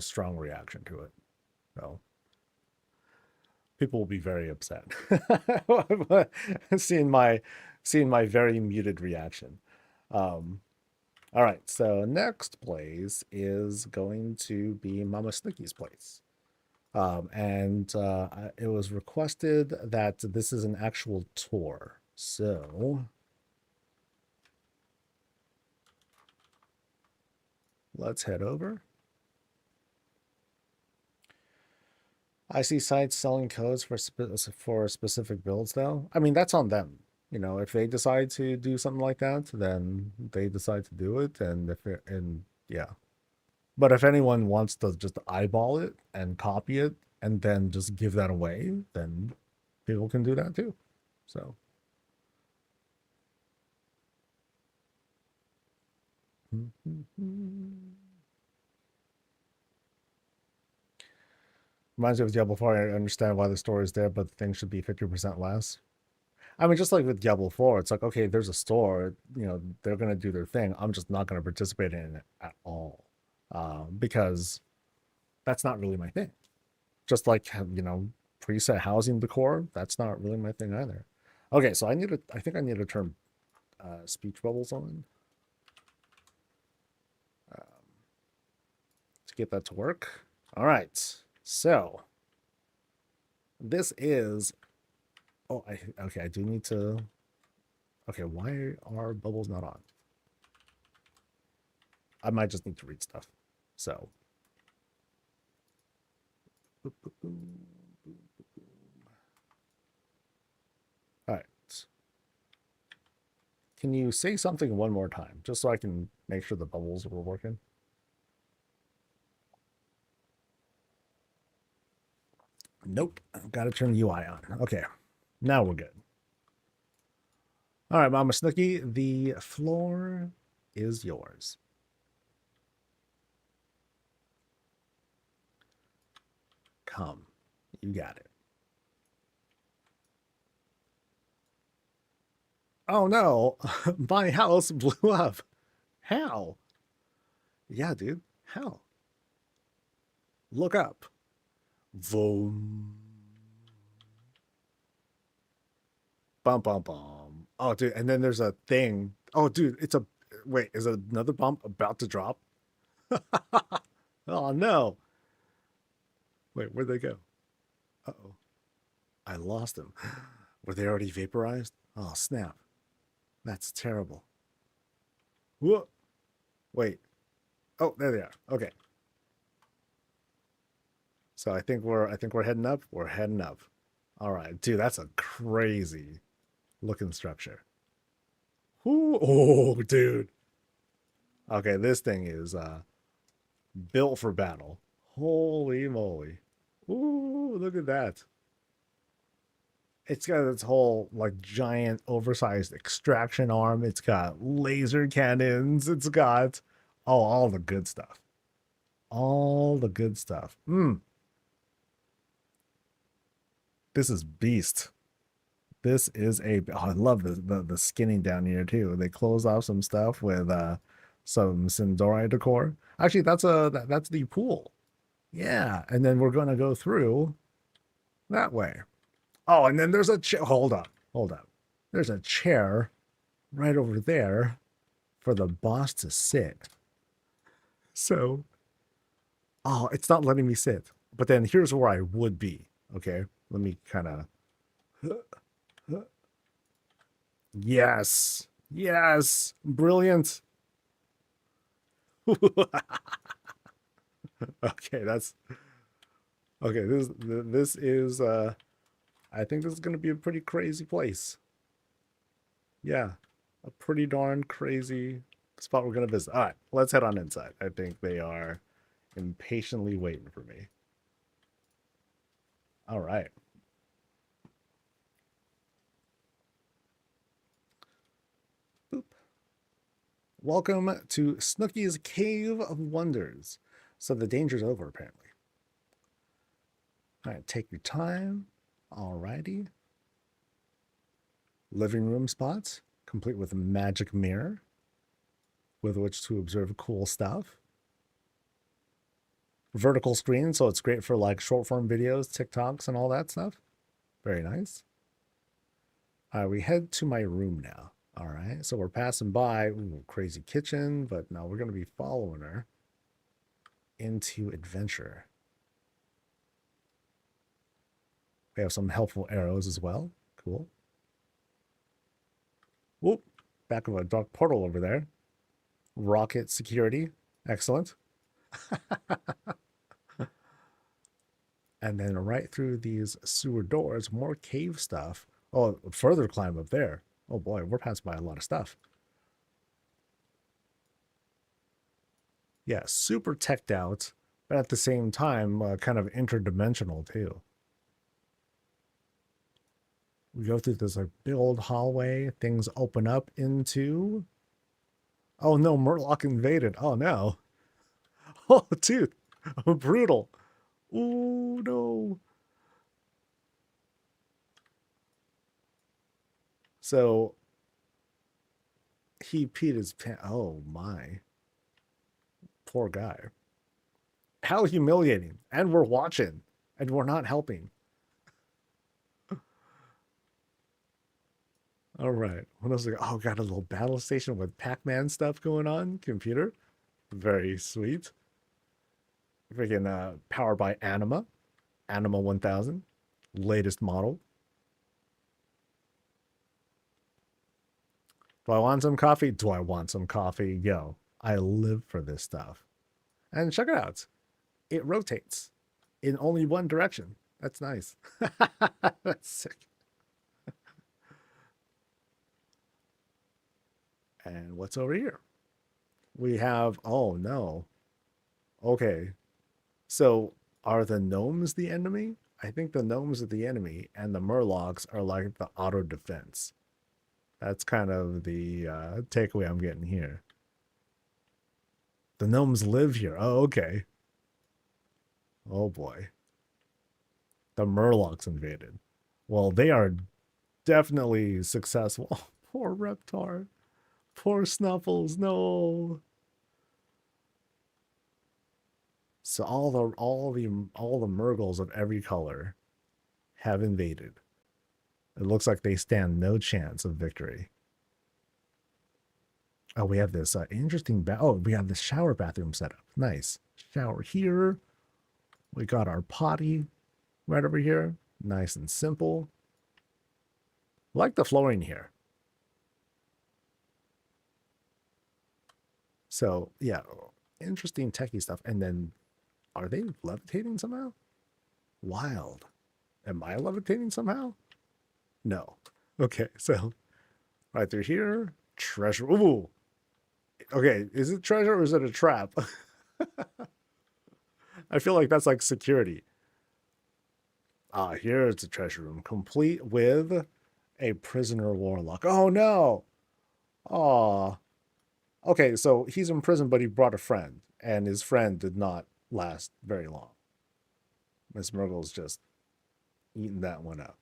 strong reaction to it. So people will be very upset seeing my seeing my very muted reaction. Um, all right, so next place is going to be Mama Snicky's place. And it was requested that this is an actual tour. So let's head over. I see sites selling codes for specific builds, though. I mean, that's on them. If they decide to do something like that, then they decide to do it. And yeah. But if anyone wants to just eyeball it and copy it and then just give that away, then people can do that too. So. Reminds me of Diablo 4. I understand why the store is there, but the thing should be 50% less. I mean, just like with Diablo 4, it's like, okay, there's a store, you know, they're gonna do their thing. I'm just not gonna participate in it at all. Because that's not really my thing. Just like, you know, preset housing decor, that's not really my thing either. Okay, so I think I need to turn speech bubbles on to get that to work. All right, so this is, oh, okay, I do need to, okay, why are bubbles not on? I might just need to read stuff. So, all right. Can you say something one more time, just so I can make sure the bubbles were working? Nope. I've got to turn the UI on. Okay. Now we're good. All right, Mama Snooky, the floor is yours. Come. You got it. Oh no, my house blew up. How? Yeah, dude. How? Look up. Boom. Bum bum bum. Oh, dude, and then there's a thing. Oh, dude, it's a wait. Is another bomb about to drop? Oh no! Wait, where'd they go? Uh oh, I lost them. Were they already vaporized? Oh snap! That's terrible. Whoa! Wait. Oh, there they are. Okay. So I think we're heading up. We're heading up. All right, dude, that's a crazy looking structure. Ooh, oh, dude. Okay, this thing is built for battle. Holy moly. Ooh, look at that. It's got its whole like giant oversized extraction arm. It's got laser cannons. It's got all the good stuff. All the good stuff. This is beast. This is a oh, I love the skinning down here too. They close off some stuff with some Sindori decor. Actually, that's the pool. Yeah, and then we're gonna go through that way. Oh, and then there's a chair. Hold up, hold up. There's a chair right over there for the boss to sit. So, oh, it's not letting me sit. But then here's where I would be. Okay, let me kind of. Yes, yes, brilliant. Okay, that's okay. This is I think this is gonna be a pretty crazy place. Yeah, a pretty darn crazy spot we're gonna visit. All right, let's head on inside. I think they are impatiently waiting for me. All right. Boop. Welcome to Snooky's Cave of Wonders. So the danger's over, apparently. All right, take your time. All righty. Living room spots, complete with a magic mirror with which to observe cool stuff. Vertical screen, so it's great for like short form videos, TikToks, and all that stuff. Very nice. All right, we head to my room now. All right, so we're passing by crazy kitchen, but now we're going to be following her into adventure. We have some helpful arrows as well. Cool. Whoop, back of a dark portal over there. Rocket security. Excellent. And then right through these sewer doors, more cave stuff. Oh, further climb up there. Oh boy, we're passing by a lot of stuff. Yeah, super teched out, but at the same time, kind of interdimensional too. We go through this like big old hallway. Things open up into. Oh no, Murloc invaded. Oh no. Oh, dude, brutal. Oh no. So he peed his pants. Oh my, poor guy. How humiliating. And we're watching and we're not helping. All right. What else? Oh, got a little battle station with Pac-Man stuff going on. Computer. Very sweet. Freaking powered by Anima 1000. Latest model. Do I want some coffee? Do I want some coffee? Yo, I live for this stuff. And check it out. It rotates in only one direction. That's nice. That's sick. And what's over here? We have, oh no. Okay. So are the gnomes the enemy? I think the gnomes are the enemy and the murlocs are like the auto defense. That's kind of the takeaway I'm getting here. The gnomes live here. Oh, okay. Oh boy. The murlocs invaded. Well, they are definitely successful. Poor Reptar. Poor Snuffles. No. So all the Murgles of every color have invaded. It looks like they stand no chance of victory. Oh, we have this interesting we have this shower bathroom setup. Nice. Shower here. We got our potty right over here. Nice and simple. I like the flooring here. So, yeah, interesting techie stuff. And then, are they levitating somehow? Wild. Am I levitating somehow? No. Okay, so right through here, treasure. Ooh. Okay, is it treasure or is it a trap? I feel like that's like security. Ah, here's the treasure room, complete with a prisoner warlock. Oh no! Aw. Okay, so he's in prison, but he brought a friend, and his friend did not last very long. Miss Murgle's just eating that one up.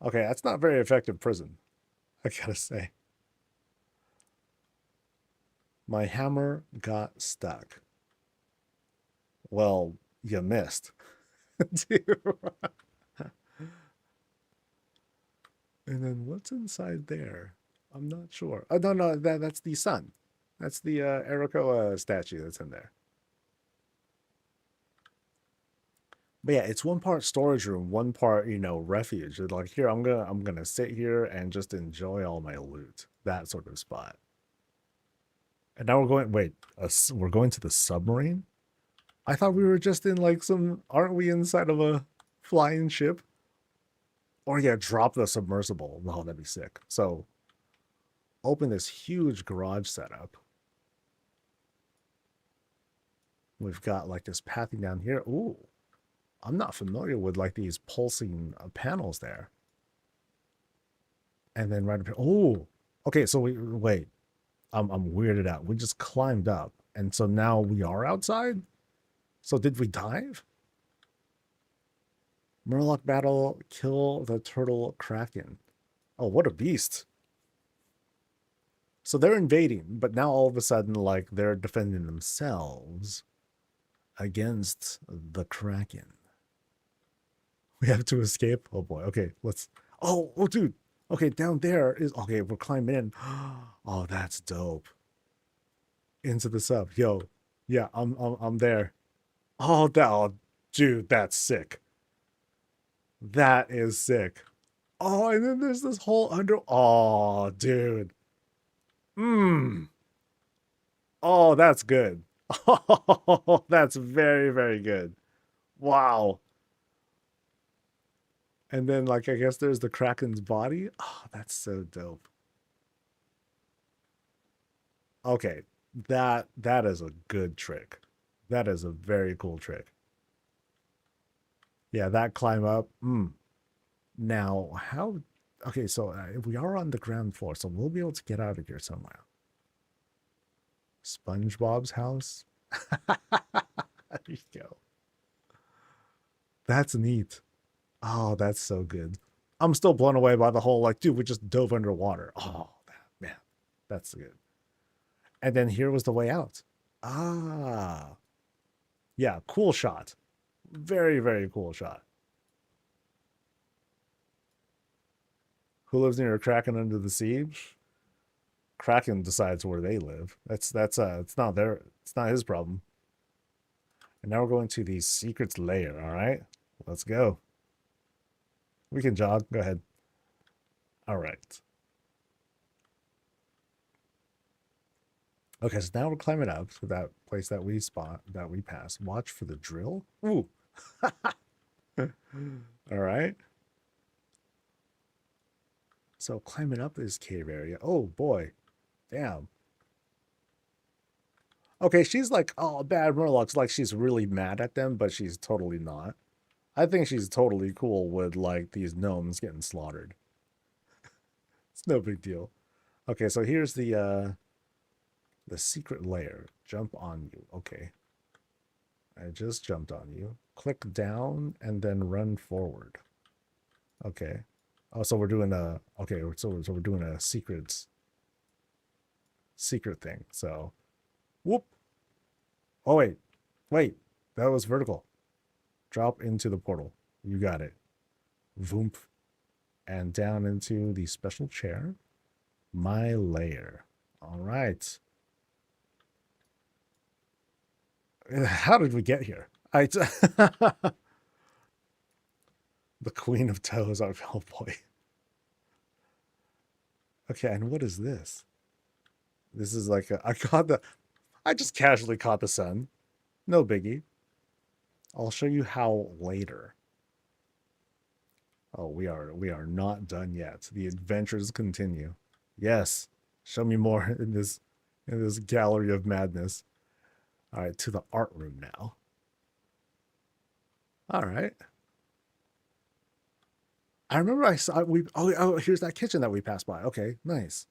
Okay, that's not very effective prison, I gotta say. My hammer got stuck. Well, you missed. And then what's inside there? I'm not sure. Oh, no, that's the sun. That's the Arakoa statue that's in there. But yeah, it's one part storage room, one part, refuge. It's like here, I'm gonna sit here and just enjoy all my loot. That sort of spot. And now we're going, wait, we're going to the submarine? I thought we were just in like aren't we inside of a flying ship? Or yeah, drop the submersible. No, that'd be sick. So open this huge garage setup. We've got like this pathing down here. Ooh, I'm not familiar with like these pulsing panels there. And then right up here. Oh, okay. So wait. I'm weirded out. We just climbed up, and so now we are outside. So did we dive? Murloc battle, kill the turtle kraken. Oh, what a beast! So they're invading, but now all of a sudden, like they're defending themselves against the kraken. We have to escape. Oh boy. Okay, let's. Oh, dude. Okay, down there is okay. We're climbing in. Oh, that's dope. Into the sub, yo. Yeah, I'm there. Oh, dude, that's sick. That is sick. Oh, and then there's this whole under. Oh, dude. Mmm. Oh, that's good. Oh, that's very, very good. Wow. And then, like, I guess there's the Kraken's body. Oh, that's so dope. Okay, that is a good trick. That is a very cool trick. Yeah, that climb up. Now, how? Okay, so we are on the ground floor, so we'll be able to get out of here somewhere. SpongeBob's house. There you go. That's neat. Oh, that's so good. I'm still blown away by the whole like, dude, we just dove underwater. Oh man, that's good. And then here was the way out. Ah, yeah, cool shot. Very, very cool shot. Who lives near a kraken under the sea? Kraken decides where they live. It's not it's not his problem. And now we're going to the secrets layer. All right, let's go. We can jog. Go ahead. All right. Okay, so now we're climbing up to that place that we passed. Watch for the drill. Ooh. All right. So climbing up this cave area. Oh boy. Damn. Okay, she's like, oh, bad Murlocs, like she's really mad at them, but she's totally not. I think she's totally cool with like these gnomes getting slaughtered. It's no big deal. Okay, so here's the secret layer. Jump on you. Okay. I just jumped on you. Click down and then run forward. Okay. Oh, so we're doing a okay, so we're doing a secret thing. So whoop. Oh wait. Wait. That was vertical. Drop into the portal. You got it. Voomp. And down into the special chair. My layer. All right. How did we get here? The Queen of Toes. Oh boy. Okay, and what is this? This is like I just casually caught the sun. No biggie. I'll show you how later. Oh, we are not done yet. The adventures continue. Yes. Show me more in this gallery of madness. All right, to the art room now. All right. I remember I saw here's that kitchen that we passed by. Okay, nice.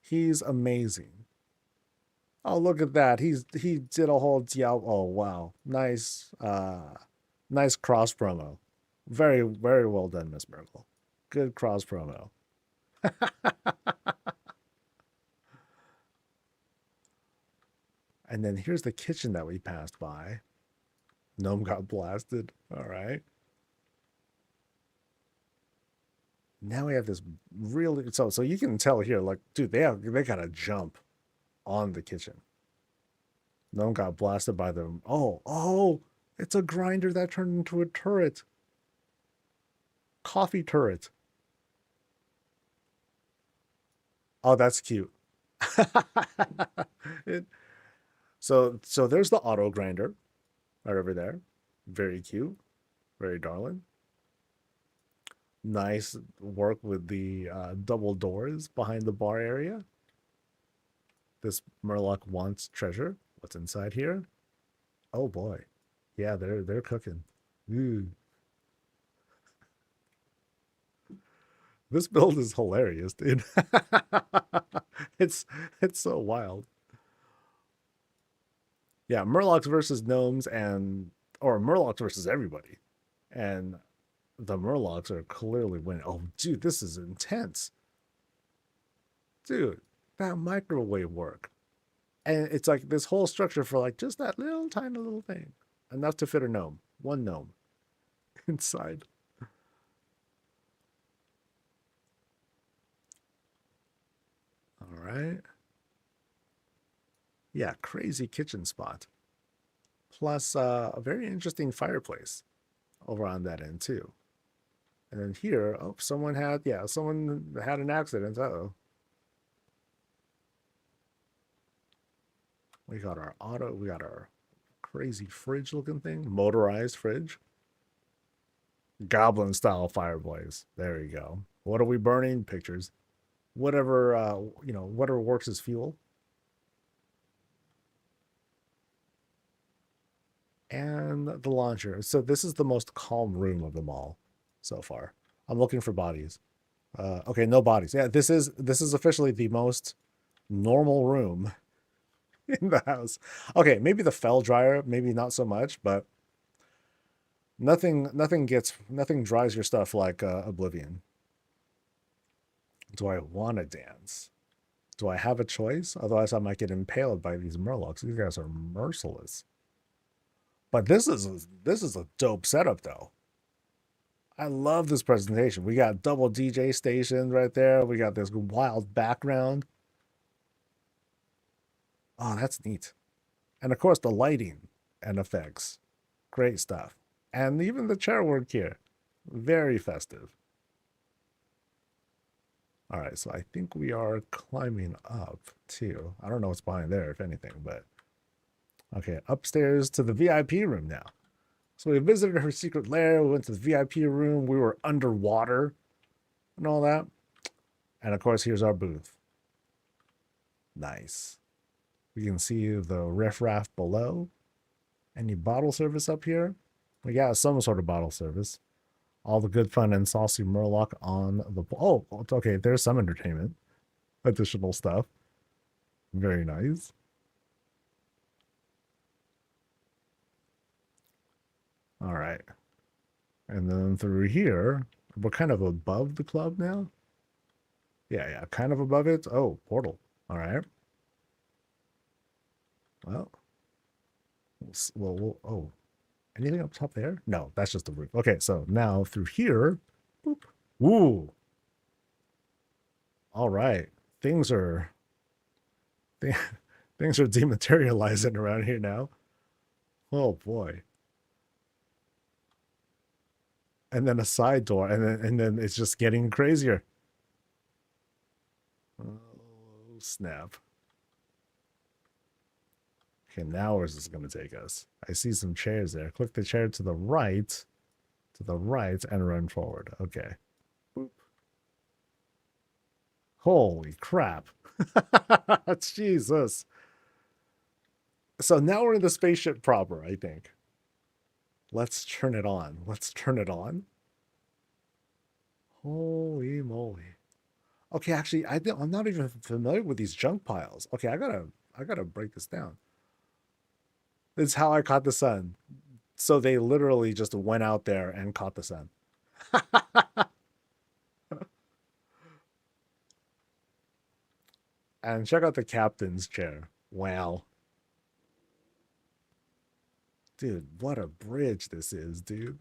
He's amazing. Oh, look at that. He did a whole Diablo. Oh, wow. Nice nice cross promo. Very, very well done, Miss Miracle. Good cross promo. And then here's the kitchen that we passed by. Gnome got blasted. All right. Now we have this really so you can tell here, like, dude, they got a jump on the kitchen. Gnome got blasted by them. Oh, it's a grinder that turned into a turret. Coffee turret. Oh, that's cute. it, so there's the auto grinder right over there. Very cute. Very darling. Nice work with the double doors behind the bar area. This Murloc wants treasure. What's inside here? Oh boy. Yeah, they're cooking. Ooh. This build is hilarious, dude. it's it's so wild. Yeah, Murlocs versus gnomes or Murlocs versus everybody. And the Murlocs are clearly winning. Oh, dude, this is intense. Dude, that microwave work. And it's like this whole structure for like just that little tiny little thing. Enough to fit a gnome. One gnome inside. All right. Yeah, crazy kitchen spot. Plus a very interesting fireplace over on that end too. And then here, oh, someone had an accident. Uh-oh. We got our crazy fridge looking thing, motorized fridge. Goblin style fireplace. There you go. What are we burning? Pictures. Whatever whatever works as fuel. And the launcher. So this is the most calm room of them all so far. I'm looking for bodies. Okay, no bodies. Yeah, this is officially the most normal room in the house. Okay, maybe the fell dryer, maybe not so much, but Nothing dries your stuff like Oblivion. Do I want to dance? Do I have a choice? Otherwise, I might get impaled by these murlocs. These guys are merciless. But this is a dope setup, though. I love this presentation. We got double DJ stations right there. We got this wild background. Oh, that's neat. And of course, the lighting and effects. Great stuff. And even the chair work here. Very festive. All right, so I think we are climbing up too. I don't know what's behind there, if anything, but okay, upstairs to the VIP room now. So we visited her secret lair. We went to the VIP room. We were underwater and all that. And of course, here's our booth. Nice. We can see the riffraff below. Any bottle service up here? We got some sort of bottle service. All the good fun and saucy murloc on the... Oh, okay, there's some entertainment. Additional stuff. Very nice. All right. And then through here, we're kind of above the club now. Yeah, kind of above it. Oh, portal. All right. Well, oh, anything up top there? No, that's just the roof. Okay, so now through here, boop. Woo. All right, things are things are dematerializing around here now. Oh boy. And then a side door, and then it's just getting crazier. Oh snap. Okay, now where's this going to take us? I see some chairs there. Click the chair to the right, and run forward. Okay. Boop. Holy crap. Jesus. So now we're in the spaceship proper, I think. Let's turn it on. Let's turn it on. Holy moly. Okay, actually, I'm not even familiar with these junk piles. Okay, I gotta break this down. This is how I caught the sun. So they literally just went out there and caught the sun. And check out the captain's chair. Wow. Dude, what a bridge this is, dude.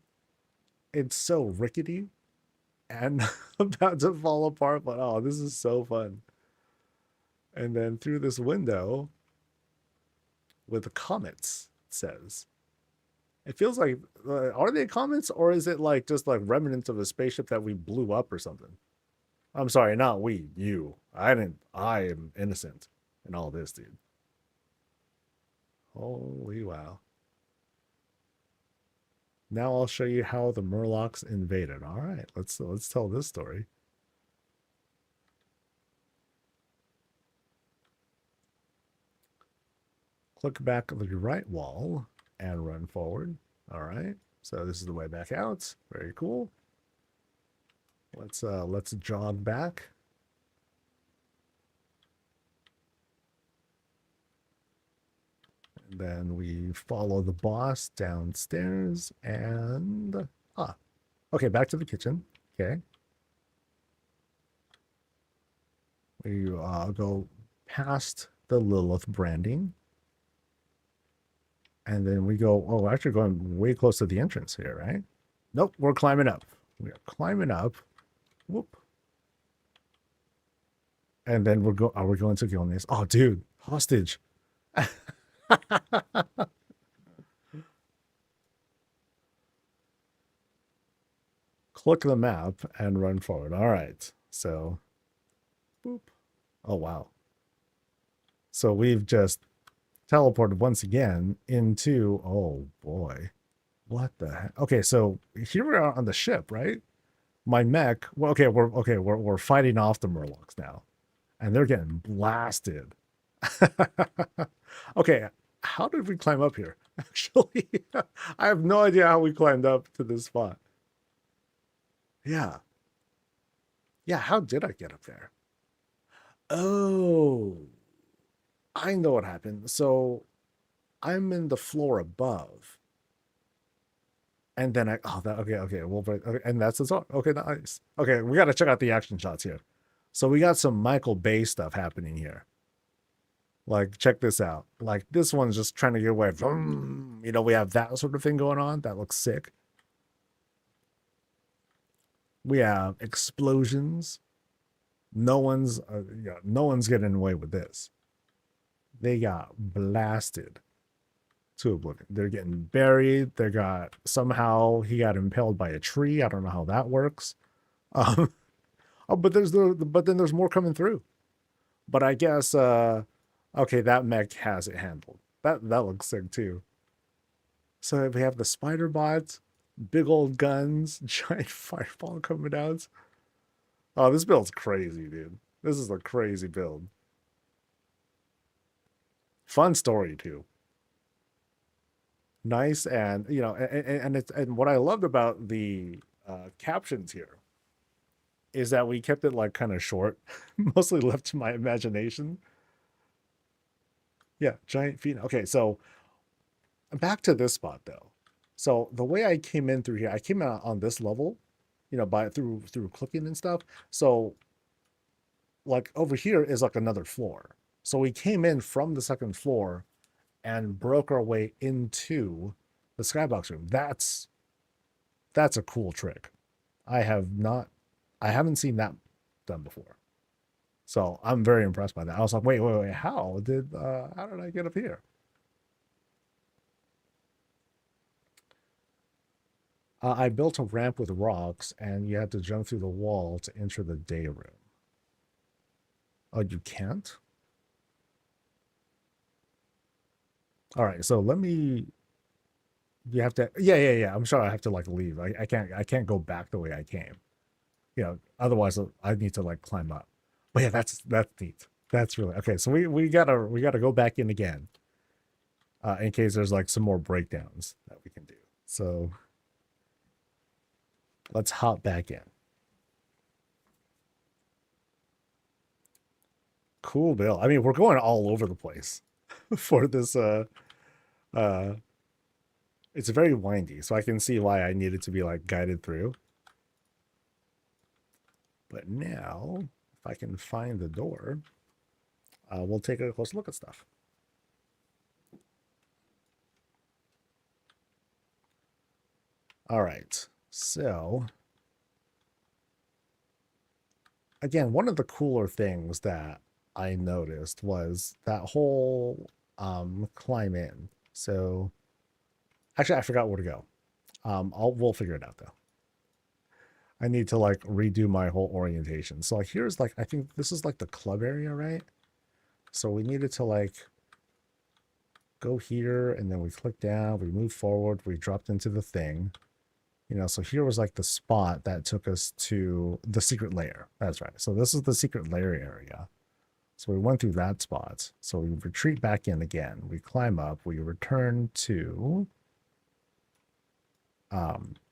It's so rickety and about to fall apart, but oh, this is so fun. And then through this window with the comets, it says. It feels like, are they comets or is it like just like remnants of a spaceship that we blew up or something? I'm sorry, not we, you. I am innocent in all this, dude. Holy wow. Now I'll show you how the Murlocs invaded. All right, let's tell this story. Click back on the right wall and run forward. All right, so this is the way back out. Very cool. Let's jog back. And then we follow the boss downstairs and okay, back to the kitchen. Okay. We go past the Lilith branding. And then we go, oh, actually going way close to the entrance here, right? Nope, we're climbing up. We are climbing up. Whoop. And then we're going to Gilneas. Oh, dude, hostage. Click the map and run forward. All right. So, boop. Oh, wow. So we've just teleported once again into, oh boy. What the heck? Okay, so here we are on the ship, right? My mech. Well, we're fighting off the Murlocs now. And they're getting blasted. Okay, how did we climb up here? Actually, I have no idea how we climbed up to this spot. Yeah. Yeah, how did I get up there? Oh, I know what happened. So I'm in the floor above. And then okay, well, okay, and that's the song. Okay, nice. Okay, we got to check out the action shots here. So we got some Michael Bay stuff happening here. Like, check this out. Like, this one's just trying to get away from, we have that sort of thing going on. That looks sick. We have explosions. No one's getting away with this. They got blasted to oblivion. They're getting buried. Somehow he got impaled by a tree. I don't know how that works. Um, oh, but then there's more coming through. But I guess okay, that mech has it handled. That looks sick too. So we have the spider bots, big old guns, giant fireball coming out. Oh, this build's crazy, dude. This is a crazy build. Fun story too. Nice, and and what I loved about the captions here is that we kept it like kind of short, mostly left to my imagination. Yeah, giant feet. Okay, so back to this spot though. So the way I came in through here, I came out on this level, by through clicking and stuff. So like over here is like another floor. So we came in from the second floor and broke our way into the skybox room. That's a cool trick. I haven't seen that done before. So I'm very impressed by that. I was like, wait, how did I get up here? I built a ramp with rocks, and you had to jump through the wall to enter the day room. Oh, you can't? All right, so you have to, yeah. I'm sure I have to like leave. I can't go back the way I came. Otherwise I need to like climb up. But yeah, that's neat. That's really okay. So we gotta go back in again, in case there's like some more breakdowns that we can do. So let's hop back in. Cool, Bill. I mean, we're going all over the place for this. Uh, it's very windy, so I can see why I needed to be like guided through. But now, if I can find the door, we'll take a close look at stuff. All right, so again, one of the cooler things that I noticed was that whole climb in. So actually, I forgot where to go. We'll figure it out though. I need to like redo my whole orientation. So like here's like I think this is like the club area, right? So we needed to like go here, and then we click down, we move forward, we dropped into the thing. So here was like the spot that took us to the secret lair. That's right. So this is the secret lair area. So we went through that spot. So we retreat back in again. We climb up. We return to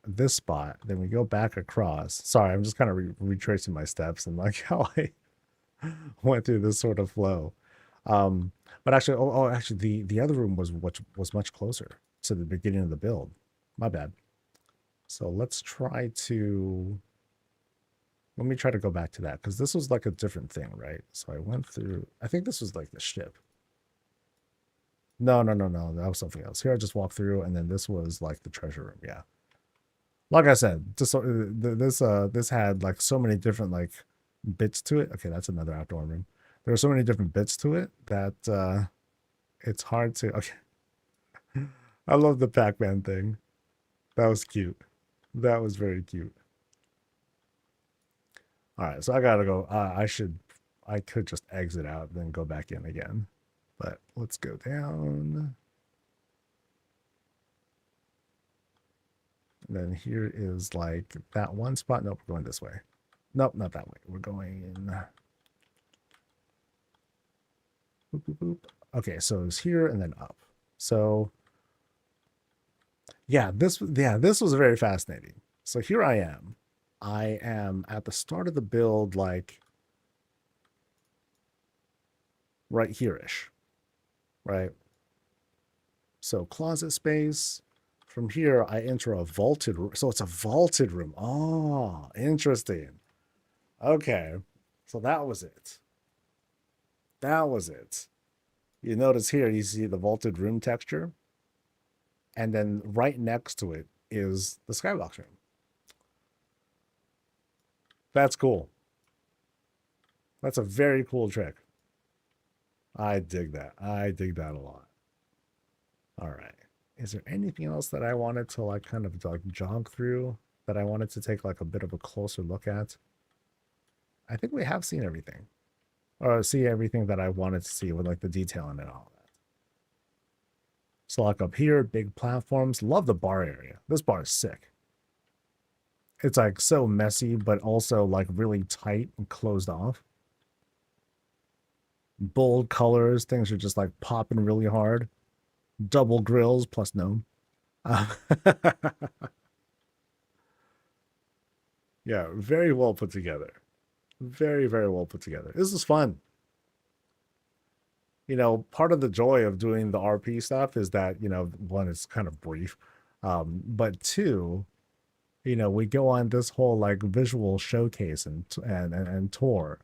this spot. Then we go back across. Sorry, I'm just kind of retracing my steps and like how I went through this sort of flow. But actually, actually, the other room was much closer to the beginning of the build. My bad. So let me try to go back to that, because this was like a different thing, right? So I went through, I think this was like the ship. No, that was something else. Here I just walked through, and then this was like the treasure room. Yeah. Like I said, this had like so many different like bits to it. Okay, that's another outdoor room. There are so many different bits to it that it's hard to. Okay, I love the Pac-Man thing. That was cute. That was very cute. All right, so I gotta go. I could just exit out and then go back in again, but let's go down. And then here is like that one spot. Nope, we're going this way. Nope, not that way. We're going. Boop, boop, boop. Okay, so it's here and then up. So yeah, this was very fascinating. So here I am. I am at the start of the build, like right here-ish, right? So closet space, From here, I enter a vaulted room. So it's a vaulted room. Oh, interesting. Okay. So that was it. That was it. You notice here, you see the vaulted room texture. And then right next to it is the skybox room. That's cool. That's a very cool trick. I dig that. I dig that a lot. All right. Is there anything else that I wanted to like kind of like jog through that I wanted to take like a bit of a closer look at? I think we have seen everything. Or see everything that I wanted to see with like the detailing and all that. So like up here, big platforms. Love the bar area. This bar is sick. It's like so messy, but also like really tight and closed off. Bold colors. Things are just like popping really hard. Double grills plus gnome. Yeah, very well put together. Very, very well put together. This is fun. You know, part of the joy of doing the RP stuff is that, you know, one, it's kind of brief. But two, you know, we go on this whole like visual showcase and tour.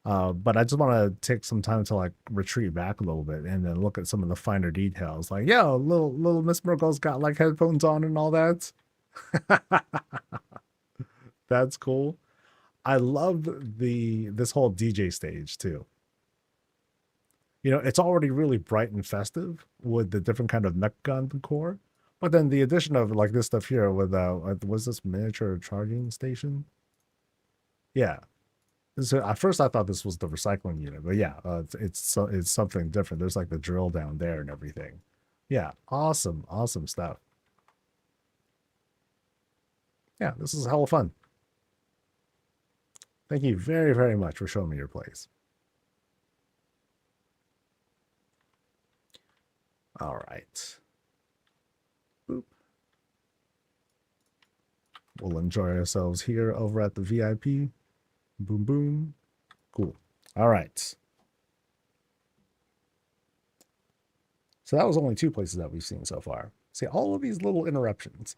But I just want to take some time to like retreat back a little bit and then look at some of the finer details. Like, yo, little Miss Merkel's got like headphones on and all that. That's cool. I love this whole DJ stage too. You know, it's already really bright and festive with the different kind of mech gun decor. But then the addition of like this stuff here with was this miniature charging station? Yeah. So at first I thought this was the recycling unit, but yeah, it's something different. There's like the drill down there and everything. Yeah, awesome, awesome stuff. Yeah, this is hella fun. Thank you very, very much for showing me your place. All right. Boop. We'll enjoy ourselves here over at the VIP. Boom, boom. Cool. All right. So that was only 2 places that we've seen so far. See, all of these little interruptions.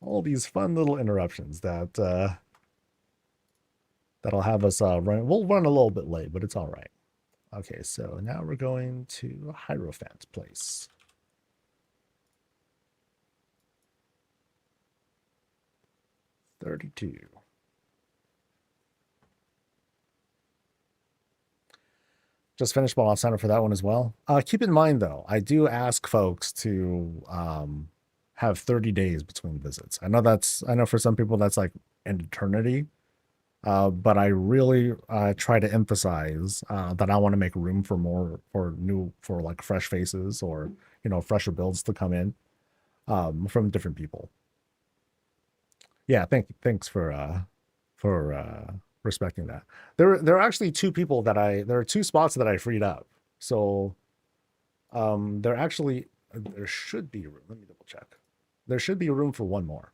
All these fun little interruptions that that'll have us run. We'll run a little bit late, but it's all right. Okay, so now we're going to Hierophant's place. $32. Just finished, but I'll sign up for that one as well. Keep in mind, though, I do ask folks to have 30 days between visits. I know for some people that's like an eternity, but I really try to emphasize that I want to make room for like fresh faces or, you know, fresher builds to come in from different people. Yeah, thanks for respecting that. There are actually 2 people there are 2 spots that I freed up. So there should be room. Let me double check. There should be room for 1 more.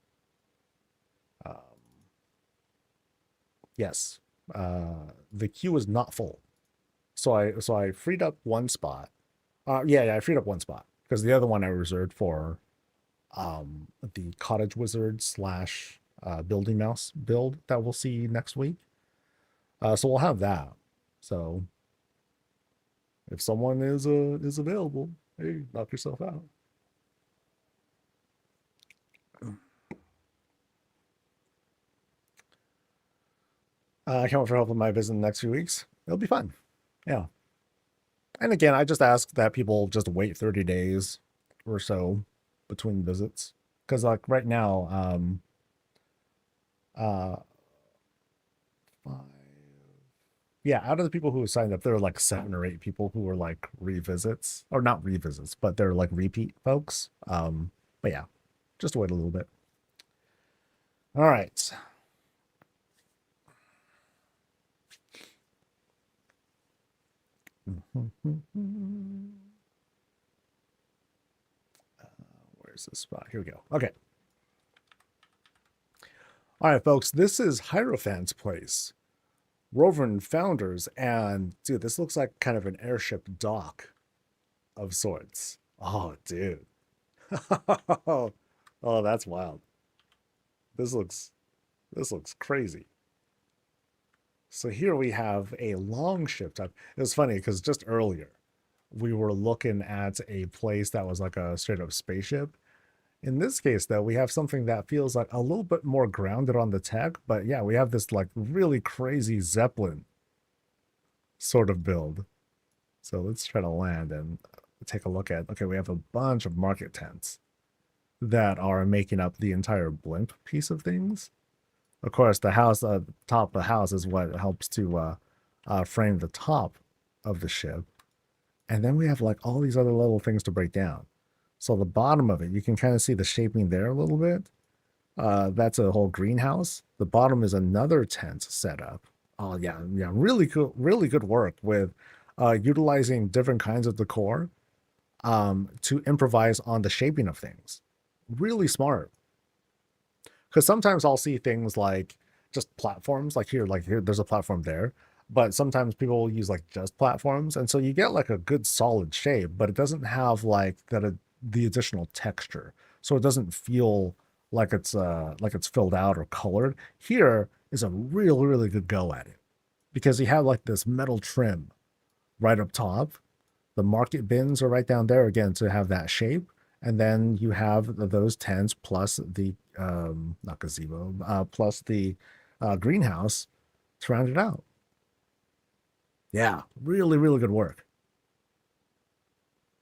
Yes. The queue is not full. So I freed up 1 spot. Yeah, I freed up 1 spot because the other one I reserved for the cottage wizard / building mouse build that we'll see next week. So we'll have that. So if someone is available, hey, knock yourself out. I can't wait for help with my visit in the next few weeks. It'll be fun. Yeah. And again, I just ask that people just wait 30 days or so between visits. Because like right now, 5, yeah, out of the people who signed up, there were like 7 or 8 people who were like revisits, or not revisits, but they're like repeat folks. But yeah, just wait a little bit. All right. Where's the spot? Here we go. Okay. All right, folks, this is Hierophant's place. Rovern founders, and dude, this looks like kind of an airship dock of sorts. Oh, dude. Oh, that's wild. This looks this looks crazy. So here we have a long ship type. It was funny because just earlier we were looking at a place that was like a straight up spaceship. In this case, though, we have something that feels like a little bit more grounded on the tech, but yeah, we have this like really crazy Zeppelin sort of build. So let's try to land and take a look at. Okay, we have a bunch of market tents that are making up the entire blimp piece of things. Of course, the house, top of the house is what helps to frame the top of the ship. And then we have like all these other little things to break down. So the bottom of it, you can kind of see the shaping there a little bit. That's a whole greenhouse. The bottom is another tent setup. Oh yeah, yeah, really good work with utilizing different kinds of decor to improvise on the shaping of things. Really smart. Because sometimes I'll see things like just platforms, like here, there's a platform there. But sometimes people will use like just platforms, and so you get like a good solid shape, but it doesn't have like the additional texture, so it doesn't feel like it's filled out or colored. Here is a really good go at it because you have like this metal trim right up top. The market bins are right down there again to have that shape. And then you have those tents plus the not gazebo, plus the greenhouse to round it out. Yeah, really good work.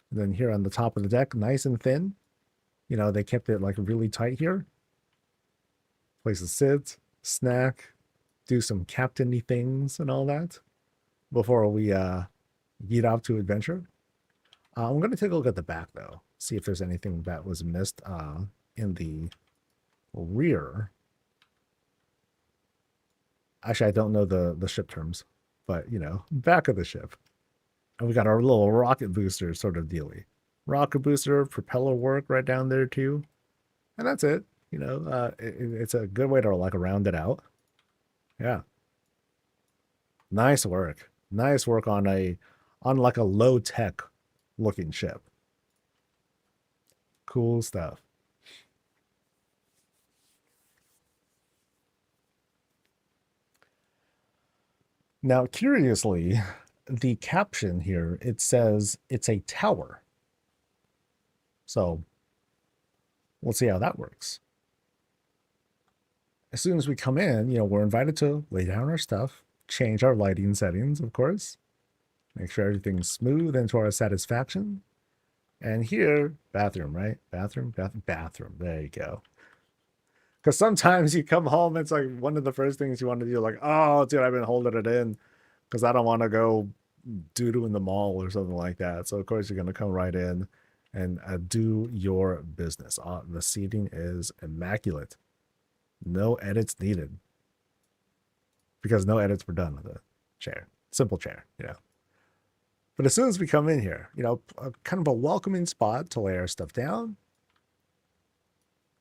And then here on the top of the deck, nice and thin. You know, they kept it like really tight here. Place to sit, snack, do some captainy things and all that before we get off to adventure. I'm going to take a look at the back though, see if there's anything that was missed in the rear. Actually, I don't know the ship terms, but you know, back of the ship. And we got our little rocket booster sort of dealy. Rocket booster, propeller work right down there too. And that's it. You know, it's a good way to like round it out. Yeah. Nice work. Nice work on like a low tech looking ship. Cool stuff. Now, curiously, the caption here, it says it's a tower. So let's see how that works. As soon as we come in, you know, we're invited to lay down our stuff, change our lighting settings, of course, make sure everything's smooth and to our satisfaction. And here, bathroom, right? Bathroom. There you go. Because sometimes you come home, it's like one of the first things you want to do, like, oh, dude, I've been holding it in because I don't want to go doo-doo in the mall or something like that. So, of course, you're going to come right in and do your business. The seating is immaculate. No edits needed because no edits were done with the chair. Simple chair, you know. But as soon as we come in here, you know, kind of a welcoming spot to lay our stuff down.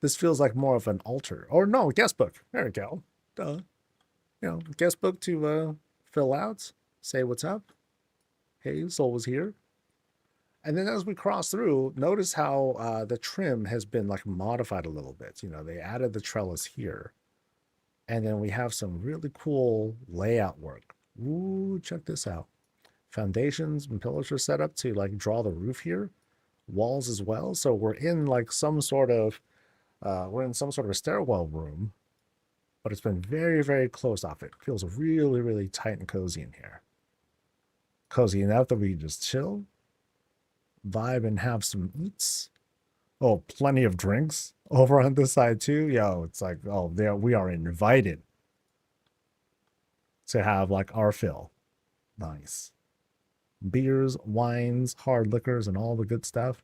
This feels like more of an altar. Or no, guest book. There we go. Duh. You know, guest book to fill out, say what's up. Hey, Soul was here. And then as we cross through, notice how the trim has been like modified a little bit. You know, they added the trellis here. And then we have some really cool layout work. Ooh, check this out. Foundations and pillars are set up to like draw the roof here. Walls as well. So we're in like some sort of a stairwell room, but it's been very close off. It feels really tight and cozy in here. Cozy enough that we can just chill, vibe, and have some eats. Oh, plenty of drinks over on this side too. Yo, it's like, oh, there we are invited to have like our fill. Nice. Beers, wines, hard liquors, and all the good stuff.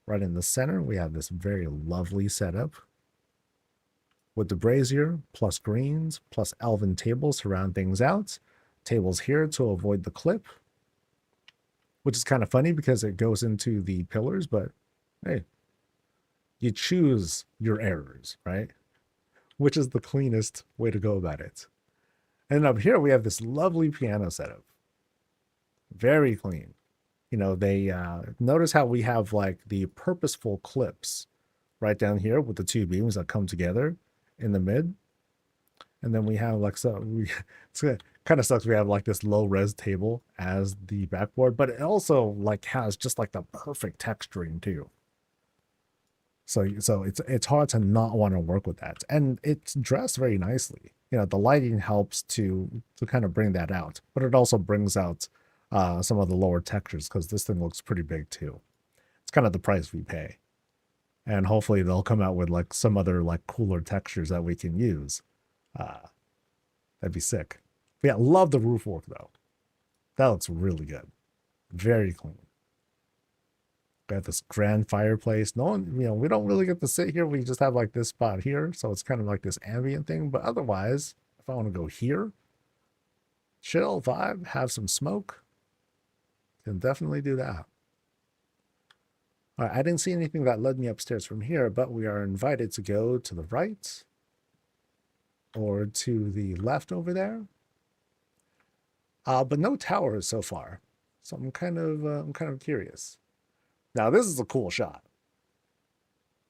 Right in the center, we have this very lovely setup with the brazier, plus greens, plus elven tables to round things out. Tables here to avoid the clip, which is kind of funny because it goes into the pillars, but hey, you choose your errors, right? Which is the cleanest way to go about it. And up here, we have this lovely piano setup. Very clean. You know, they notice how we have like the purposeful clips right down here with the two beams that come together in the mid. And then we have like, so we, it's kind of sucks. We have like this low res table as the backboard, but it also like has just like the perfect texturing too. So it's hard to not want to work with that, and it's dressed very nicely. You know, the lighting helps to kind of bring that out, but it also brings out some of the lower textures because this thing looks pretty big too. It's kind of the price we pay, and hopefully they'll come out with like some other like cooler textures that we can use. Uh, that'd be sick. But yeah, love the roof work though. That looks really good, very clean. Got this grand fireplace. No one, you know, we don't really get to sit here. We just have like this spot here. So it's kind of like this ambient thing. But otherwise, if I want to go here, chill, vibe, have some smoke, can definitely do that. All right, I didn't see anything that led me upstairs from here, but we are invited to go to the right or to the left over there. But no towers so far. So I'm kind of curious. Now this is a cool shot.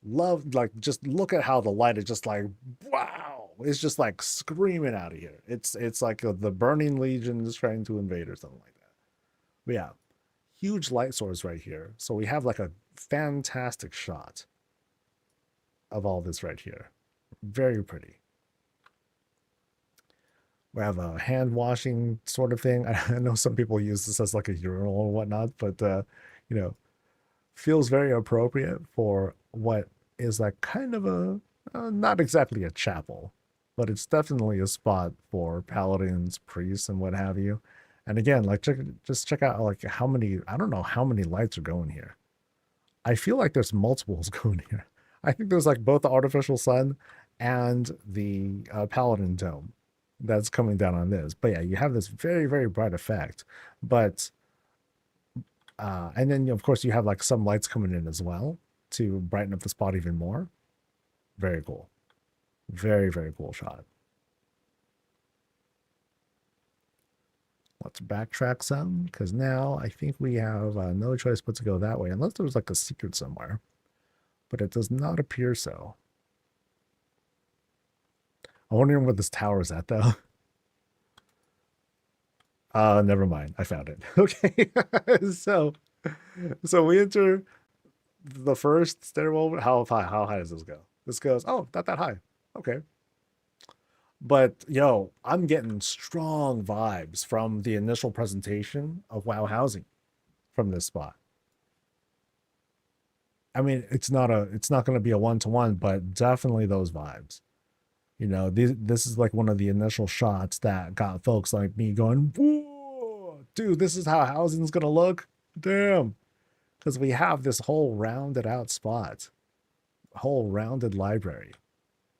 Love, like, just look at how the light is just like, wow, it's just like screaming out of here. It's like the Burning Legion is trying to invade or something like that. But yeah, huge light source right here. So we have like a fantastic shot of all this right here. Very pretty. We have a hand washing sort of thing. I know some people use this as like a urinal or whatnot, but you know, feels very appropriate for what is like kind of a not exactly a chapel, but it's definitely a spot for paladins, priests, and what have you. And again, like just check out like how many, I don't know how many lights are going here. I feel like there's multiples going here. I think there's like both the artificial sun and the paladin dome that's coming down on this. But yeah, you have this very, very bright effect. But and then of course you have like some lights coming in as well to brighten up the spot even more. Very cool. Very, very cool shot. Let's backtrack some because now I think we have no choice but to go that way unless there's like a secret somewhere. But it does not appear so. I'm wondering where this tower is at though. Never mind. I found it. Okay. so we enter the first stairwell. How high does this go? This goes, oh, not that high. Okay. But yo, I'm getting strong vibes from the initial presentation of WoW housing from this spot. I mean, it's not going to be a one-to-one, but definitely those vibes. You know, this is like one of the initial shots that got folks like me going, whoa, dude, this is how housing's gonna look. Damn. Because we have this whole rounded out spot, whole rounded library.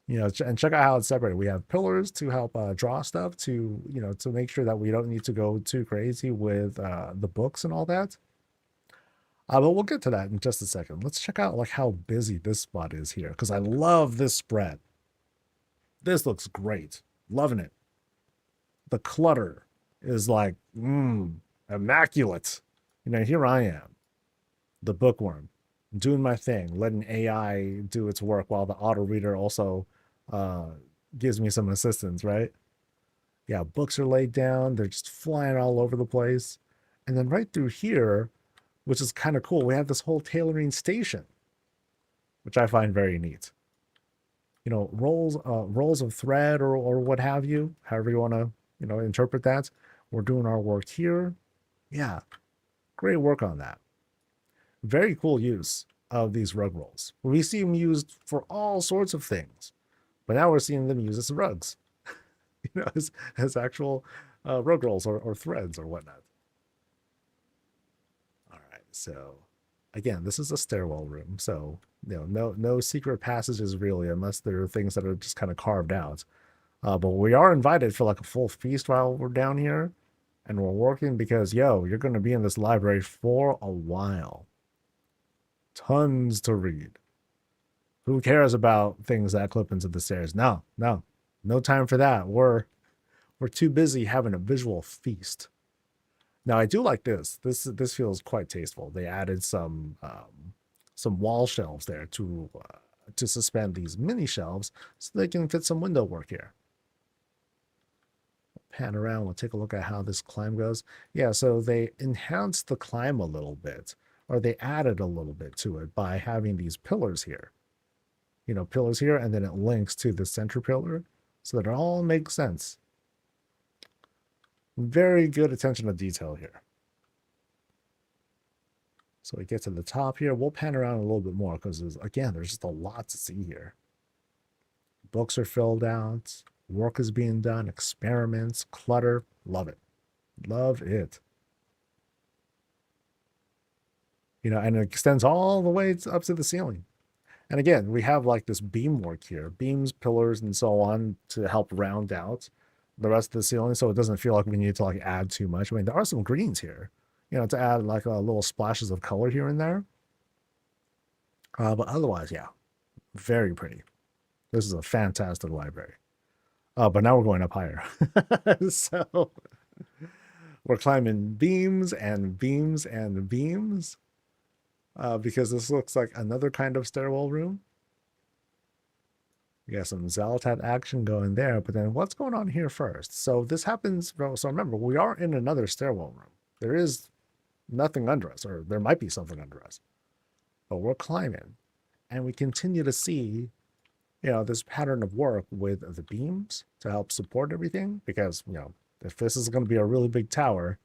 You know, and check out how it's separated. We have pillars to help draw stuff to, you know, to make sure that we don't need to go too crazy with the books and all that. But we'll get to that in just a second. Let's check out like how busy this spot is here because I love this spread. This looks great. Loving it. The clutter is like, immaculate. You know, here I am, the bookworm, doing my thing, letting AI do its work while the auto reader also gives me some assistance, right? Yeah, books are laid down. They're just flying all over the place. And then right through here, which is kind of cool, we have this whole tailoring station, which I find very neat. You know, rolls of thread or what have you, however you want to, you know, interpret that. We're doing our work here. Yeah, great work on that. Very cool use of these rug rolls. We see them used for all sorts of things, but now we're seeing them used as rugs, you know, as actual rug rolls or threads or whatnot. All right, so again, this is a stairwell room, so you know, no secret passages really, unless there are things that are just kind of carved out. But we are invited for like a full feast while we're down here, and we're working because yo, you're going to be in this library for a while. Tons to read. Who cares about things that clip into the stairs? No time for that. We're too busy having a visual feast. Now I do like this. This feels quite tasteful. They added some wall shelves there to suspend these mini shelves so they can fit some window work here. Pan around, we'll take a look at how this climb goes. Yeah, so they enhanced the climb a little bit, or they added a little bit to it by having these pillars here. You know, pillars here, and then it links to the center pillar so that it all makes sense. Very good attention to detail here. So we get to the top here. We'll pan around a little bit more because, again, there's just a lot to see here. Books are filled out. Work is being done. Experiments. Clutter. Love it. Love it. You know, and it extends all the way up to the ceiling. And again, we have like this beam work here. Beams, pillars, and so on to help round out the rest of the ceiling so it doesn't feel like we need to like add too much. I mean, there are some greens here, you know, to add like little splashes of color here and there. But otherwise, yeah, very pretty. This is a fantastic library. But now we're going up higher. So we're climbing beams and beams and beams because this looks like another kind of stairwell room. You got some Zalatat action going there, but then what's going on here first? So this happens, so remember, we are in another stairwell room. There is nothing under us, or there might be something under us. But we're climbing, and we continue to see, you know, this pattern of work with the beams to help support everything, because, you know, if this is going to be a really big tower,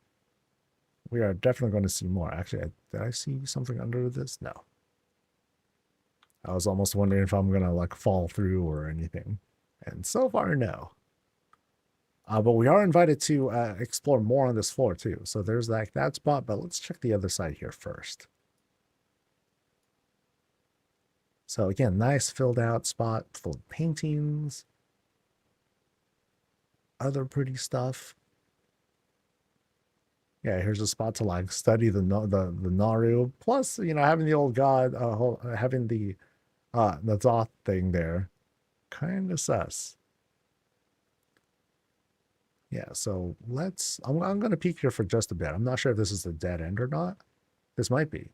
we are definitely going to see more. Actually, did I see something under this? No. I was almost wondering if I'm going to like fall through or anything. And so far, no. But we are invited to explore more on this floor too. So there's like that spot, but let's check the other side here first. So again, nice filled out spot full of paintings. Other pretty stuff. Yeah, here's a spot to like study the Naru. Plus, you know, having the old god, having the Zoth thing there, kind of sus. Yeah, so I'm going to peek here for just a bit. I'm not sure if this is a dead end or not. This might be.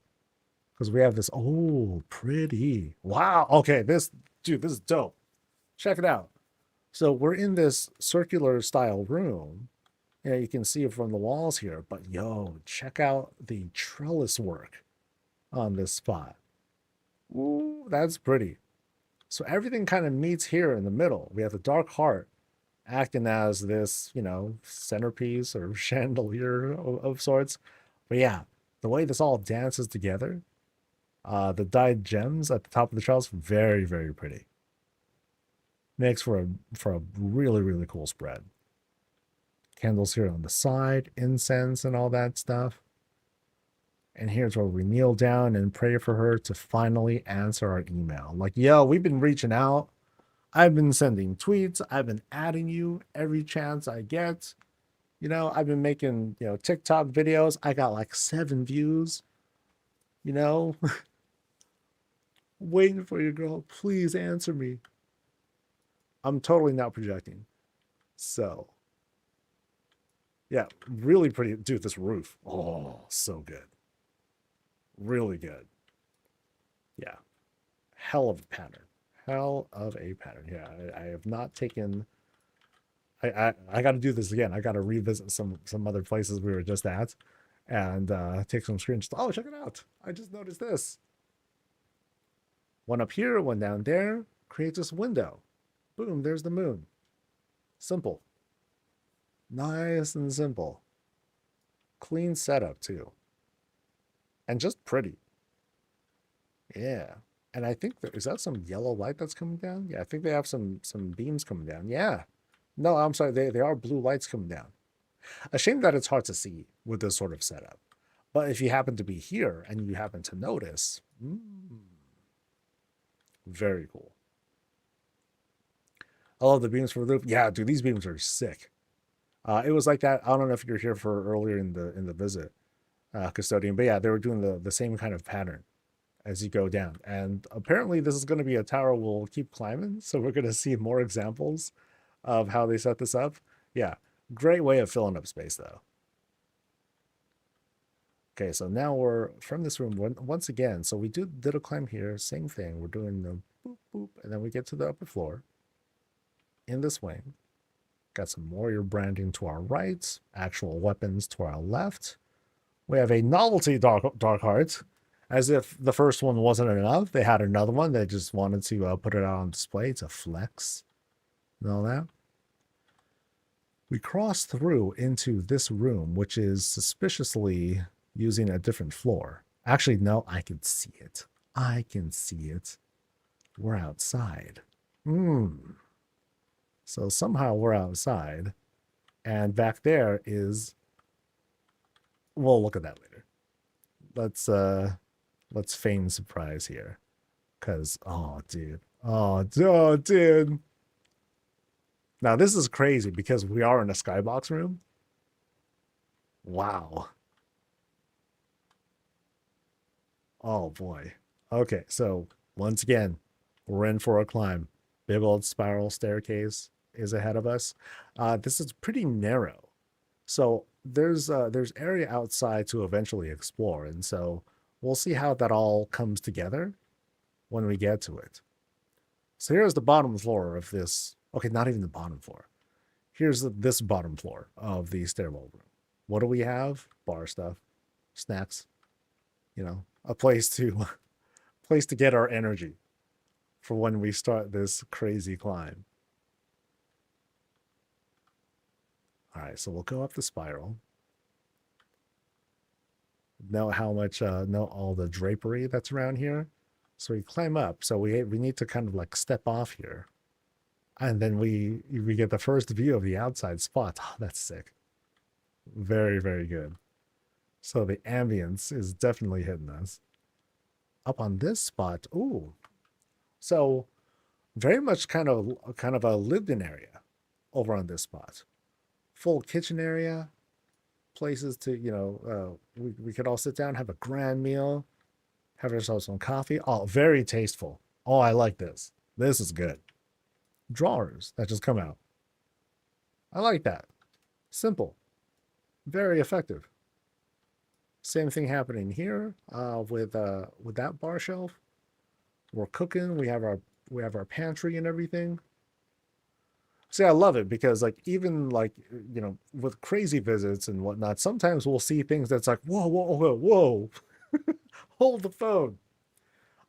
Because we have this, oh, pretty. Wow, okay, dude, this is dope. Check it out. So we're in this circular style room. Yeah, you can see it from the walls here, but yo, check out the trellis work on this spot. Ooh, that's pretty. So everything kind of meets here in the middle. We have the dark heart acting as this, you know, centerpiece or chandelier of sorts. But yeah, the way this all dances together, the dyed gems at the top of the trellis, very, very pretty. Makes for a really, really cool spread. Candles here on the side, incense and all that stuff. And here's where we kneel down and pray for her to finally answer our email. Like, yo, we've been reaching out. I've been sending tweets. I've been adding you every chance I get. You know, I've been making, you know, TikTok videos. I got like 7 views. You know, waiting for you, girl. Please answer me. I'm totally not projecting. So, yeah, really pretty. Dude, this roof. Oh, so good. Really good. Yeah. Hell of a pattern. Hell of a pattern. Yeah, I have not taken... I got to do this again. I got to revisit some other places we were just at and take some screenshots. Oh, check it out. I just noticed this. One up here, one down there. Creates this window. Boom, there's the moon. Simple. Nice and simple. Clean setup, too. And just pretty. Yeah. And I think is that some yellow light that's coming down? Yeah, I think they have some beams coming down. Yeah. No, I'm sorry. They are blue lights coming down. A shame that it's hard to see with this sort of setup. But if you happen to be here and you happen to notice, very cool. I love the beams for the roof. Yeah, dude, these beams are sick. It was like that. I don't know if you're here for earlier in the visit, custodian, but yeah, they were doing the same kind of pattern as you go down. And apparently this is going to be a tower we'll keep climbing. So we're going to see more examples of how they set this up. Yeah, great way of filling up space though. Okay, so now we're from this room once again. So we did a climb here, same thing. We're doing the boop boop, and then we get to the upper floor in this wing. Got some warrior branding to our right, actual weapons to our left. We have a novelty dark heart. As if the first one wasn't enough, they had another one. They just wanted to put it out on display to flex and all that. We cross through into this room, which is suspiciously using a different floor. Actually, no, I can see it. I can see it. We're outside. So somehow we're outside. And back there is... We'll look at that later. Let's feign surprise here. Because, oh, dude. Oh, dude. Now, this is crazy because we are in a skybox room. Wow. Oh, boy. Okay, so once again, we're in for a climb. Big old spiral staircase is ahead of us. This is pretty narrow. So there's area outside to eventually explore. And so we'll see how that all comes together when we get to it. So here's the bottom floor of this. Okay, not even the bottom floor. Here's this bottom floor of the stairwell room. What do we have? Bar stuff, snacks, you know, a place to get our energy for when we start this crazy climb. All right, so we'll go up the spiral. Know how much, know all the drapery that's around here. So we climb up. So we need to kind of like step off here. And then we get the first view of the outside spot. Oh, that's sick. Very, very good. So the ambience is definitely hitting us. Up on this spot, ooh. So very much kind of a lived-in area over on this spot. Full kitchen area, places to, you know, we could all sit down, have a grand meal, have ourselves some coffee. Oh, very tasteful. Oh, I like this. This is good. Drawers that just come out. I like that. Simple. Very effective. Same thing happening here with that bar shelf. We're cooking. We have our pantry and everything. See, I love it because like even like, you know, with crazy visits and whatnot, sometimes we'll see things that's like, whoa, whoa, whoa, whoa. Hold the phone.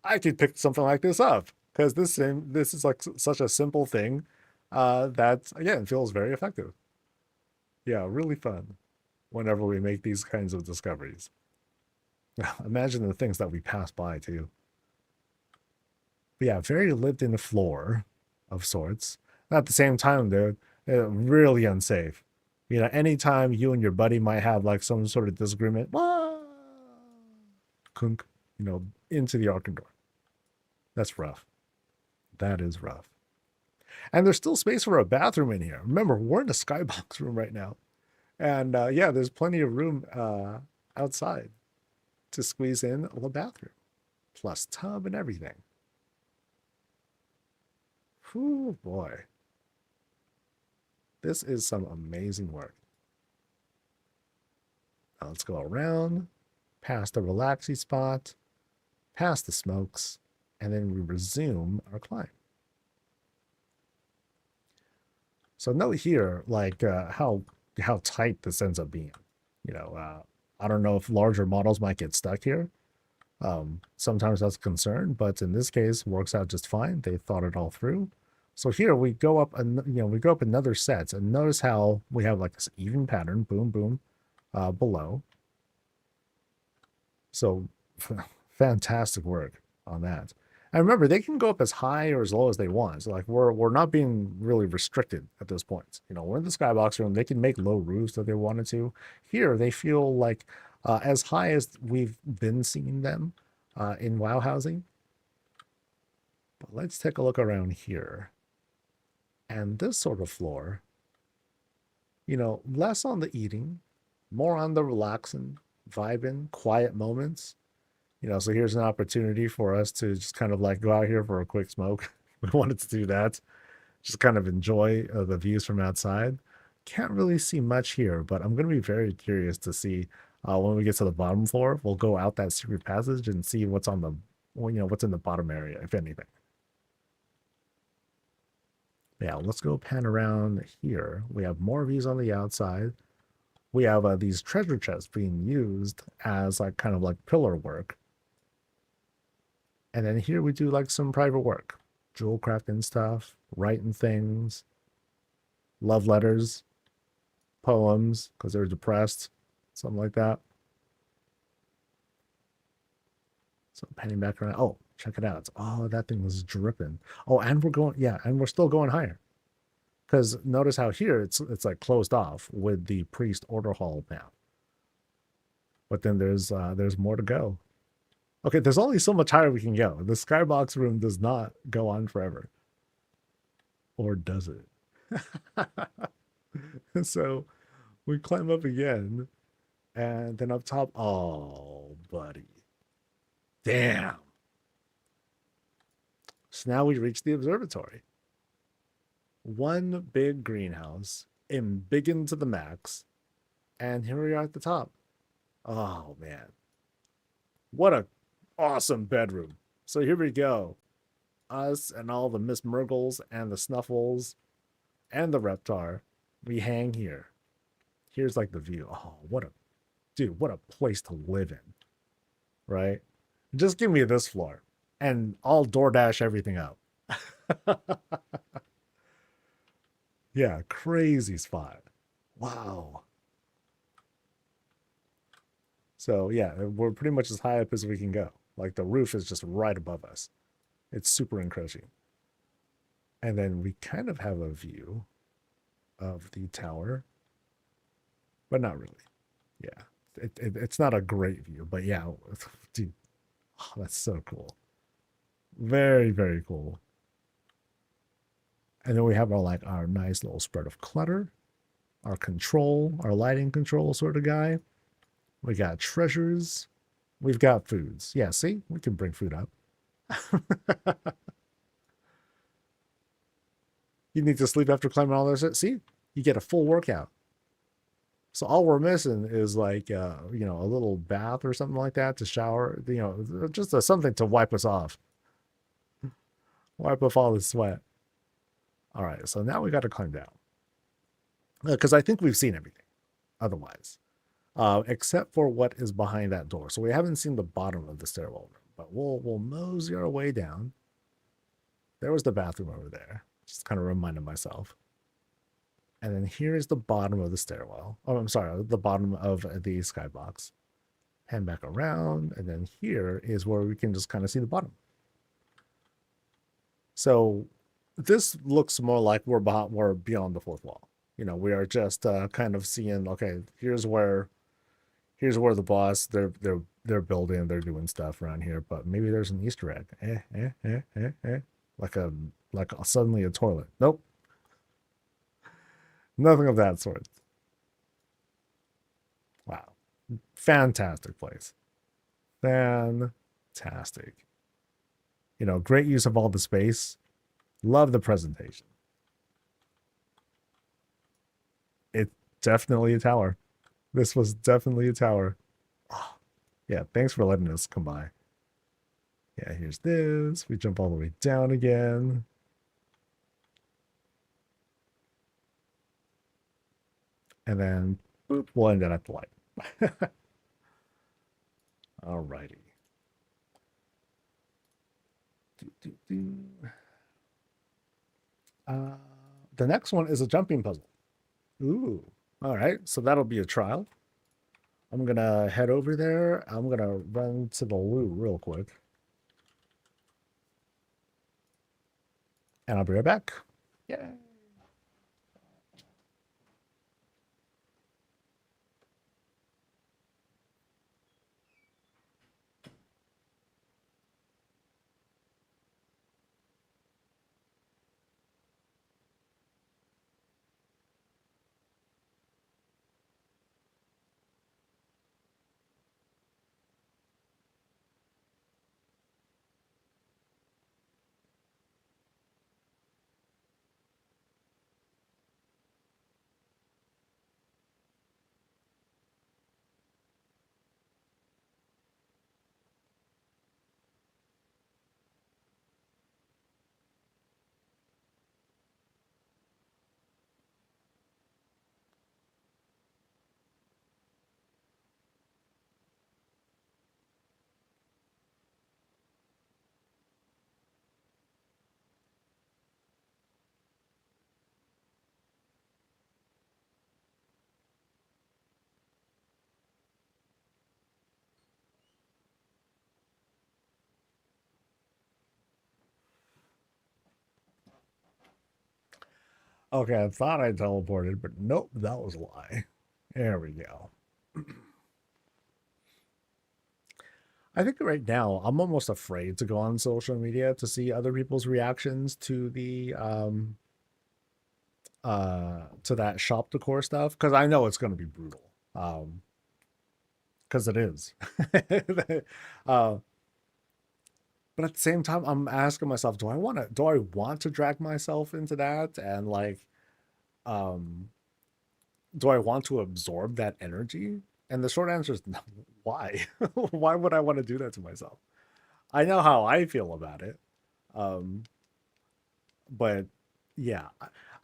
I could pick something like this up because this is like such a simple thing that again feels very effective. Yeah, really fun whenever we make these kinds of discoveries. Imagine the things that we pass by too. But yeah, very lived in the floor of sorts. At the same time, dude, really unsafe. You know, anytime you and your buddy might have like some sort of disagreement, kunk, you know, into the Arkham door. That's rough. That is rough. And there's still space for a bathroom in here. Remember, we're in a skybox room right now. And yeah, there's plenty of room outside to squeeze in a bathroom, plus tub and everything. Whew, boy. This is some amazing work. Now let's go around, past the relaxing spot, past the smokes, and then we resume our climb. So note here, like how tight this ends up being. You know, I don't know if larger models might get stuck here. Sometimes that's a concern, but in this case, works out just fine. They thought it all through. So here we go up, we go up another set, and notice how we have like this even pattern, boom, boom, below. So fantastic work on that. And remember, they can go up as high or as low as they want. So like we're not being really restricted at this point. You know, we're in the skybox room. They can make low roofs if they wanted to. Here, they feel like as high as we've been seeing them in WoW housing. But let's take a look around here. And this sort of floor, you know, less on the eating, more on the relaxing, vibing, quiet moments. You know, so here's an opportunity for us to just kind of like go out here for a quick smoke. We wanted to do that. Just kind of enjoy the views from outside. Can't really see much here, but I'm going to be very curious to see When we get to the bottom floor, we'll go out that secret passage and see what's on the, well, what's in the bottom area, if anything. Yeah, let's go pan around here. We have more views on the outside. We have these treasure chests being used as like kind of like pillar work. And then here we do like some private work, jewel crafting stuff, writing things, love letters, poems because they're depressed, something like that. So panning back around. Oh, check it out. Oh, that thing was dripping. Oh, and we're going, yeah, and we're still going higher. Because notice how here it's like closed off with the priest order hall now. But then there's more to go. Okay, there's only so much higher we can go. The skybox room does not go on forever. Or does it? So we climb up again, and then up top, oh, buddy. Damn. So now we reach the observatory. One big greenhouse, embiggened to the max, and here we are at the top. Oh, man. What a awesome bedroom. So here we go. Us and all the Miss Murgles and the Snuffles and the Reptar. We hang here. Here's like the view. Oh, what a place to live in. Right? Just give me this floor and I'll DoorDash everything up. Yeah, crazy spot. Wow. So yeah, we're pretty much as high up as we can go. Like the roof is just right above us. It's super encroaching. And then we kind of have a view of the tower, but not really. Yeah, it's not a great view, but yeah, dude, oh, that's so cool. Very, very cool. And then we have our nice little spread of clutter, our control, our lighting control sort of guy. We got treasures. We've got foods. Yeah, see, we can bring food up. You need to sleep after climbing all this. See, you get a full workout. So all we're missing is like a little bath or something like that to shower. Just something to wipe us off, wipe off all the sweat. All right, so now we got to climb down because I think we've seen everything. Otherwise, except for what is behind that door. So we haven't seen the bottom of the stairwell room, but we'll mosey our way down. There was the bathroom over there. Just kind of reminded myself. And then here is the bottom of the stairwell. Oh, I'm sorry, the bottom of the skybox. Hand back around, and then here is where we can just kind of see the bottom. So this looks more like we're beyond the fourth wall. We are just kind of seeing. Okay, here's where the boss they're building, they're doing stuff around here. But maybe there's an Easter egg. Like suddenly a toilet. Nope. Nothing of that sort. Wow. Fantastic place. Fantastic. Great use of all the space. Love the presentation. It's definitely a tower. This was definitely a tower. Oh, yeah, thanks for letting us come by. Yeah, here's this. We jump all the way down again. And then boop, we'll end it at the light. Alrighty. The next one is a jumping puzzle. Ooh. All right, so that'll be a trial. I'm gonna head over there. I'm gonna run to the loo real quick. And I'll be right back. Yeah. Okay, I thought I teleported, but nope, that was a lie. There we go. I think right now I'm almost afraid to go on social media to see other people's reactions to the to that shop decor stuff because I know it's going to be brutal. Because it is. uh, but at the same time, I'm asking myself, do I want to drag myself into that and like um do I want to absorb that energy? And the short answer is no. Why? Why would I want to do that to myself? I know how I feel about it. Um, but yeah,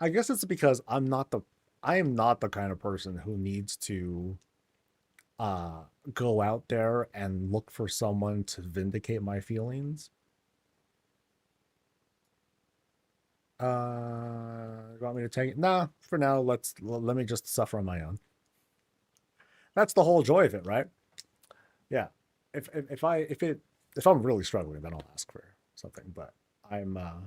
I guess it's because I am not the kind of person who needs to uh go out there and look for someone to vindicate my feelings. You want me to take it? Nah, for now, let me just suffer on my own. That's the whole joy of it, right? Yeah. If I'm really struggling, then I'll ask for something. But I'm uh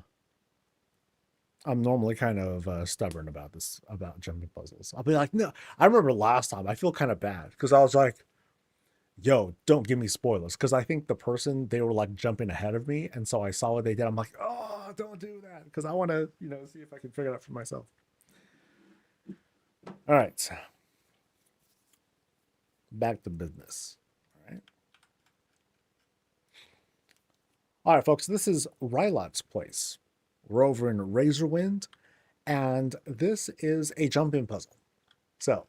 I'm normally kind of stubborn about this about jumping puzzles. I'll be like, no. I remember last time I feel kind of bad because I was like, yo, don't give me spoilers because I think the person they were like jumping ahead of me, and so I saw what they did. I'm like, oh, don't do that because I want to, see if I can figure it out for myself. All right, back to business. All right, folks, this is Rylot's place. We're over in Razorwind, and this is a jumping puzzle. So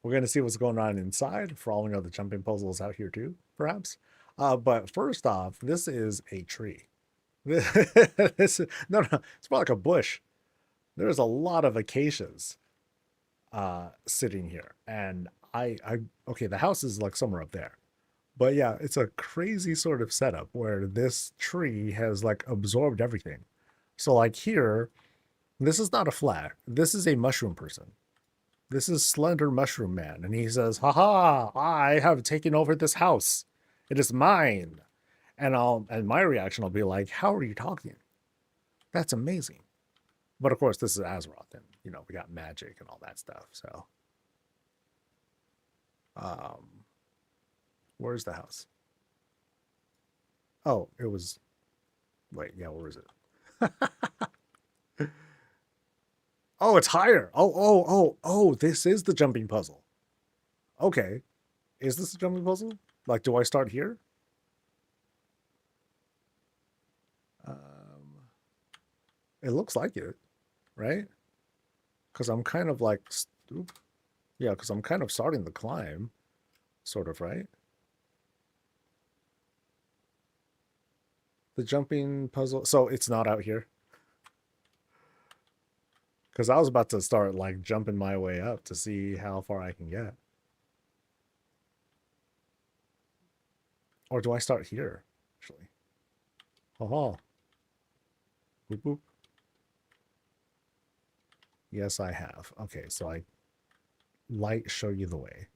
we're going to see what's going on inside. For all we know, the jumping puzzle is out here too, perhaps. But first off, this is a tree. No, it's more like a bush. There's a lot of acacias sitting here, and okay, the house is like somewhere up there. But yeah, it's a crazy sort of setup where this tree has like absorbed everything. So like here, this is not a flag. This is a mushroom person. This is Slender Mushroom Man. And he says, haha, I have taken over this house. It is mine. And my reaction will be like, how are you talking? That's amazing. But of course, this is Azeroth, and we got magic and all that stuff. So um where's the house? Oh, it was wait, yeah, where is it? Oh, it's higher. Oh, this is the jumping puzzle. Okay. Is this a jumping puzzle? Like, do I start here? Um, it looks like it, right? Because I'm kind of like, yeah, because I'm kind of starting the climb, sort of, right? The jumping puzzle. So it's not out here. Because I was about to start like jumping my way up to see how far I can get. Or do I start here, actually? Oh, boop, boop. Yes, I have. Okay, so I light show you the way.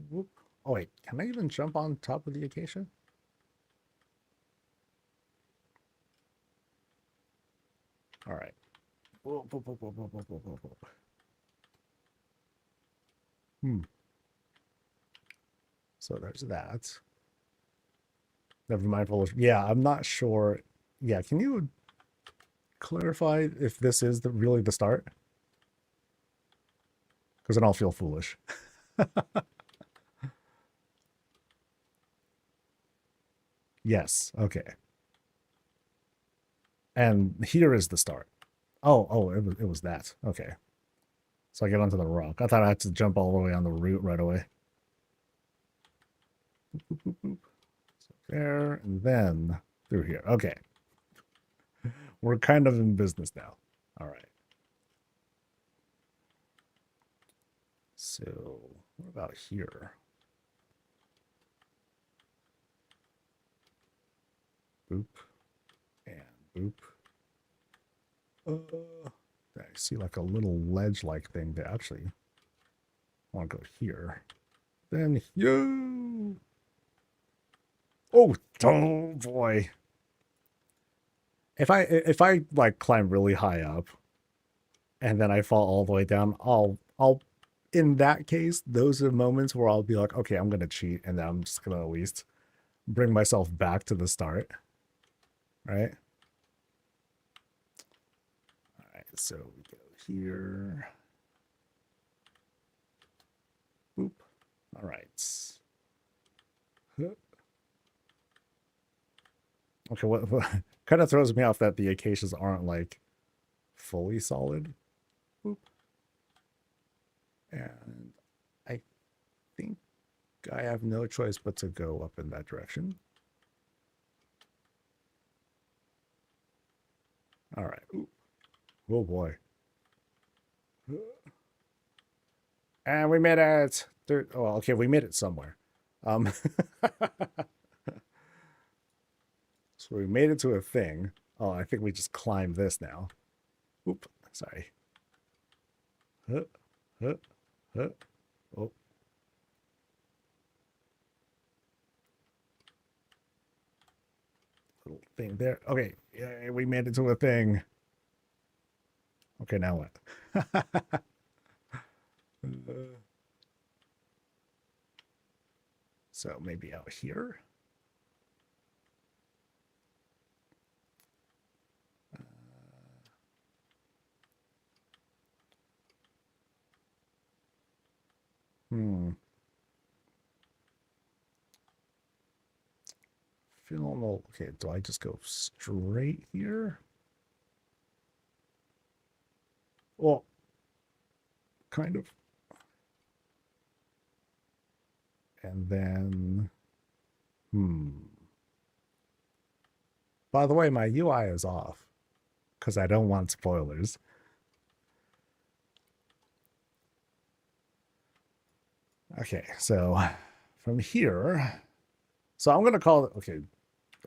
Whoop. Oh, wait, can I even jump on top of the acacia? All right. Whoop, whoop, whoop, whoop, whoop, whoop, whoop, whoop. So there's that. Never mind. Yeah, I'm not sure. Yeah, can you clarify if this is really the start? Because then I'll feel foolish. Yes. Okay. And here is the start. Oh, it was that. Okay. So I get onto the rock. I thought I had to jump all the way on the root right away. Boop, boop, boop. So there, and then through here. Okay. We're kind of in business now. All right. So what about here? Boop and boop. I see like a little ledge-like thing that actually I want to go here. Then you. Oh boy. If I like climb really high up, and then I fall all the way down, I'll in that case, those are moments where I'll be like, okay, I'm gonna cheat, and then I'm just gonna at least bring myself back to the start, right? All right, so we go here. Boop. All right. Okay, what kind of throws me off that the acacias aren't like fully solid. Boop. And I think I have no choice but to go up in that direction. All right. Ooh. Oh boy. And we made it. Oh, okay, we made it somewhere. So we made it to a thing. Oh, I think we just climbed this now. Oop, sorry. Huh, huh, huh. Oh. Little thing there. Okay, yeah, we made it to a thing. Okay, now what? So maybe out here. Feel okay. Do I just go straight here? Well, kind of. And then, By the way, my UI is off because I don't want spoilers. Okay, so from here, so I'm gonna call it. Okay,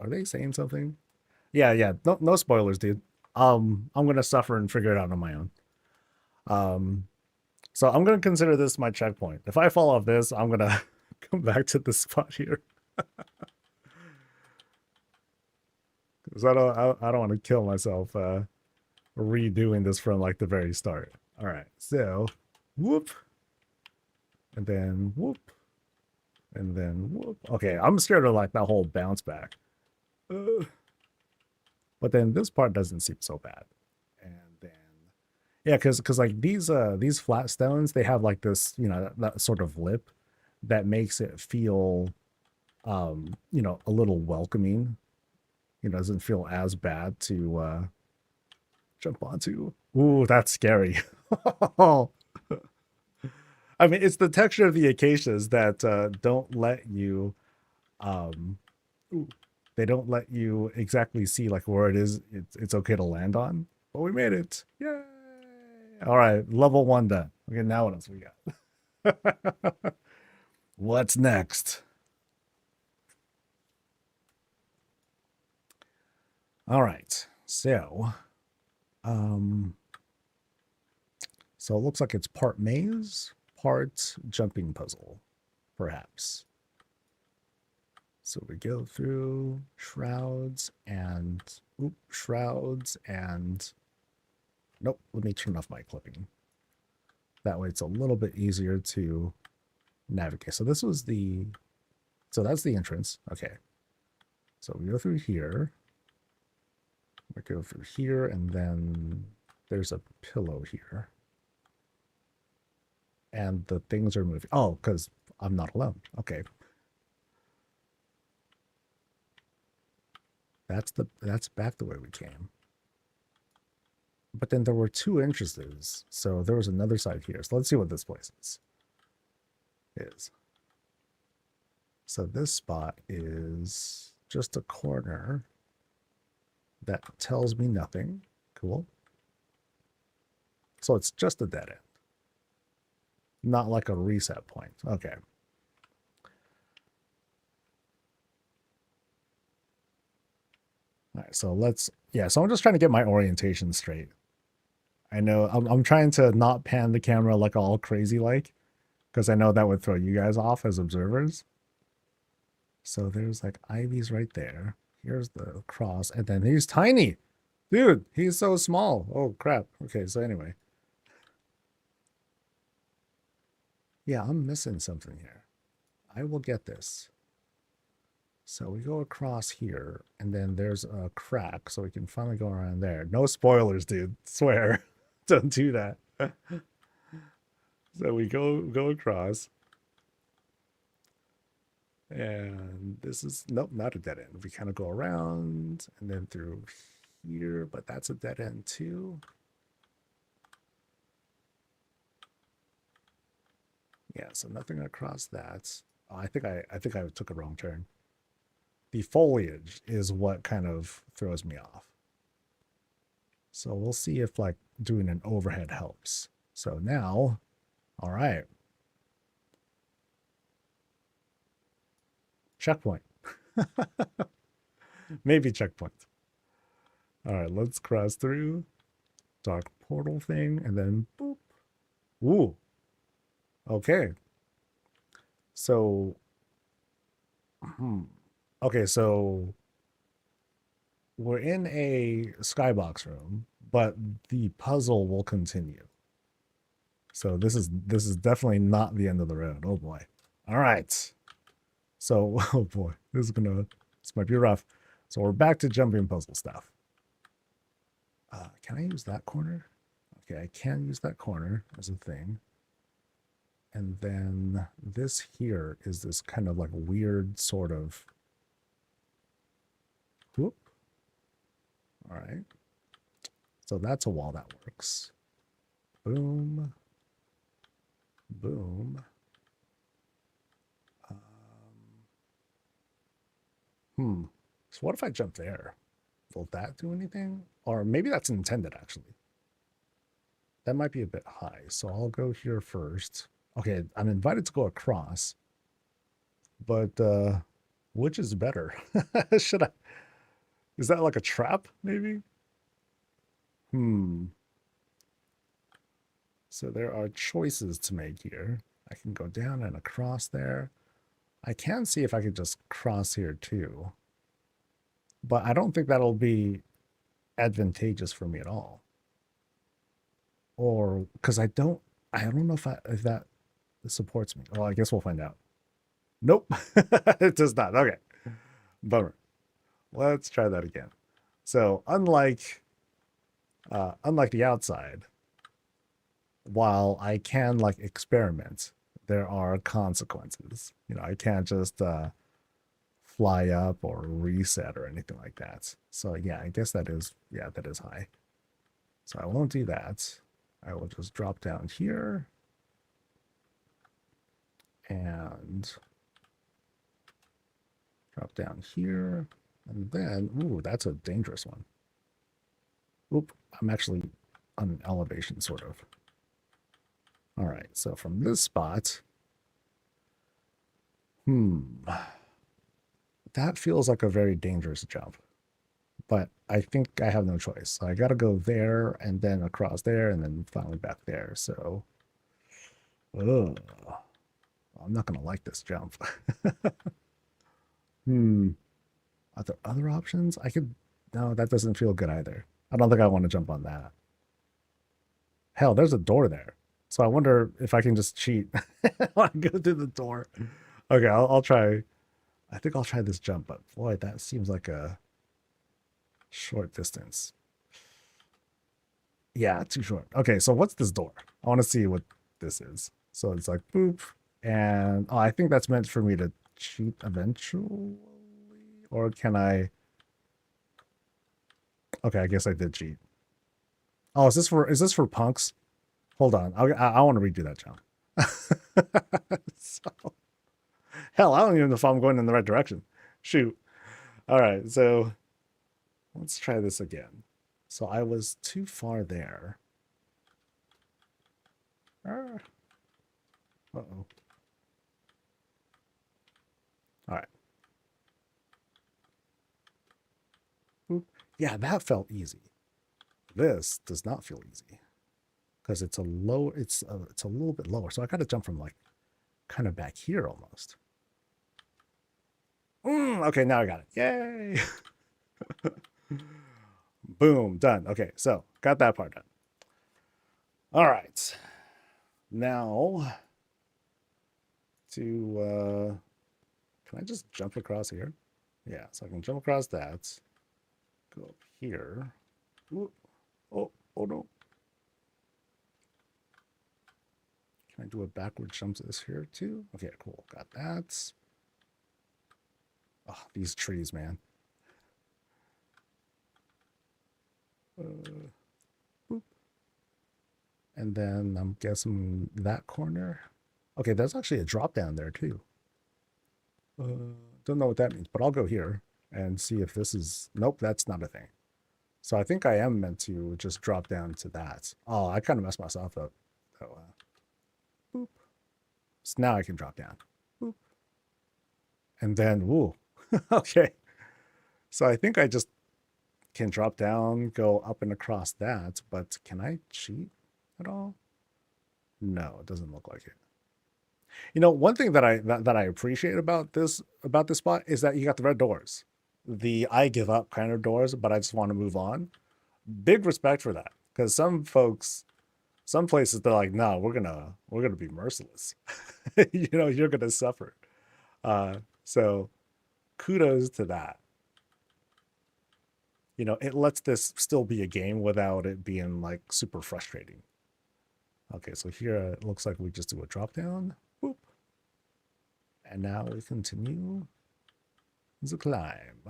are they saying something? Yeah, yeah. No spoilers, dude. I'm gonna suffer and figure it out on my own. So I'm gonna consider this my checkpoint. If I fall off this, I'm gonna come back to this spot here. Because I don't want to kill myself redoing this from like the very start. All right, so whoop, and then whoop, and then whoop. Okay, I'm scared of like that whole bounce back. But then this part doesn't seem so bad. And then yeah, because like these flat stones, they have like this, that sort of lip that makes it feel a little welcoming. It doesn't feel as bad to jump onto. Ooh, that's scary. I mean, it's the texture of the acacias that don't let you um they don't let you exactly see like where it is it's okay to land on. But we made it. Yay! All right, level 1 done. Okay, now what else we got? What's next? All right. So so it looks like it's part maze, part jumping puzzle, perhaps. So we go through shrouds and nope, let me turn off my clipping. That way it's a little bit easier to navigate. So that's the entrance. Okay. So we go through here. We go through here, and then there's a pillow here. And the things are moving. Oh, because I'm not alone. Okay. That's back the way we came. But then there were 2 entrances. So there was another side here. So let's see what this place is. So this spot is just a corner that tells me nothing. Cool. So it's just a dead end. Not like a reset point. Okay. All right, so so I'm just trying to get my orientation straight. I know I'm trying to not pan the camera like all crazy like, because I know that would throw you guys off as observers. So there's like ivies right there. Here's the cross, and then he's tiny. Dude, he's so small. Oh crap. Okay, so anyway. Yeah, I'm missing something here. I will get this. So we go across here, and then there's a crack, so we can finally go around there. No spoilers, dude. Swear. Don't do that. So we go across. And this is, nope, not a dead end. We kind of go around and then through here, but that's a dead end too. Yeah, so nothing across that. Oh, I think I took a wrong turn. The foliage is what kind of throws me off. So we'll see if like doing an overhead helps. So now, all right. Checkpoint. Maybe checkpoint. All right, let's cross through. Dark portal thing, and then boop. Ooh. Okay. So, okay, so we're in a skybox room, but the puzzle will continue. So this is definitely not the end of the road. Oh boy. All right. So, oh boy, this might be rough. So we're back to jumping puzzle stuff. Can I use that corner? Okay, I can use that corner as a thing. And then this here is this kind of like weird sort of whoop. All right. So that's a wall that works. Boom. Boom. So what if I jump there? Will that do anything? Or maybe that's intended actually. That might be a bit high. So I'll go here first. Okay, I'm invited to go across. But which is better? Should I? Is that like a trap, maybe? So there are choices to make here. I can go down and across there. I can see if I could just cross here too. But I don't think that'll be advantageous for me at all. Or because I don't know if that supports me. Well, I guess we'll find out. Nope. It does not. Okay. Bummer. Let's try that again. So unlike the outside, while I can like experiment, there are consequences. I can't just fly up or reset or anything like that. So yeah, I guess that is high. So I won't do that. I will just drop down here and drop down here. And then, ooh, that's a dangerous one. Oop, I'm actually on an elevation, sort of. All right, so from this spot, that feels like a very dangerous jump. But I think I have no choice. So I got to go there and then across there and then finally back there. So, ugh, I'm not going to like this jump. Are there other options? No, that doesn't feel good either. I don't think I want to jump on that. Hell, there's a door there. So I wonder if I can just cheat. I go through the door. Okay, I'll try. I think I'll try this jump, but boy, that seems like a short distance. Yeah, too short. Okay, so what's this door? I want to see what this is. So it's like boop. And I think that's meant for me to cheat eventually. Or can I? Okay, I guess I did cheat. Oh, is this for punks? Hold on. I want to redo that jump. So, hell, I don't even know if I'm going in the right direction. Shoot. All right, so let's try this again. So I was too far there. Uh-oh. All right. Oop. Yeah, that felt easy. This does not feel easy because it's a little bit lower. So I got to jump from like kind of back here almost. Okay, now I got it. Yay! Boom, done. Okay, so got that part done. All right. Now to, can I just jump across here? Yeah, so I can jump across that. Go up here. Ooh, oh, oh no. Can I do a backward jump to this here too? Okay, cool. Got that. Oh, these trees, man. Boop. And then I'm guessing that corner. Okay, there's actually a drop down there too. Don't know what that means, but I'll go here and see if this is. Nope, that's not a thing. So I think I am meant to just drop down to that. Oh, I kind of messed myself up. So, boop. So now I can drop down. Boop. And then, woo. Okay. So I think I just can drop down, go up and across that, but can I cheat at all? No, it doesn't look like it. You know, one thing that I appreciate about this spot is that you got the red doors. The I give up kind of doors, but I just want to move on. Big respect for that. Because some folks, some places they're like, no, we're gonna be merciless. You know, you're gonna suffer. So kudos to that. You know, it lets this still be a game without it being like super frustrating. Okay, so here it looks like we just do a drop down. Boop. And now we continue the climb.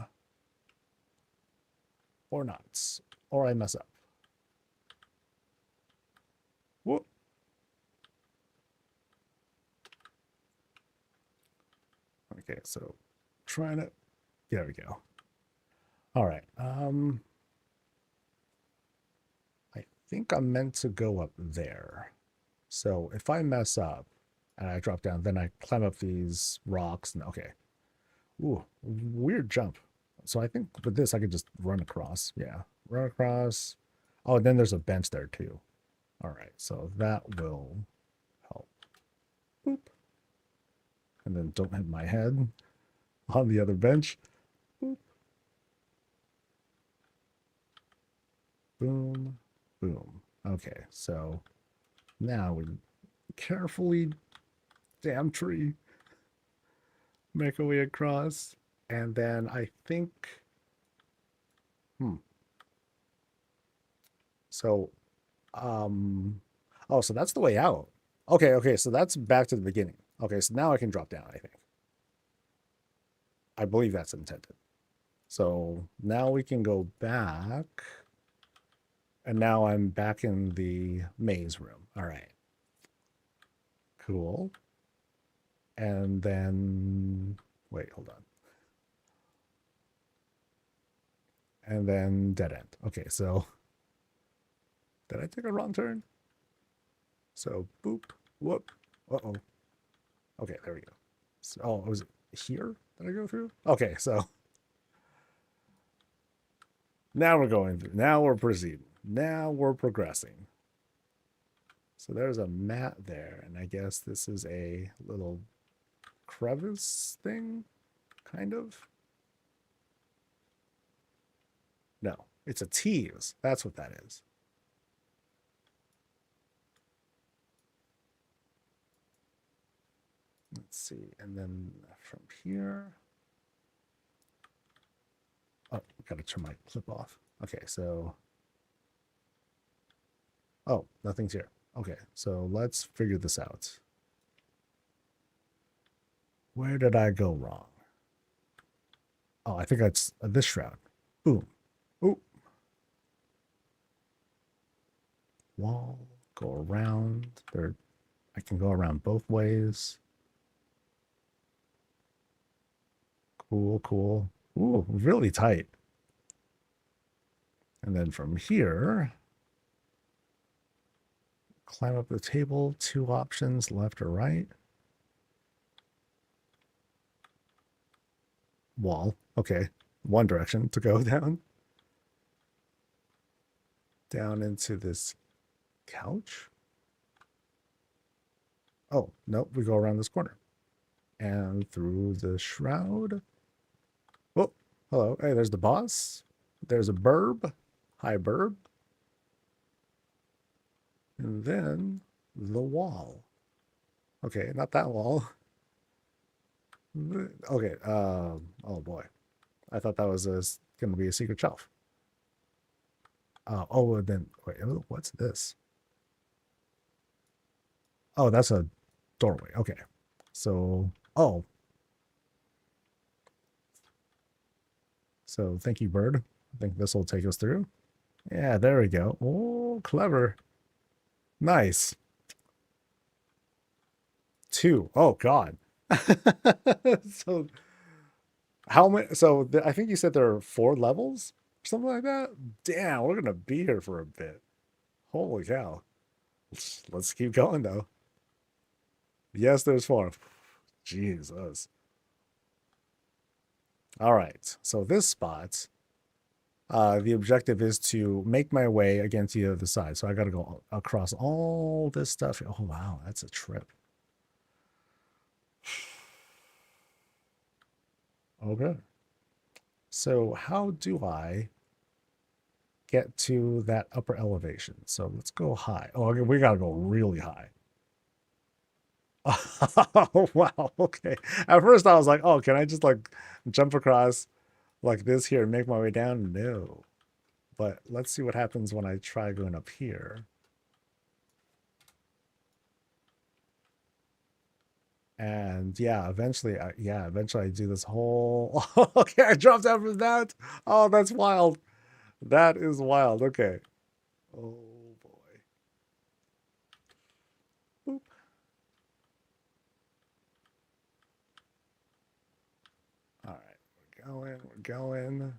Or not. Or I mess up. Whoop. Okay, so trying to, there we go. All right. I think I'm meant to go up there. So if I mess up and I drop down, then I climb up these rocks and okay. Ooh, weird jump. So I think with this I could just run across. Yeah, run across. Oh, and then there's a bench there too. All right, so that will help. Boop. And then don't hit my head on the other bench. Boop. Boom, boom. Okay, so now we carefully, damn tree, make our way across. And then I think, so, oh, so that's the way out. Okay, okay, so that's back to the beginning. Okay, so now I can drop down, I think. I believe that's intended. So now we can go back. And now I'm back in the maze room. All right. Cool. And then, wait, hold on. And then dead end. Okay, so did I take a wrong turn? So boop, whoop, uh-oh. Okay, there we go. So, oh, was it here that I go through? Okay, so now we're going through. Now we're proceeding. Now we're progressing. So there's a mat there, and I guess this is a little crevice thing, kind of. No, it's a tease. That's what that is. Let's see, and then from here. Oh, gotta turn my clip off. Okay, so. Oh, nothing's here. Okay, so let's figure this out. Where did I go wrong? Oh, I think that's this shroud. Boom. Ooh. Wall, go around. There, I can go around both ways. Cool, cool. Ooh, really tight. And then from here, climb up the table, 2 options, left or right. Wall. Okay, 1 direction to go down. Down into this couch. Oh, nope, we go around this corner. And through the shroud. Oh, hello. Hey, there's the boss. There's a burb. Hi, burb. And then the wall. Okay, not that wall. Okay. Oh boy. I thought that was going to be a secret shelf. Oh, then wait. What's this? Oh, that's a doorway. Okay. So, oh, so thank you, bird. I think this will take us through. Yeah, there we go. Oh, clever. Nice. Two. Oh God. So how many? So I think you said there are 4 levels or something like that. Damn, we're gonna be here for a bit. Holy cow. Let's keep going though. Yes, there's 4. Jesus. All right. So this spot, the objective is to make my way against the other side. So I got to go across all this stuff. Oh wow, that's a trip. Okay. So how do I get to that upper elevation? So let's go high. Oh, okay, we gotta go really high. Oh wow. Okay. At first I was like, oh, can I just like jump across like this here and make my way down? No. But let's see what happens when I try going up here. And yeah, eventually I do this whole okay, I dropped out from that. Oh, that's wild. That is wild. Okay. Oh boy. Boop. All right, we're going.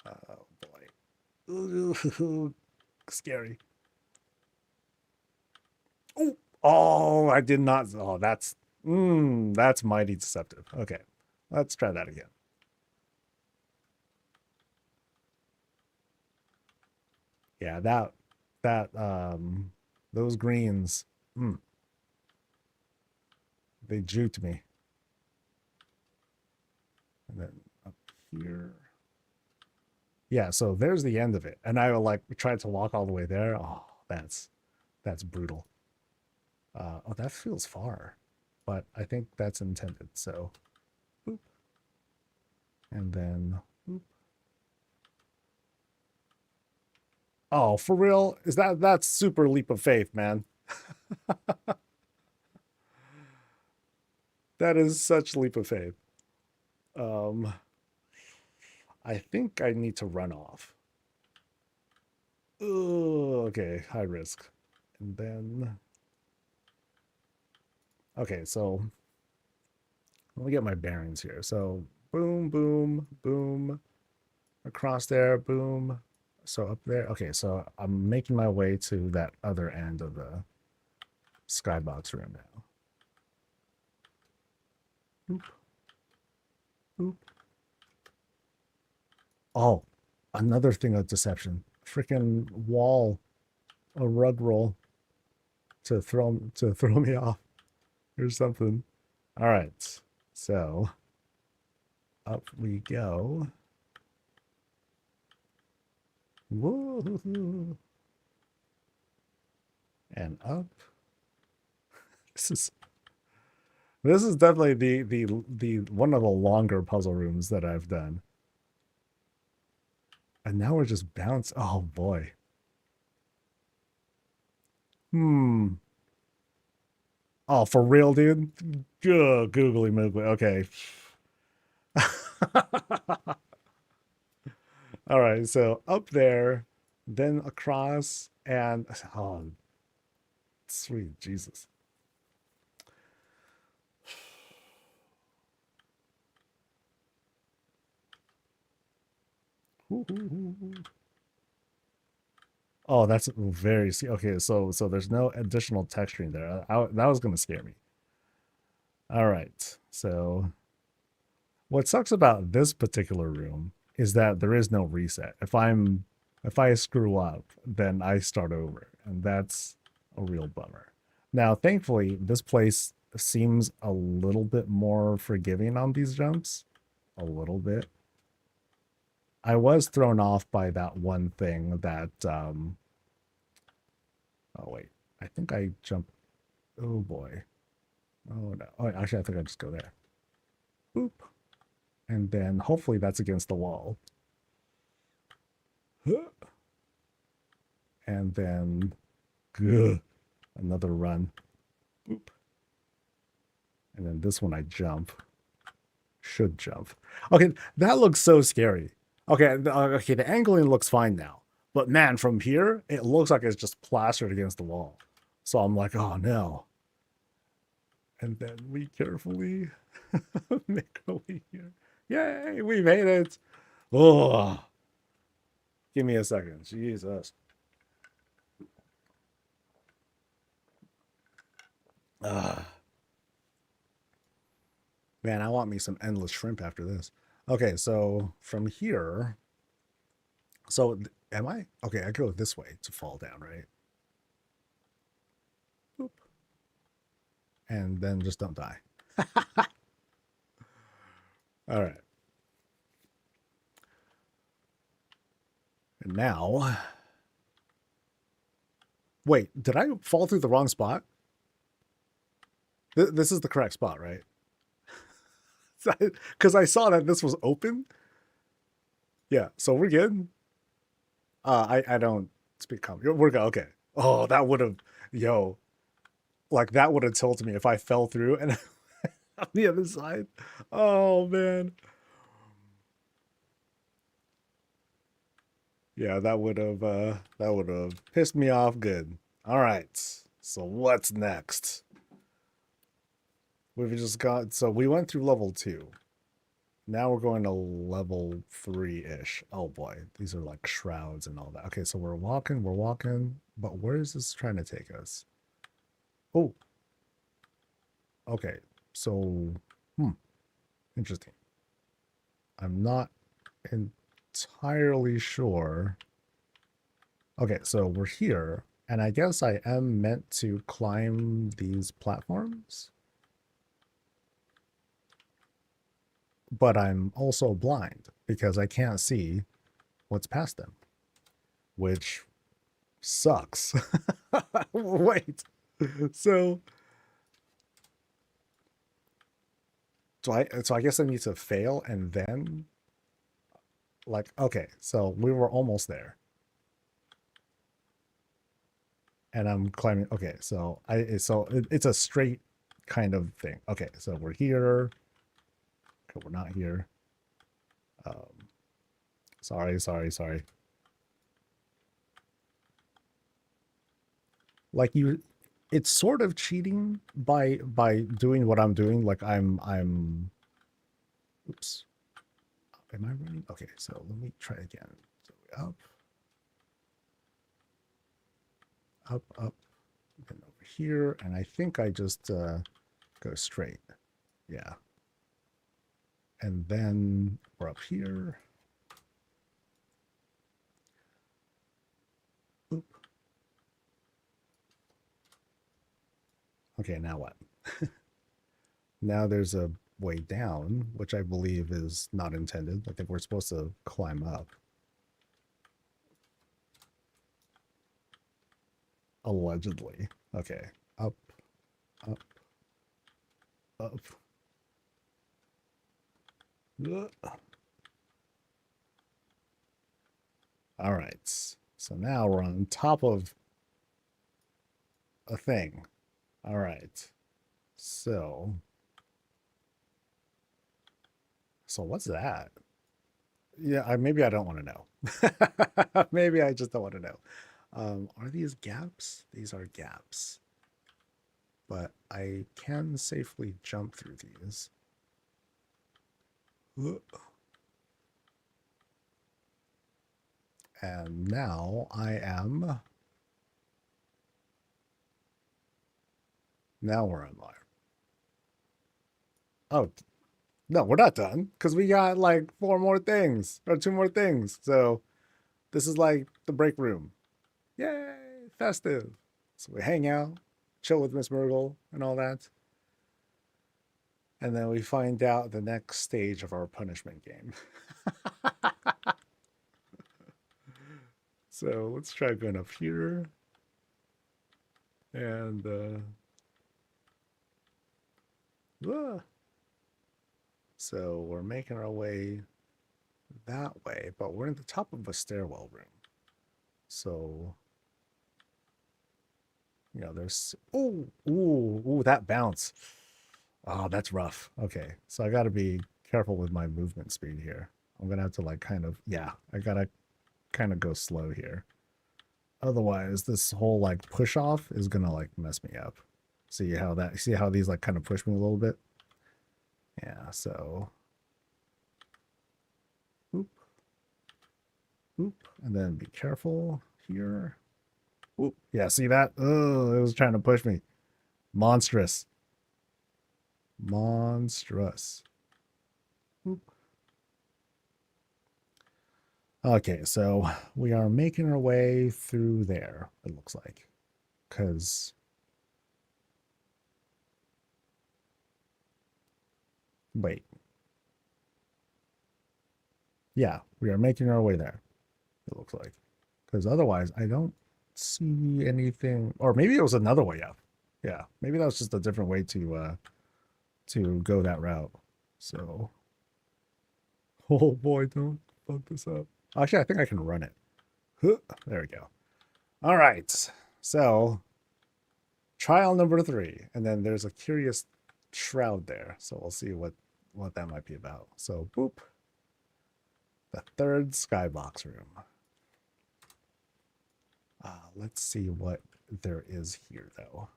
Oh boy. Ooh, scary. Oh, oh, I did not. Oh, that's mighty deceptive. Okay, let's try that again. Yeah, that those greens, mm, they juked me. And then up here. Yeah, so there's the end of it. And I like tried to walk all the way there. Oh, that's brutal. Oh, that feels far, but I think that's intended. So, boop, and then, boop. Oh, for real? Is that's super leap of faith, man? That is such leap of faith. Um, I think I need to run off. Ooh, okay, high risk. And then, okay, so let me get my bearings here. So, boom, boom, boom, across there, boom. So up there. Okay, so I'm making my way to that other end of the skybox room now. Boop, boop. Oh, another thing of deception. Freaking wall, a rug roll to throw me off or something. All right, so up we go. Woo! And up. This is this is definitely the one of the longer puzzle rooms that I've done. And now we're just bounce. Oh boy. Hmm. Oh, for real, dude? Ugh, googly moogly. Okay. All right, so up there, then across, and oh, sweet Jesus. Oh, that's very okay. So there's no additional texturing there. That was gonna scare me. All right. So what sucks about this particular room is that there is no reset. If I screw up, then I start over, and that's a real bummer. Now, thankfully, this place seems a little bit more forgiving on these jumps, a little bit. I was thrown off by that one thing that oh wait, I think I jumped. Oh boy. Oh no. Oh, actually I think I just go there. Boop. And then hopefully that's against the wall. And then another run. Boop. And then this one I jump. Should jump. Okay, that looks so scary. Okay, okay, the angling looks fine now. But man, from here, it looks like it's just plastered against the wall. So I'm like, oh no. And then we carefully make our way here. Yay, we made it. Oh, give me a second. Jesus. Man, I want me some endless shrimp after this. Okay, so from here, so am I? Okay, I go this way to fall down, right? Boop. And then just don't die. All right. And now, wait, did I fall through the wrong spot? This is the correct spot, right? Because I saw that this was open. Yeah, so we're good. I don't speak common. We're good. Okay. Oh, that would have, yo, like that would have tilted me if I fell through and on the other side. Oh man. Yeah, that would have pissed me off good. All right. So what's next? We've just got, so we went through level 2. Now we're going to level 3-ish. Oh boy, these are like shrouds and all that. Okay, so we're walking, but where is this trying to take us? Oh. Okay, so, interesting. I'm not entirely sure. Okay, so we're here, and I guess I am meant to climb these platforms. But I'm also blind because I can't see what's past them, which sucks. Wait, so I guess I need to fail and then like okay, so we were almost there. And I'm climbing. Okay, so it's a straight kind of thing. Okay, so we're here. Okay, we're not here. Sorry. Like it's sort of cheating by doing what I'm doing. Like I'm oops. Am I running? Okay, so let me try again. So up, and over here, and I think I just go straight. Yeah. And then we're up here. Oop. Okay, now what? Now there's a way down, which I believe is not intended. I think we're supposed to climb up. Allegedly. Okay. Up. All right. So now we're on top of a thing. All right. So what's that? Yeah, maybe I don't want to know. Maybe I just don't want to know. Are these gaps? These are gaps. But I can safely jump through these. And now I am... Now we're on live. Oh, no, we're not done. Because we got like 4 more things. Or 2 more things. So this is like the break room. Yay! Festive. So we hang out, chill with Miss Myrtle and all that. And then we find out the next stage of our punishment game. So let's try going up here. And so So we're making our way that way, but we're in the top of a stairwell room. So, you know, there's, ooh, that bounce. Oh, that's rough. Okay, so I got to be careful with my movement speed here. I'm gonna have to like kind of, yeah, I gotta kind of go slow here. Otherwise, this whole like push off is gonna like mess me up. See how these like kind of push me a little bit? Yeah, so oop, oop, and then be careful here. Oop, yeah, see that? Oh, it was trying to push me. Monstrous. Monstrous. Oop. Okay, so we are making our way through there, it looks like. Because, wait. Yeah, we are making our way there, it looks like. Because otherwise, I don't see anything. Or maybe it was another way up. Yeah, maybe that was just a different way to go that route. So, oh boy, don't fuck this up. Actually, I think I can run it. Huh, there we go. All right. So, trial number 3, and then there's a curious shroud there. So we'll see what that might be about. So, boop. The 3rd skybox room. Let's see what there is here, though.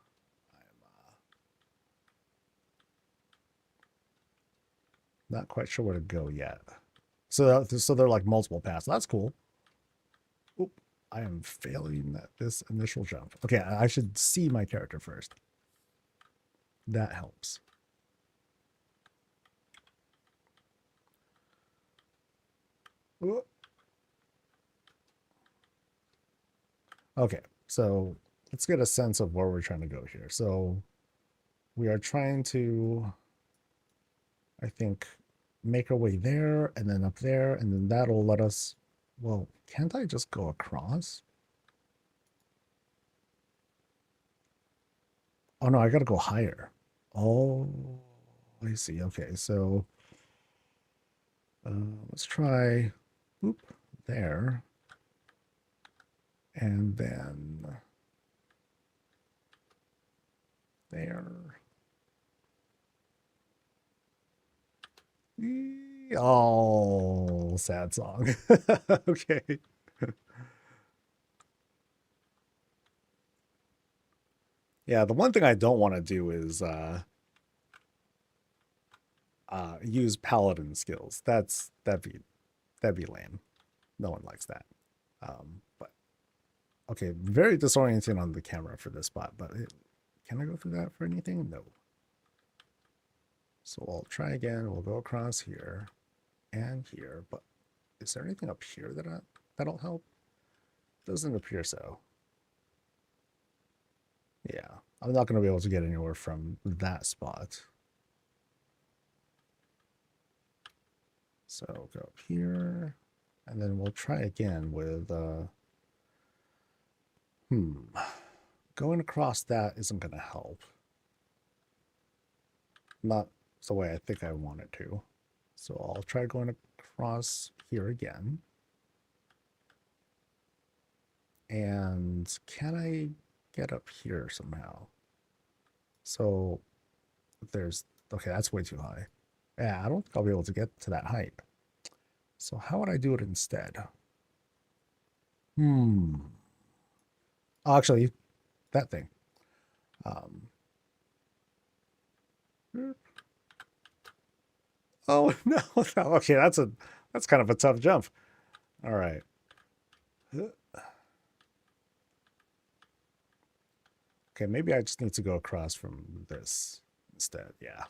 I'm not quite sure where to go yet. So they're like multiple paths. That's cool. Oop, I am failing at this initial jump. Okay, I should see my character first. That helps. Oop. Okay, so let's get a sense of where we're trying to go here. So we are trying to, I think, make our way there and then up there, and then that'll let us, well, can't I just go across? Oh no, I gotta go higher. Oh, I see. Okay, so let's try, whoop, there. And then there. Oh, sad song. Okay. Yeah, the one thing I don't want to do is use paladin skills. That'd be lame. No one likes that. But okay, very disorienting on the camera for this spot, but can I go through that for anything? No. So I'll try again. We'll go across here and here, but is there anything up here that'll help? Doesn't appear so. Yeah, I'm not going to be able to get anywhere from that spot. So go up here, and then we'll try again with, going across that isn't going to help. Not the way I think I want it to. So I'll try going across here again. And can I get up here somehow? So there's, okay, that's way too high. Yeah, I don't think I'll be able to get to that height. So how would I do it instead? Actually, that thing. Oh no, okay, that's kind of a tough jump. All right. Okay, maybe I just need to go across from this instead. Yeah.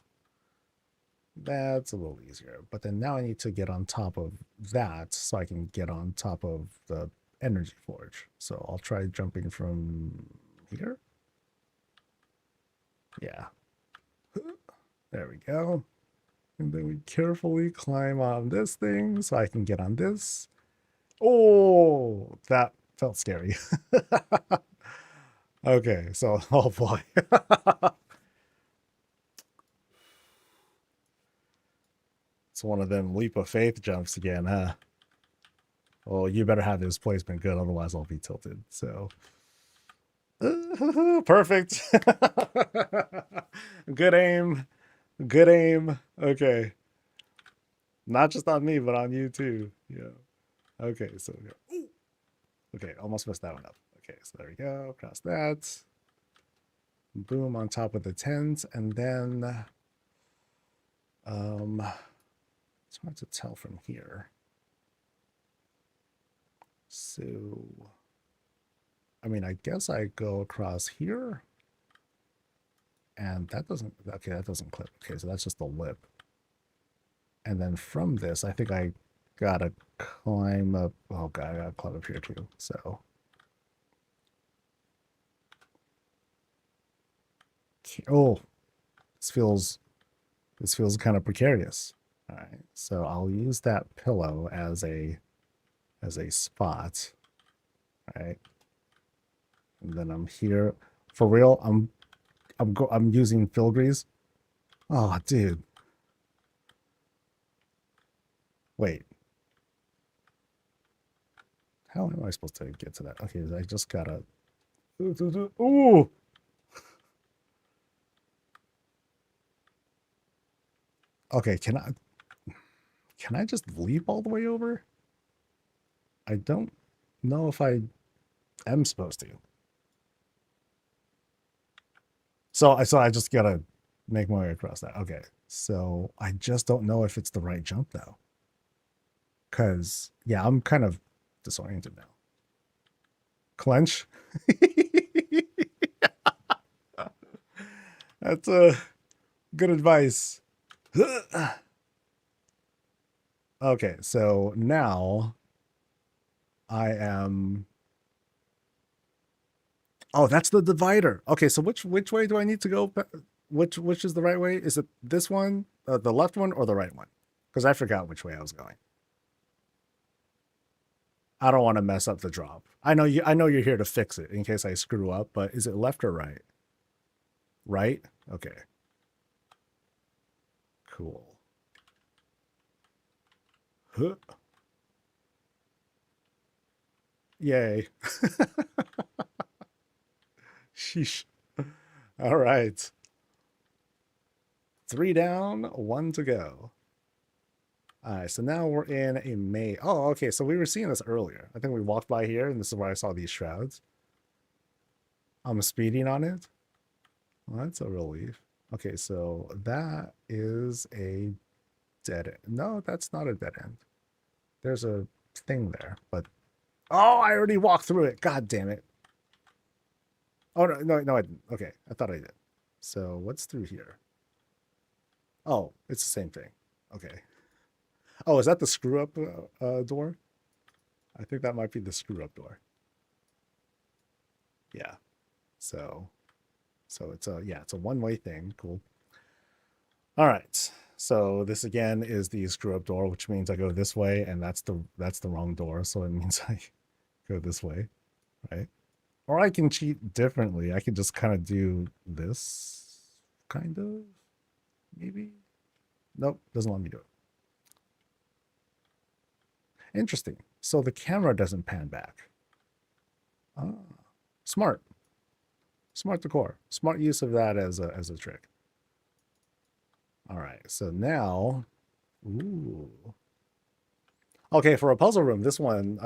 That's a little easier. But then now I need to get on top of that so I can get on top of the energy forge. So I'll try jumping from here. Yeah. There we go. And then we carefully climb on this thing so I can get on this. Oh, that felt scary. Okay, so, oh boy. It's one of them leap of faith jumps again, huh? Well, you better have this placement good, otherwise I'll be tilted. So, perfect. Good aim. Good aim. Okay. Not just on me, but on you too. Yeah. Okay, so okay, almost messed that one up. Okay, so there we go. Cross that. Boom on top of the tens, and then it's hard to tell from here. So I mean, I guess I go across here. And that doesn't, okay, that doesn't clip. Okay, so that's just the lip. And then from this, I think I gotta climb up. Oh god, I gotta climb up here too. So oh, this feels kind of precarious. All right, so I'll use that pillow as a spot. All right, and then I'm here for real. I'm using filigrees. Oh, dude. Wait. How am I supposed to get to that? Okay, I just gotta. Ooh. Okay, can I just leap all the way over? I don't know if I am supposed to. So I just gotta make my way across that. Okay. So I just don't know if it's the right jump though. Cause yeah, I'm kind of disoriented now. Clench. That's good advice. Okay, so now I am. Oh, that's the divider. Okay, so which way do I need to go? Which is the right way? Is it this one, the left one, or the right one? Because I forgot which way I was going. I don't want to mess up the drop. I know you. I know you're here to fix it in case I screw up. But is it left or right? Right. Okay. Cool. Huh. Yay. Sheesh. All right. 3 down, 1 to go. All right, so now we're in a maze. Oh, okay, so we were seeing this earlier. I think we walked by here, and this is where I saw these shrouds. I'm speeding on it. Well, that's a relief. Okay, so that is a dead end. No, that's not a dead end. There's a thing there, but... Oh, I already walked through it. God damn it. Oh, no, I didn't. Okay, I thought I did. So what's through here? Oh, it's the same thing. Okay. Oh, is that the screw-up door? I think that might be the screw-up door. Yeah. So it's a, yeah, it's a one-way thing. Cool. All right. So this again is the screw-up door, which means I go this way, and that's the wrong door. So it means I go this way, right? Or I can cheat differently. I can just kind of do this, kind of, maybe. Nope, doesn't let me do it. Interesting. So the camera doesn't pan back. Ah, smart. Smart decor. Smart use of that as a trick. All right. So now, ooh. Okay, for a puzzle room, this one's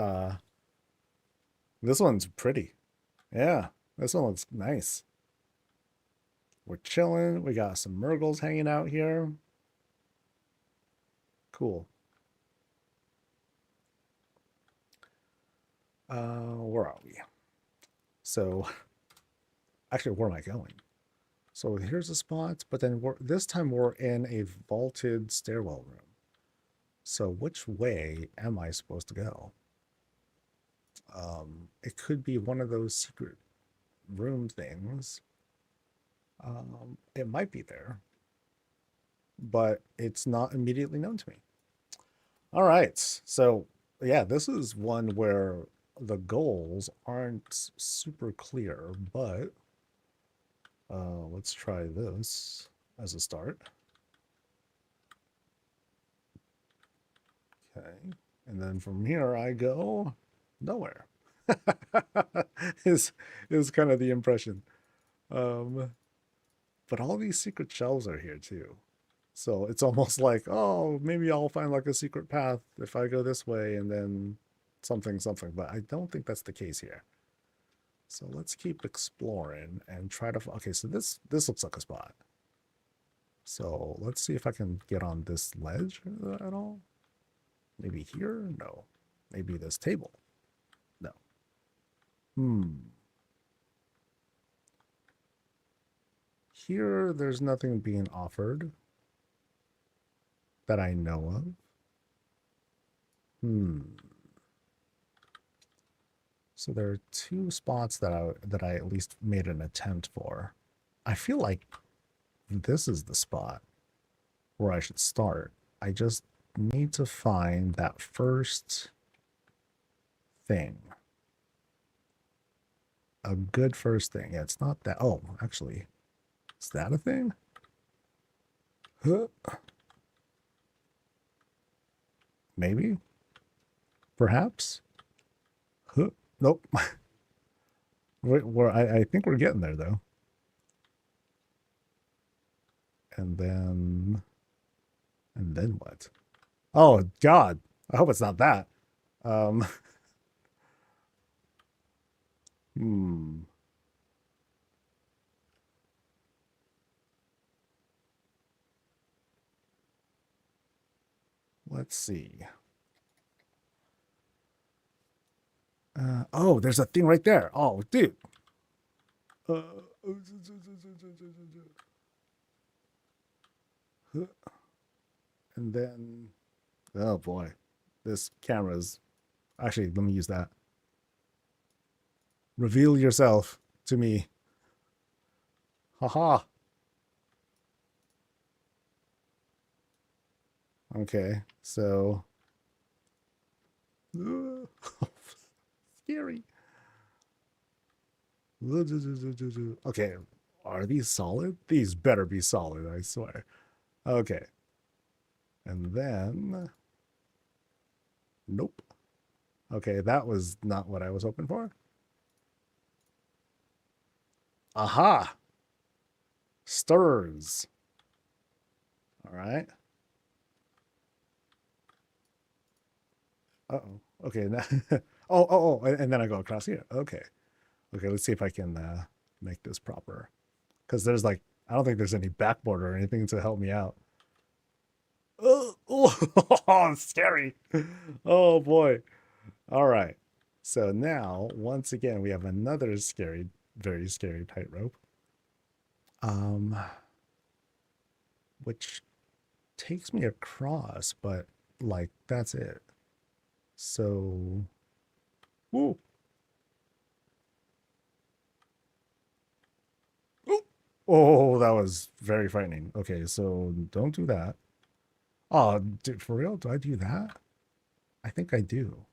pretty. Yeah, this one looks nice. We're chilling. We got some Murgles hanging out here. Cool. Where are we? So, actually, where am I going? So here's a spot, but then this time we're in a vaulted stairwell room. So which way am I supposed to go? It could be one of those secret room things. It might be there, but it's not immediately known to me. All right, so yeah, this is one where the goals aren't super clear, but let's try this as a start. Okay. And then from here I go nowhere. is kind of the impression. Um, but all these secret shelves are here too. So it's almost like, oh, maybe I'll find like a secret path if I go this way and then something, something. But I don't think that's the case here. So let's keep exploring and try to. Okay, so this looks like a spot. So let's see if I can get on this ledge at all. Maybe here? No. Maybe this table? No. Here, there's nothing being offered that I know of. So there are two spots that I at least made an attempt for. I feel like this is the spot where I should start. I just need to find that first thing. A good first thing. Yeah, it's not that. Oh, actually, is that a thing? Huh. Maybe? Perhaps? Huh. Nope. I think we're getting there, though. And then what? Oh, God. I hope it's not that. Let's see. Oh, there's a thing right there. Oh, dude. And then, oh boy, this camera's actually, let me use that. Reveal yourself to me. Haha. Okay, so scary. Okay, are these solid? These better be solid, I swear. Okay. And then nope. Okay, that was not what I was hoping for. Aha. Stirs. All right. Uh-oh. Okay. Now, oh, and then I go across here. Okay. Okay, let's see if I can make this proper. Because there's like, I don't think there's any backboard or anything to help me out. Oh, scary. Oh boy. All right. So now, once again, we have another scary, very scary tightrope. Which takes me across, but like that's it. So, ooh. Ooh. Oh, that was very frightening. Okay, so don't do that. Oh, dude, for real? Do I do that? I think I do.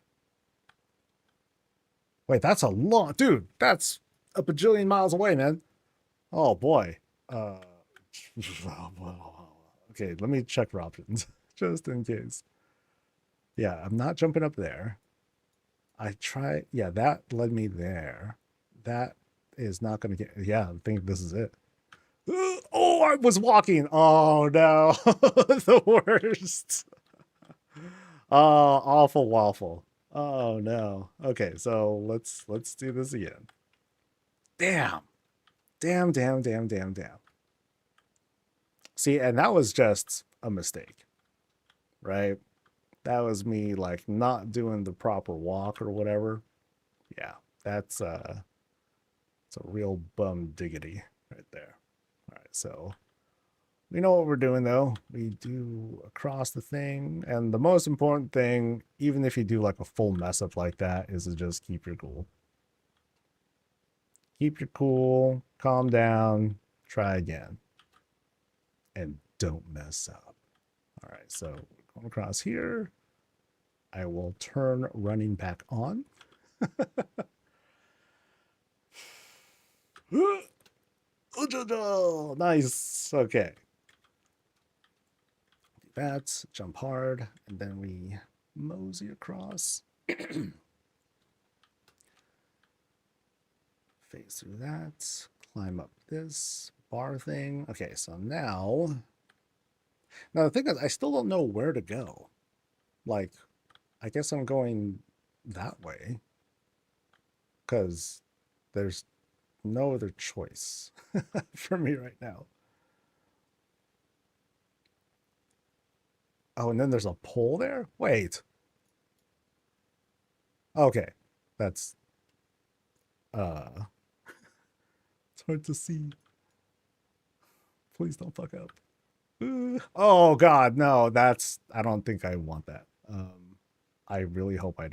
Wait, that's a long, dude, that's a bajillion miles away, man. Oh boy. Okay, let me check for options just in case. Yeah, I'm not jumping up there. Yeah, that led me there. That is not going to get, yeah, I think this is it. Oh, I was walking. Oh no, the worst. Oh, awful waffle. Oh no. Okay, so let's do this again. Damn. Damn. See, and that was just a mistake, right? That was me like not doing the proper walk or whatever. Yeah, that's it's a real bum diggity right there. All right, so we know what we're doing though. We do across the thing, and the most important thing, even if you do like a full mess up like that, is to just keep your cool. Keep your cool, calm down, try again, and don't mess up. All right, so going across here, I will turn running back on. Nice. Okay. Do that, jump hard, and then we Mosey across. Phase through that. Climb up this bar thing. Okay, so now the thing is, I still don't know where to go. Like, I guess I'm going that way because there's no other choice for me right now. Oh, and then there's a pole there? Wait. Okay. That's it's hard to see. Please don't fuck up. Oh god, no, that's I don't think I want that. I really hope I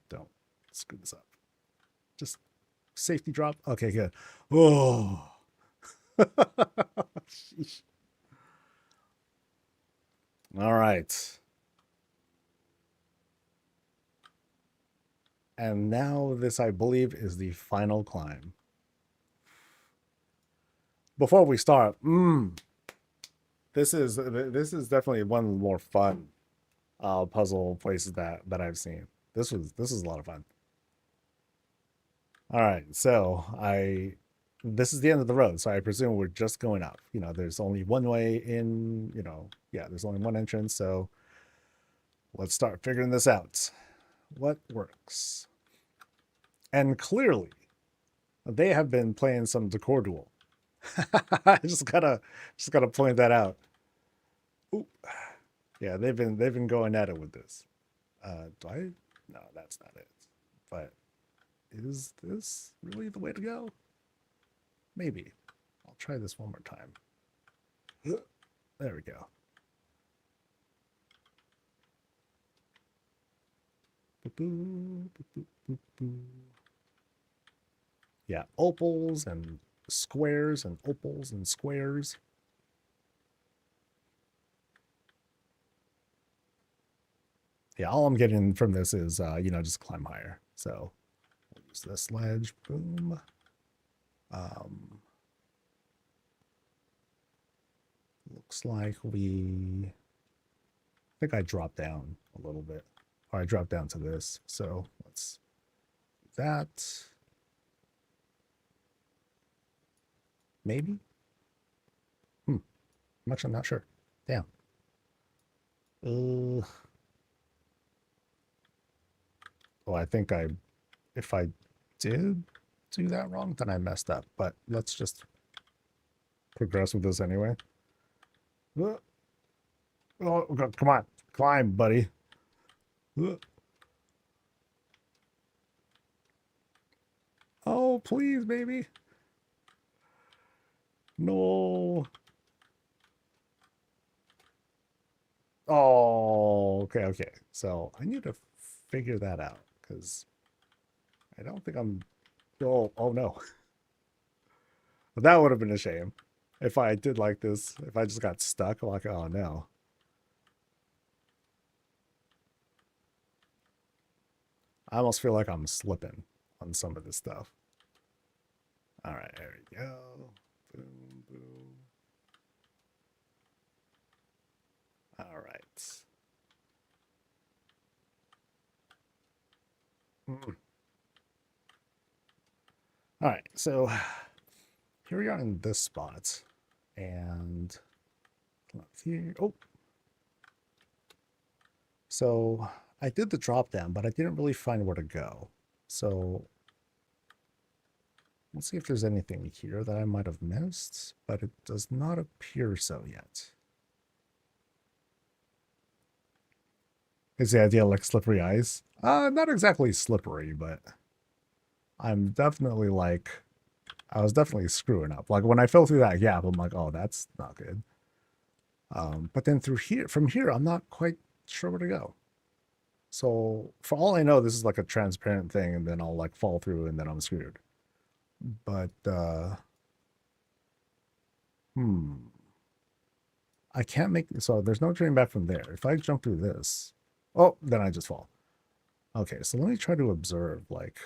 don't screw this up. Just safety drop. Okay, good. Oh. Sheesh. All right. And now this, I believe, is the final climb. Before we start, this is definitely one of the more fun puzzle places that I've seen. This was a lot of fun. All right, so this is the end of the road, so I presume we're just going up. You know, there's only one way in. You know, yeah, there's only one entrance, so let's start figuring this out. What works? And clearly, they have been playing some Decor Duel. I just gotta point that out. Ooh. Yeah, they've been going at it with this. Do I? No, that's not it. But is this really the way to go? Maybe. I'll try this one more time. There we go. Yeah, opals and squares and opals and squares. Yeah, all I'm getting from this is, just climb higher. So we'll use this ledge. Boom. Looks like I think I dropped down a little bit. Or I dropped down to this. So let's do that. Maybe? Much, I'm not sure. Damn. Well, I think if I did do that wrong, then I messed up. But let's just progress with this anyway. Oh, come on. Climb, buddy. Oh, please, baby. No. Oh, okay. So I need to figure that out because I don't think I'm. Oh no. That would have been a shame if I did like this. If I just got stuck, like, oh no. I almost feel like I'm slipping on some of this stuff. All right, there we go. Boom, boom. All right. All right, so here we are in this spot, and here. Oh, so I did the drop down, but I didn't really find where to go. So let's see if there's anything here that I might have missed, but it does not appear so yet. Is the idea like slippery ice? Not exactly slippery, but I'm definitely like, I was definitely screwing up. Like when I fell through that gap, I'm like, oh, that's not good. But then from here, I'm not quite sure where to go. So for all I know, this is like a transparent thing, and then I'll like fall through, and then I'm screwed. But I can't make so there's no turning back from there. If I jump through this, oh, then I just fall. Okay, so let me try to observe like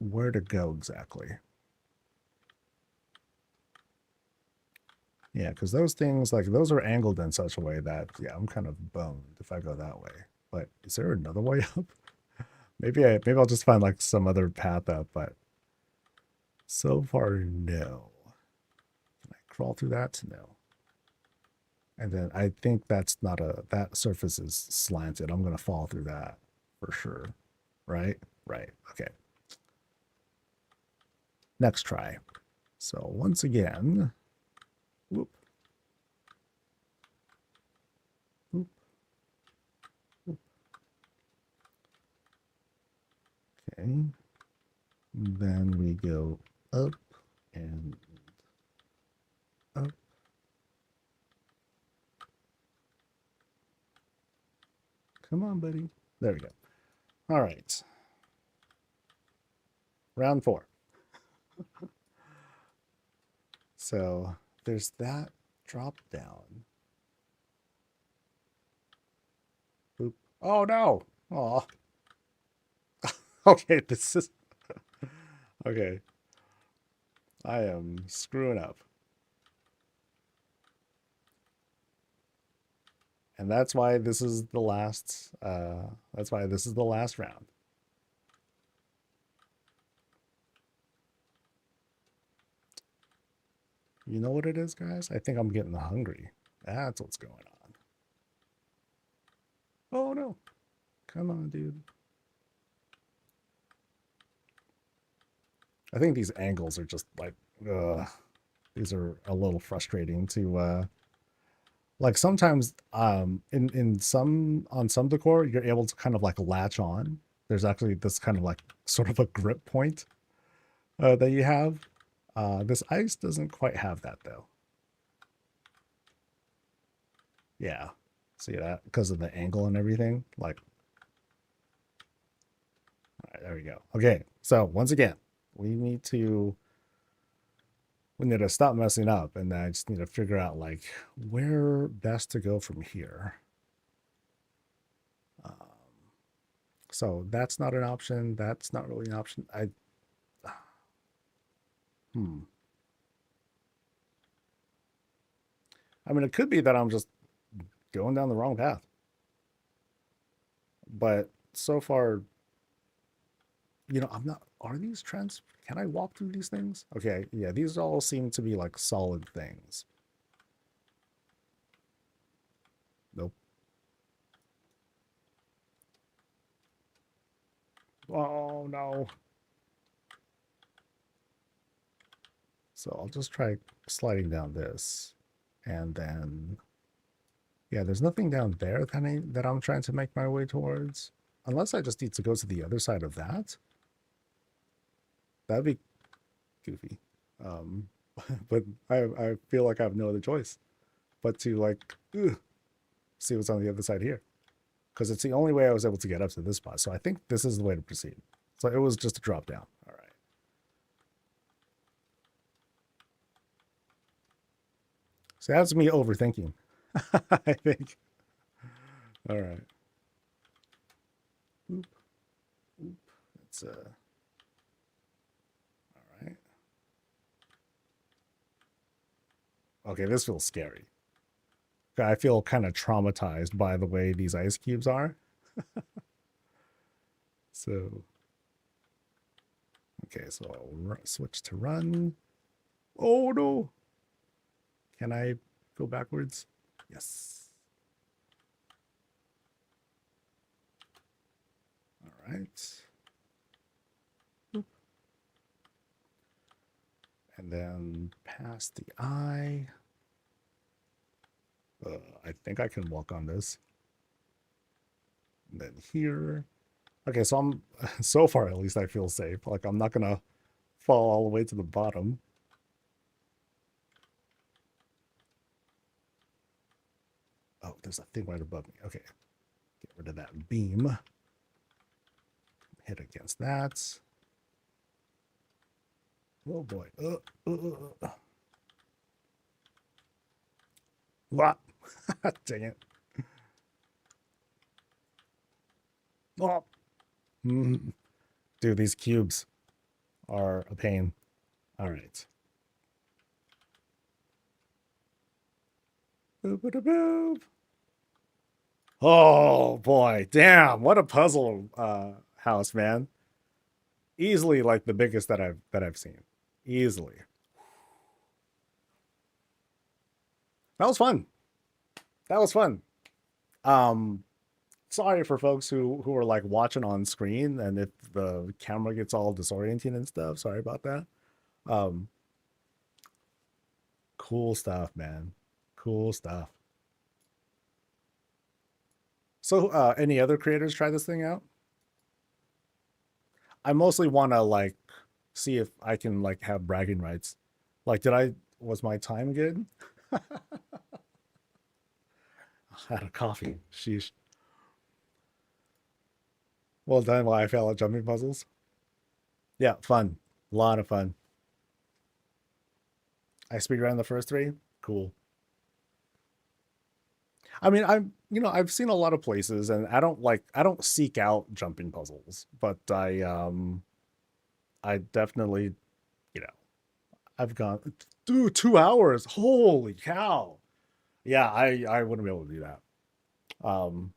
where to go exactly. Yeah, because those things, like, those are angled in such a way that, yeah, I'm kind of boned if I go that way. But is there another way up? Maybe I'll just find like some other path up, but so far no. Can I crawl through that? No. And then I think that's not that surface is slanted. I'm gonna fall through that for sure. Right? Right. Okay. Next try. So once again, whoop, whoop, whoop. Okay. Then we go up and up. Come on, buddy. There we go. All right. Round 4. So there's that drop down. Boop. Oh no. Oh. Okay, this is okay. I am screwing up. And that's why this is the last round. You know what it is, guys? I think I'm getting hungry. That's what's going on. Oh no. Come on, dude. I think these angles are just like, these are a little frustrating to, like sometimes, in some, on some decor, you're able to kind of like latch on. There's actually this kind of like sort of a grip point, that you have. This ice doesn't quite have that though. Yeah. See that? Because of the angle and everything. Like, all right, there we go. Okay. So once again, we need to stop messing up, and I just need to figure out like where best to go from here. So that's not an option. That's not really an option. I mean, it could be that I'm just going down the wrong path. But so far, I'm not. Are these trends? Can I walk through these things? Okay, yeah, these all seem to be like solid things. Nope. Oh no. So I'll just try sliding down this, and then yeah, there's nothing down there that I'm trying to make my way towards, unless I just need to go to the other side of that. That'd be goofy. But I feel like I have no other choice but to like see what's on the other side here, because it's the only way I was able to get up to this spot. So I think this is the way to proceed. So it was just a drop down. All right. So that's me overthinking. I think. All right. Oop. Oop. It's all right. Okay, this feels scary. I feel kind of traumatized by the way these ice cubes are. So, okay, so I'll switch to run. Oh no. Can I go backwards? Yes. All right. Oop. And then past the eye. I think I can walk on this. And then here. Okay, so I'm so far at least I feel safe. Like I'm not gonna fall all the way to the bottom. Oh, there's a thing right above me. Okay. Get rid of that beam. Hit against that. Oh boy. What? Dang it. Oh. Dude, these cubes are a pain. All right. Boop, boop, boop. Oh boy, damn! What a puzzle house, man. Easily like the biggest that I've seen. Easily. That was fun. That was fun. Um, Sorry for folks who are like watching on screen and if the camera gets all disorienting and stuff. Sorry about that. Um, cool stuff, man. Cool stuff. So, any other creators try this thing out? I mostly want to like see if I can like have bragging rights. Like, was my time good? I had a coffee. Sheesh. Well done while I fail at jumping puzzles. Yeah, fun. A lot of fun. I speedran the first three. Cool. I mean, I've seen a lot of places and I don't seek out jumping puzzles, but I definitely, you know, I've gone dude, 2 hours. Holy cow. Yeah, I wouldn't be able to do that. Um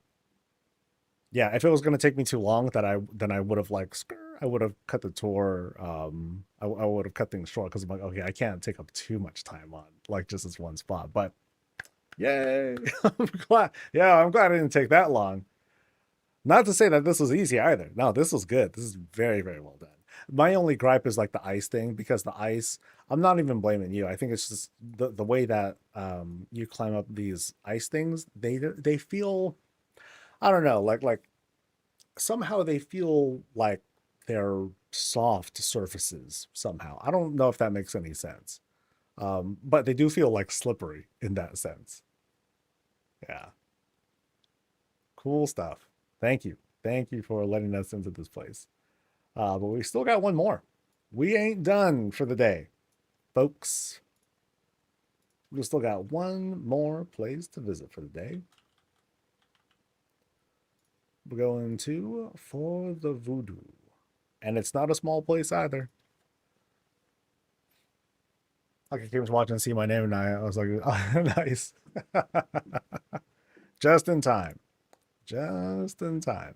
yeah, if it was going to take me too long then I would have like I would have cut the tour. I would have cut things short because I'm like, okay, I can't take up too much time on like just this one spot. But yay. I'm glad. Yeah, I'm glad I didn't take that long. Not to say that this was easy either. No, this was good. This is very, very well done. My only gripe is like the ice thing because the ice, I'm not even blaming you. I think it's just the way that you climb up these ice things, they feel, I don't know, like somehow they feel like they're soft surfaces somehow. I don't know if that makes any sense. But they do feel like slippery in that sense. Yeah. Cool stuff. Thank you. Thank you for letting us into this place. But we still got one more. We ain't done for the day, folks. We still got one more place to visit for the day. We're going to For the Voodoo. And it's not a small place either. Like I came watching and see my name and I was like, oh, nice. Just in time. Just in time.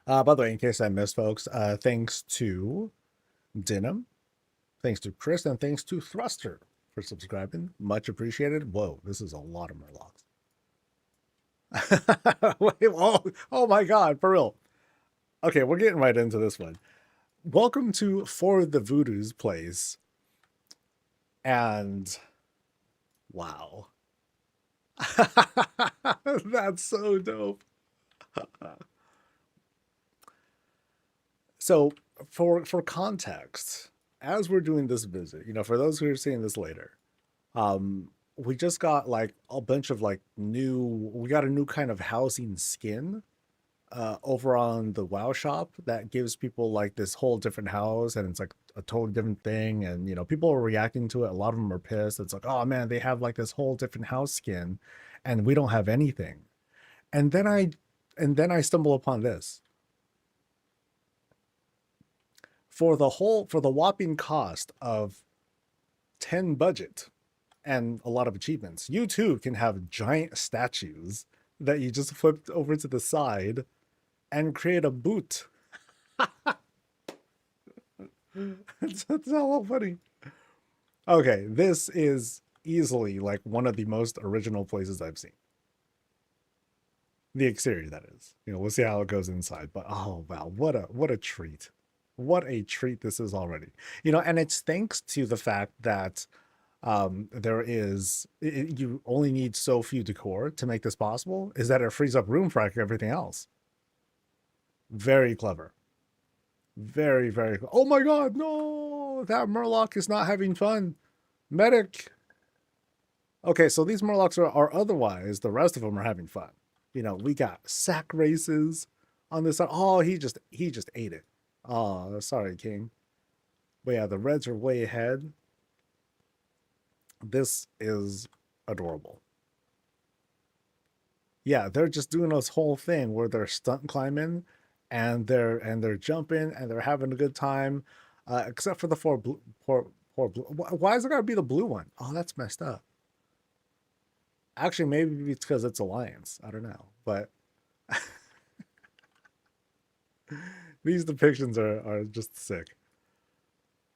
By the way, in case I missed folks, thanks to Denim, thanks to Chris, and thanks to Thruster for subscribing. Much appreciated. Whoa, this is a lot of Murlocs. Wait, oh my God, for real. Okay, we're getting right into this one. Welcome to For the Voodoo's place. And wow. That's so dope. So for context, as we're doing this visit, for those who are seeing this later, we just got like a bunch of like we got a new kind of housing skin over on the WoW shop that gives people like this whole different house and it's like a totally different thing. And people are reacting to it. A lot of them are pissed. It's like, oh man, they have like this whole different house skin and we don't have anything. And then I stumble upon this. For the whopping cost of 10 budget and a lot of achievements, you too can have giant statues that you just flip over to the side and create a boot. That's all funny. Okay, this is easily like one of the most original places I've seen. The exterior, that is. We'll see how it goes inside. But oh wow, what a treat. What a treat this is already. And it's thanks to the fact that you only need so few decor to make this possible, is that it frees up room for everything else. Very clever. Very, very. Oh my God, no! That Murloc is not having fun. Medic. Okay, so these Murlocs are otherwise, the rest of them are having fun. We got sack races on this side. Oh, he just ate it. Oh, sorry, King. But yeah, the Reds are way ahead. This is adorable. Yeah, they're just doing this whole thing where they're stunt climbing and they're jumping and they're having a good time. Except for the four blue. Why is it gotta be the blue one? Oh, that's messed up. Actually, maybe it's because it's Alliance. I don't know, but these depictions are just sick.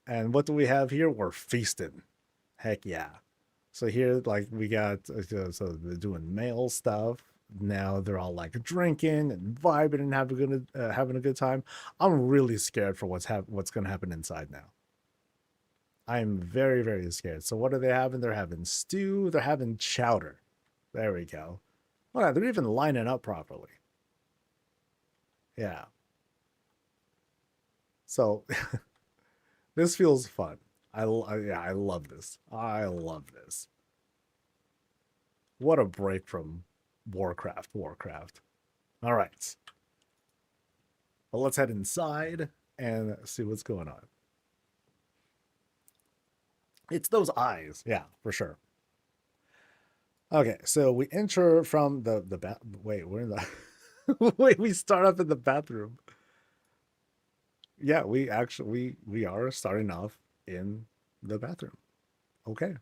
And what do we have here? We're feasting. Heck yeah. So here, like, we got, so they're doing male stuff. Now they're all like drinking and vibing and having a good time. I'm really scared for what's gonna happen inside now. I'm very, very scared. So what are they having? They're having stew. They're having chowder. There we go. Well, they're even lining up properly. Yeah. So this feels fun. Yeah, I love this. I love this. What a break from Warcraft. Warcraft. All right. Well, let's head inside and see what's going on. It's those eyes. Yeah, for sure. Okay, so we enter from the bath. Wait, we're in the. Wait, we start up in the bathroom. Yeah, we actually we are starting off in the bathroom. Okay,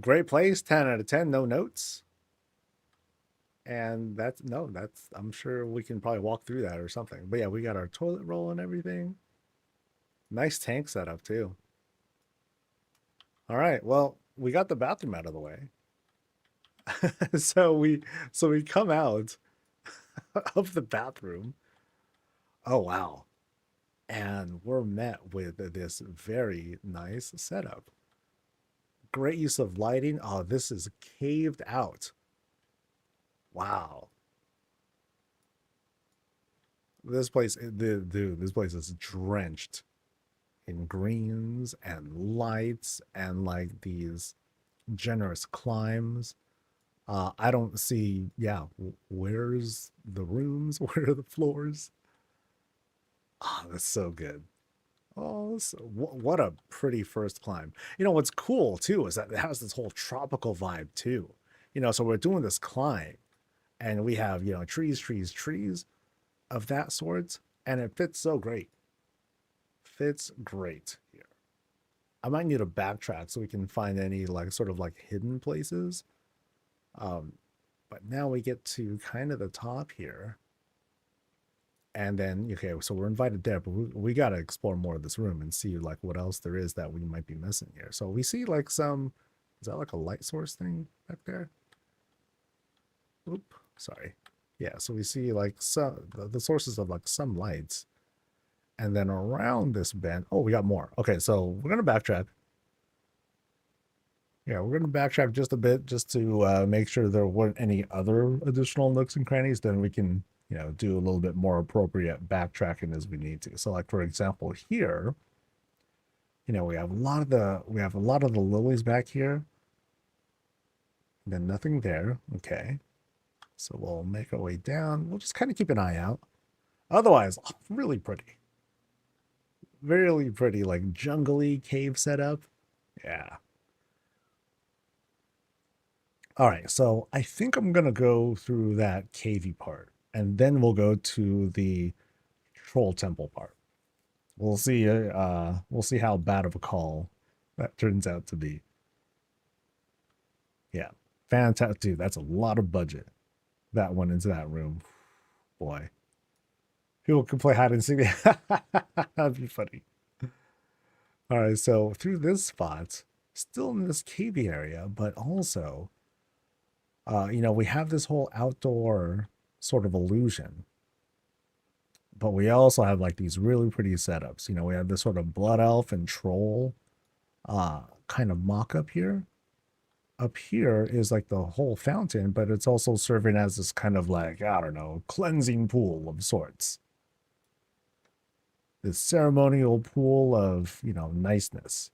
great place. 10 out of 10. No notes. And that's no, that's I'm sure we can probably walk through that or something. But yeah, we got our toilet roll and everything. Nice tank setup too. All right, well, we got the bathroom out of the way. so we come out of the bathroom. Oh wow. And we're met with this very nice setup. Great use of lighting. Oh, this is caved out. Wow. This place, dude, this place is drenched in greens and lights and like these generous climbs. I don't see, yeah, where's the rooms? Where are the floors? Oh, that's so good. Oh, so, what a pretty first climb. You know, what's cool too is that it has this whole tropical vibe too. You know, so we're doing this climb and we have, trees, trees, trees of that sort, and it fits so great. Fits great here. I might need to backtrack so we can find any like sort of like hidden places. Um, but now we get to kind of the top here. And then, okay, so we're invited there, but we got to explore more of this room and see like what else there is that we might be missing here. So we see like some, is that like a light source thing back there? Oop, sorry. Yeah, so we see like some the sources of like some lights. And then around this bend, oh, we got more. Okay, so we're gonna backtrack. Yeah, we're gonna backtrack just a bit just to make sure there weren't any other additional nooks and crannies. Then we can, do a little bit more appropriate backtracking as we need to. So, like for example, here, we have a lot of the lilies back here. Then nothing there. Okay, so we'll make our way down. We'll just kind of keep an eye out. Otherwise, really pretty, really pretty, like jungly cave setup. Yeah. All right, so I think I'm gonna go through that cavey part, and then we'll go to the troll temple part. We'll see. We'll see how bad of a call that turns out to be. Yeah, fantastic, dude. That's a lot of budget that went into that room. Boy, people can play hide and seek. That'd be funny. All right, so through this spot, still in this cavey area, but also we have this whole outdoor sort of illusion, but we also have like these really pretty setups. We have this sort of blood elf and troll kind of mock up here. Up here is like the whole fountain, but it's also serving as this kind of like, I don't know, cleansing pool of sorts. This ceremonial pool of, niceness.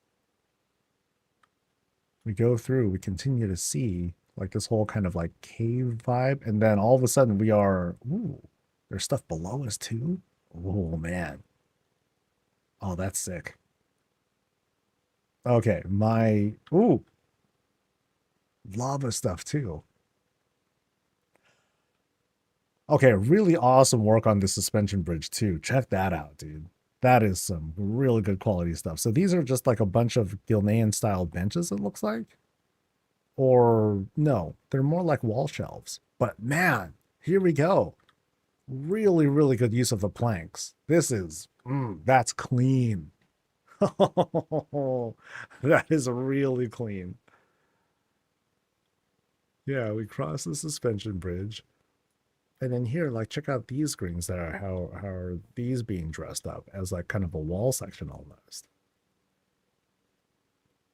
We go through, we continue to see like this whole kind of like cave vibe, and then all of a sudden ooh, there's stuff below us too. Oh man. Oh, that's sick. Okay, ooh, lava stuff too. Okay, really awesome work on the suspension bridge too. Check that out, dude. That is some really good quality stuff. So these are just like a bunch of Gilnean style benches, it looks like. Or no, they're more like wall shelves. But man, here we go. Really, really good use of the planks. This is, that's clean. That is really clean. Yeah, we cross the suspension bridge. And then here, like, check out these screens that are, how are these being dressed up as like kind of a wall section almost.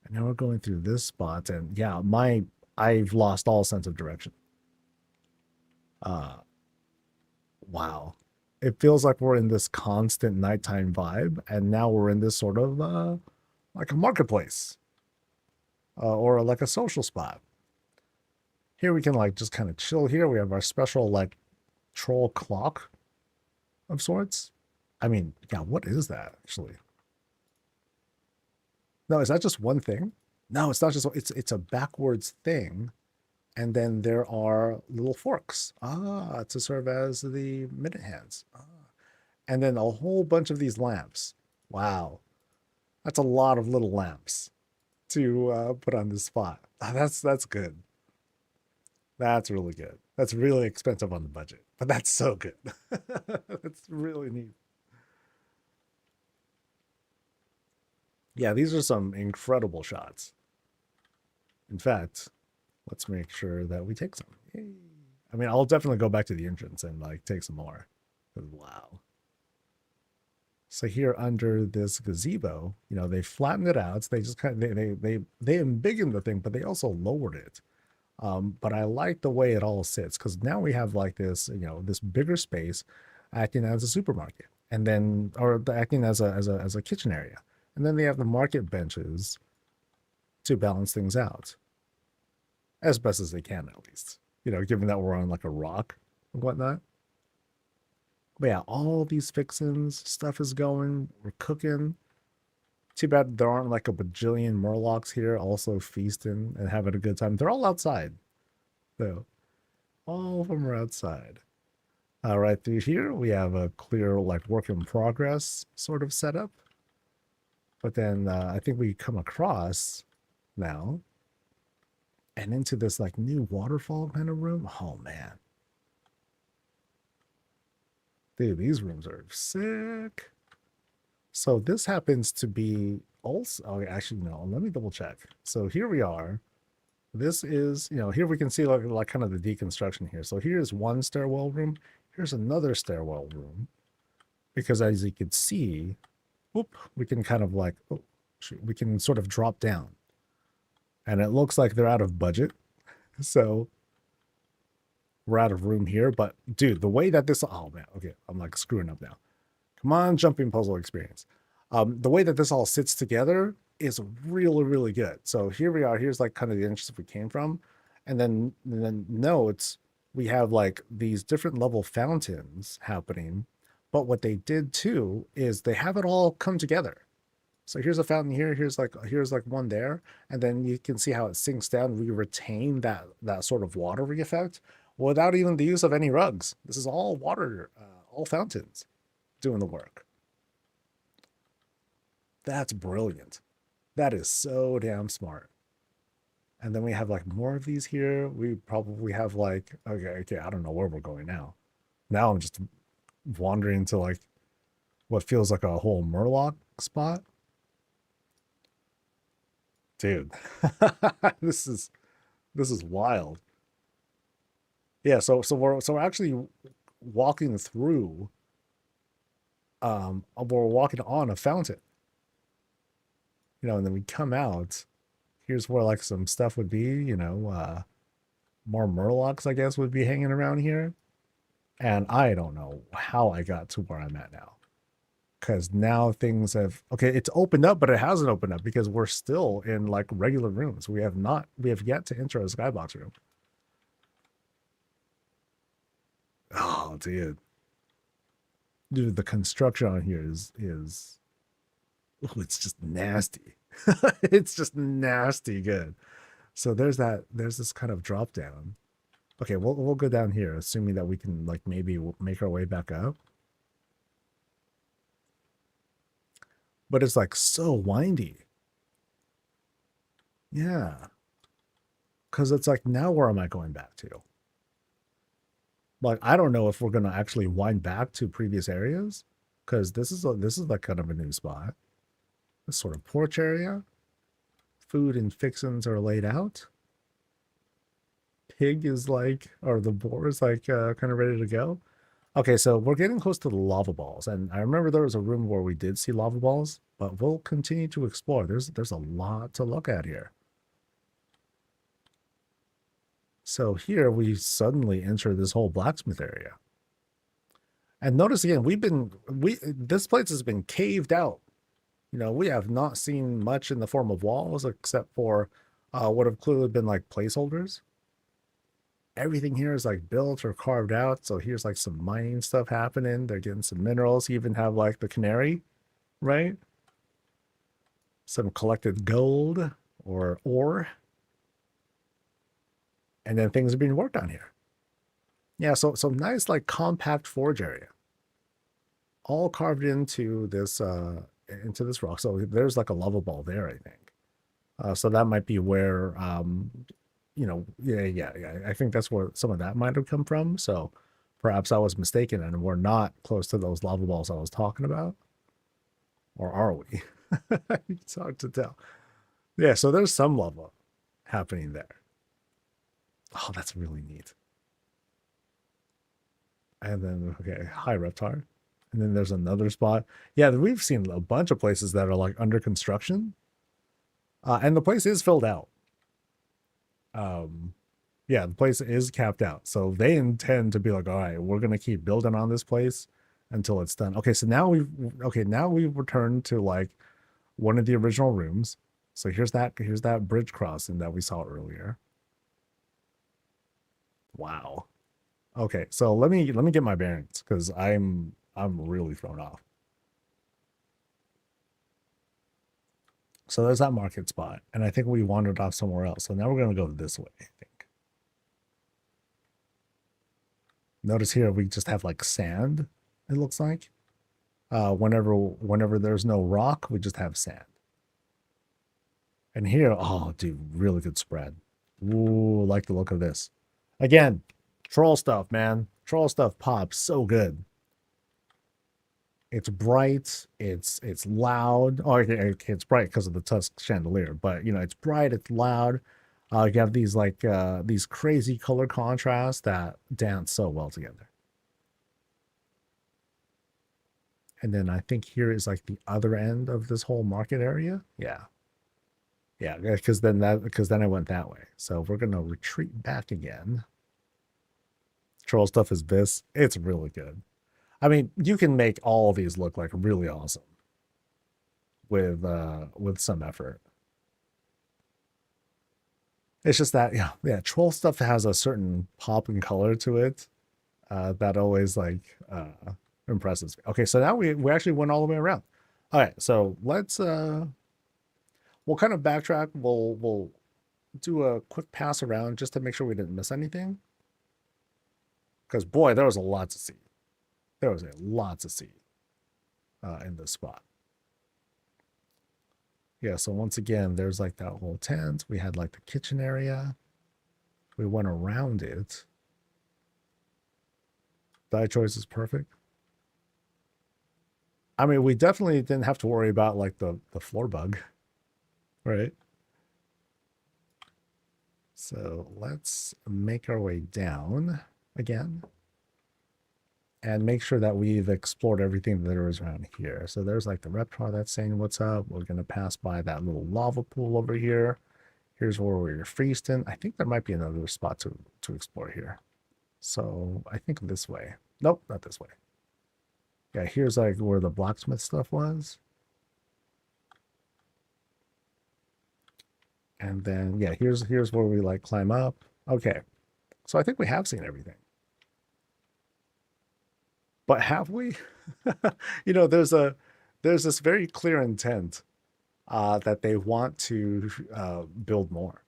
And now we're going through this spot, and yeah, I've lost all sense of direction. Uh, wow. It feels like we're in this constant nighttime vibe, and now we're in this sort of like a marketplace, or like a social spot. Here we can like just kind of chill here. We have our special like troll clock of sorts. I mean, yeah, what is that actually? No, is that just one thing? No, it's not just, it's a backwards thing. And then there are little forks, to serve as the minute hands. And then a whole bunch of these lamps. Wow. That's a lot of little lamps to put on this spot. That's good. That's really good. That's really expensive on the budget, but that's so good. That's really neat. Yeah, these are some incredible shots. In fact, let's make sure that we take some. Yay. I mean, I'll definitely go back to the entrance and like take some more. Wow. So here under this gazebo, you know, they flattened it out. So they just kind of they embiggened the thing, but they also lowered it. But I like the way it all sits because now we have like this, you know, this bigger space acting as a supermarket, and then acting as a kitchen area, and then they have the market benches to balance things out as best as they can, at least. You know, given that we're on like a rock and whatnot. But yeah, all these fixins, stuff is going. We're cooking. Too bad there aren't like a bajillion Murlocs here also feasting and having a good time. They're all outside, though. All of them are outside. Right through here, we have a clear like work in progress sort of setup. But then I think we come across now and into this like new waterfall kind of room. Oh, man. Dude, these rooms are sick. So this happens to be also, oh, actually, no, let me double check. So here we are. This is, you know, here we can see like kind of the deconstruction here. So here's one stairwell room. Here's another stairwell room. Because as you can see, whoop, we can kind of like, oh, shoot, we can sort of drop down. And it looks like they're out of budget. So we're out of room here. But dude, the way that this, oh man, okay, I'm like screwing up now. Come on, jumping puzzle experience. The way that this all sits together is really, really good. So here we are. Here's like kind of the entrance we came from. And then notes, we have like these different level fountains happening. But what they did too is they have it all come together. So here's a fountain here. Here's like one there. And then you can see how it sinks down. We retain that sort of watery effect without even the use of any rugs. This is all water, all fountains doing the work. That's brilliant. That is so damn smart. And then we have like more of these here. We probably have like, okay, I don't know where we're going now. Now I'm just wandering to like what feels like a whole Murloc spot. Dude, this is wild. Yeah, so we're actually walking through we're walking on a fountain. You know, and then we come out. Here's where like some stuff would be, you know, more Murlocs, I guess, would be hanging around here. And I don't know how I got to where I'm at now. Because now things have, okay, it's opened up, but it hasn't opened up because we're still in like regular rooms. We have yet to enter a skybox room. Oh, dude. Dude, the construction on here is oh, it's just nasty. It's just nasty good. So there's this kind of drop down. Okay, we'll go down here, assuming that we can like maybe make our way back up. but it's like so windy. Yeah, because it's like, now where am I going back to? Like, I don't know if we're gonna actually wind back to previous areas, because this is like kind of a new spot. This sort of porch area. Food and fixins are laid out. Pig is like, or the boar is like kind of ready to go. Okay, so we're getting close to the lava balls, and I remember there was a room where we did see lava balls, but we'll continue to explore. There's a lot to look at here. So here we suddenly enter this whole blacksmith area. And notice again, this place has been caved out. You know, we have not seen much in the form of walls except for what have clearly been like placeholders. Everything here is like built or carved out. So here's like some mining stuff happening. They're getting some minerals. You even have like the canary, right? Some collected gold or ore. And then things are being worked on here. Yeah, so nice like compact forge area. All carved into this rock. So there's like a lava ball there, I think. So that might be where yeah. I think that's where some of that might have come from. So perhaps I was mistaken and we're not close to those lava balls I was talking about. Or are we? It's hard to tell. Yeah, so there's some lava happening there. Oh, that's really neat. And then, okay, hi, Reptar. And then there's another spot. Yeah, we've seen a bunch of places that are like under construction. And the place is filled out. Yeah, the place is capped out. So they intend to be like, all right, we're gonna keep building on this place until it's done. Okay, so now we've returned to like one of the original rooms. So here's that bridge crossing that we saw earlier. Wow. Okay, so let me get my bearings because I'm really thrown off. So there's that market spot, and I think we wandered off somewhere else. So now we're gonna go this way, I think. Notice here we just have like sand, it looks like. Whenever there's no rock, we just have sand. And here, oh dude, really good spread. Ooh, like the look of this. Again, troll stuff, man. Troll stuff pops so good. It's bright, it's loud. Oh, okay, it's bright because of the tusk chandelier, but you know, it's bright, it's loud. You have these like these crazy color contrasts that dance so well together. And then I think here is like the other end of this whole market area. Yeah. Yeah, because then I went that way. So we're gonna retreat back again. Troll stuff is this. It's really good. I mean, you can make all of these look like really awesome with some effort. It's just that yeah, troll stuff has a certain pop and color to it that always like impresses me. Okay, so now we actually went all the way around. All right, so let's we'll kind of backtrack. We'll do a quick pass around just to make sure we didn't miss anything. Because boy, there was a lot to see. There was a lot to see in this spot. Yeah, so once again, there's like that whole tent. We had like the kitchen area. We went around it. Die choice is perfect. I mean, we definitely didn't have to worry about like the floor bug, right? So let's make our way down again and make sure that we've explored everything that there is around here. So there's like the reptar that's saying what's up. We're going to pass by that little lava pool over here. Here's where we're feasting. I think there might be another spot to explore here. So I think this way. Nope, not this way. Yeah, here's like where the blacksmith stuff was. And then yeah, here's where we like climb up. Okay. So I think we have seen everything. But have we? You know, there's this very clear intent that they want to build more.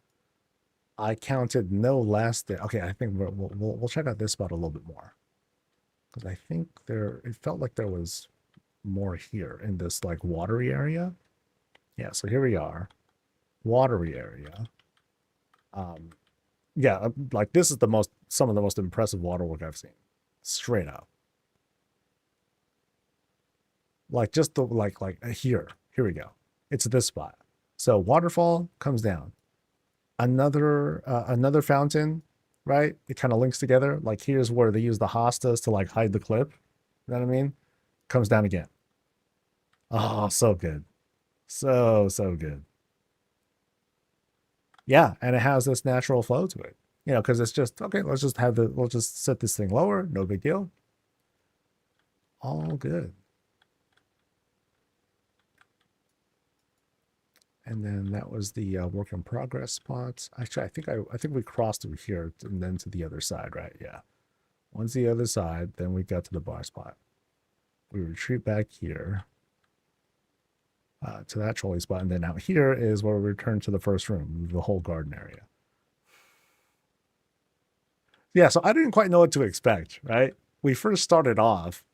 I counted no less than okay. I think we'll check out this spot a little bit more because I think it felt like there was more here in this like watery area. Yeah, so here we are, watery area. Um, yeah, like this is some of the most impressive waterwork I've seen, straight up. Like just the here we go. It's this spot. So waterfall comes down. Another fountain, right? It kind of links together. Like here's where they use the hostas to like hide the clip. You know what I mean? Comes down again. Oh, so good. So good. Yeah, and it has this natural flow to it. You know, because it's just okay, we'll just set this thing lower, no big deal. All good. And then that was the work in progress spots. Actually, I think we crossed through here and then to the other side, right? Yeah. Once the other side, then we got to the bar spot. We retreat back here to that trolley spot, and then out here is where we return to the first room, the whole garden area. Yeah, so I didn't quite know what to expect, right? We first started off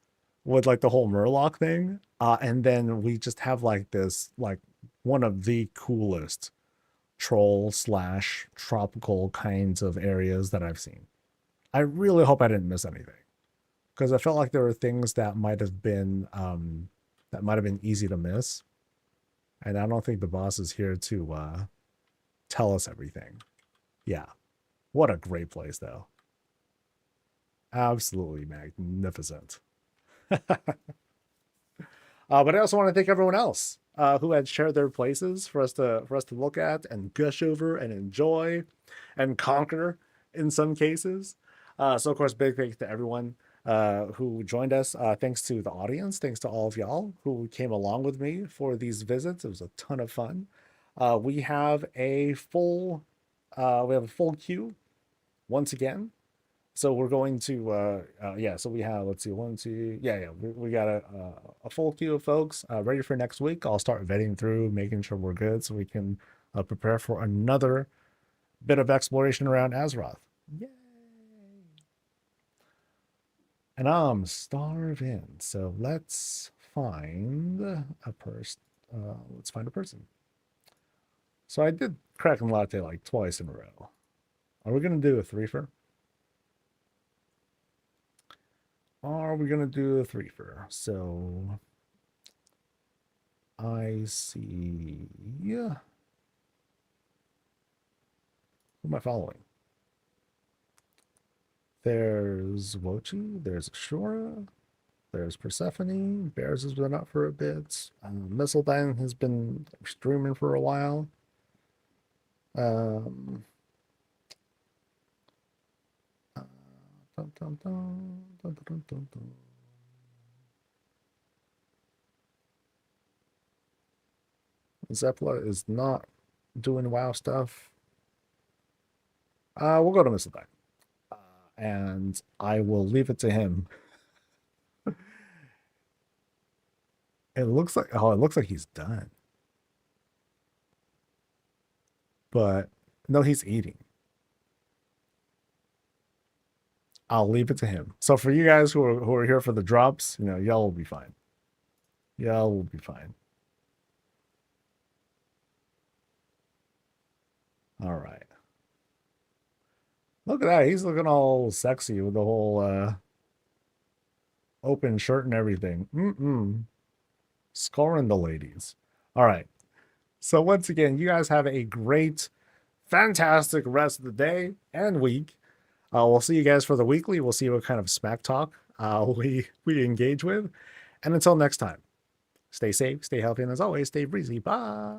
with like the whole Murloc thing, and then we just have like this like one of the coolest troll slash tropical kinds of areas that I've seen. I really hope I didn't miss anything because I felt like there were things that might have been easy to miss, and I don't think the boss is here to tell us everything. Yeah, what a great place though. Absolutely magnificent. But I also want to thank everyone else who had shared their places for us to look at and gush over and enjoy and conquer in some cases. So of course, big thanks to everyone who joined us. Thanks to the audience. Thanks to all of y'all who came along with me for these visits. It was a ton of fun. We have a full queue once again. So we're going to yeah, so we have, let's see, one, two, yeah, we got a full queue of folks ready for next week. I'll start vetting through, making sure we're good so we can prepare for another bit of exploration around Azeroth. Yay! And I'm starving, so let's find a person. Let's find a person. So I did Kraken Latte like twice in a row. Are we gonna do a threefer? Are we gonna do a threefer? So I see. Yeah. Who am I following? There's Wochi. There's Ashura. There's Persephone. Bears has been up for a bit. Mistledine has been streaming for a while. Dun, dun, dun, dun, dun, dun, dun. Zepla is not doing WoW stuff. We'll go to Mistledine. And I will leave it to him. It looks like he's done. But no, he's eating. I'll leave it to him. So for you guys who are here for the drops, you know, y'all will be fine. Y'all will be fine. All right. Look at that. He's looking all sexy with the whole open shirt and everything. Scoring the ladies. All right. So once again, you guys have a great, fantastic rest of the day and week. We'll see you guys for the weekly. We'll see what kind of smack talk we engage with. And until next time, stay safe, stay healthy, and as always, stay breezy. Bye.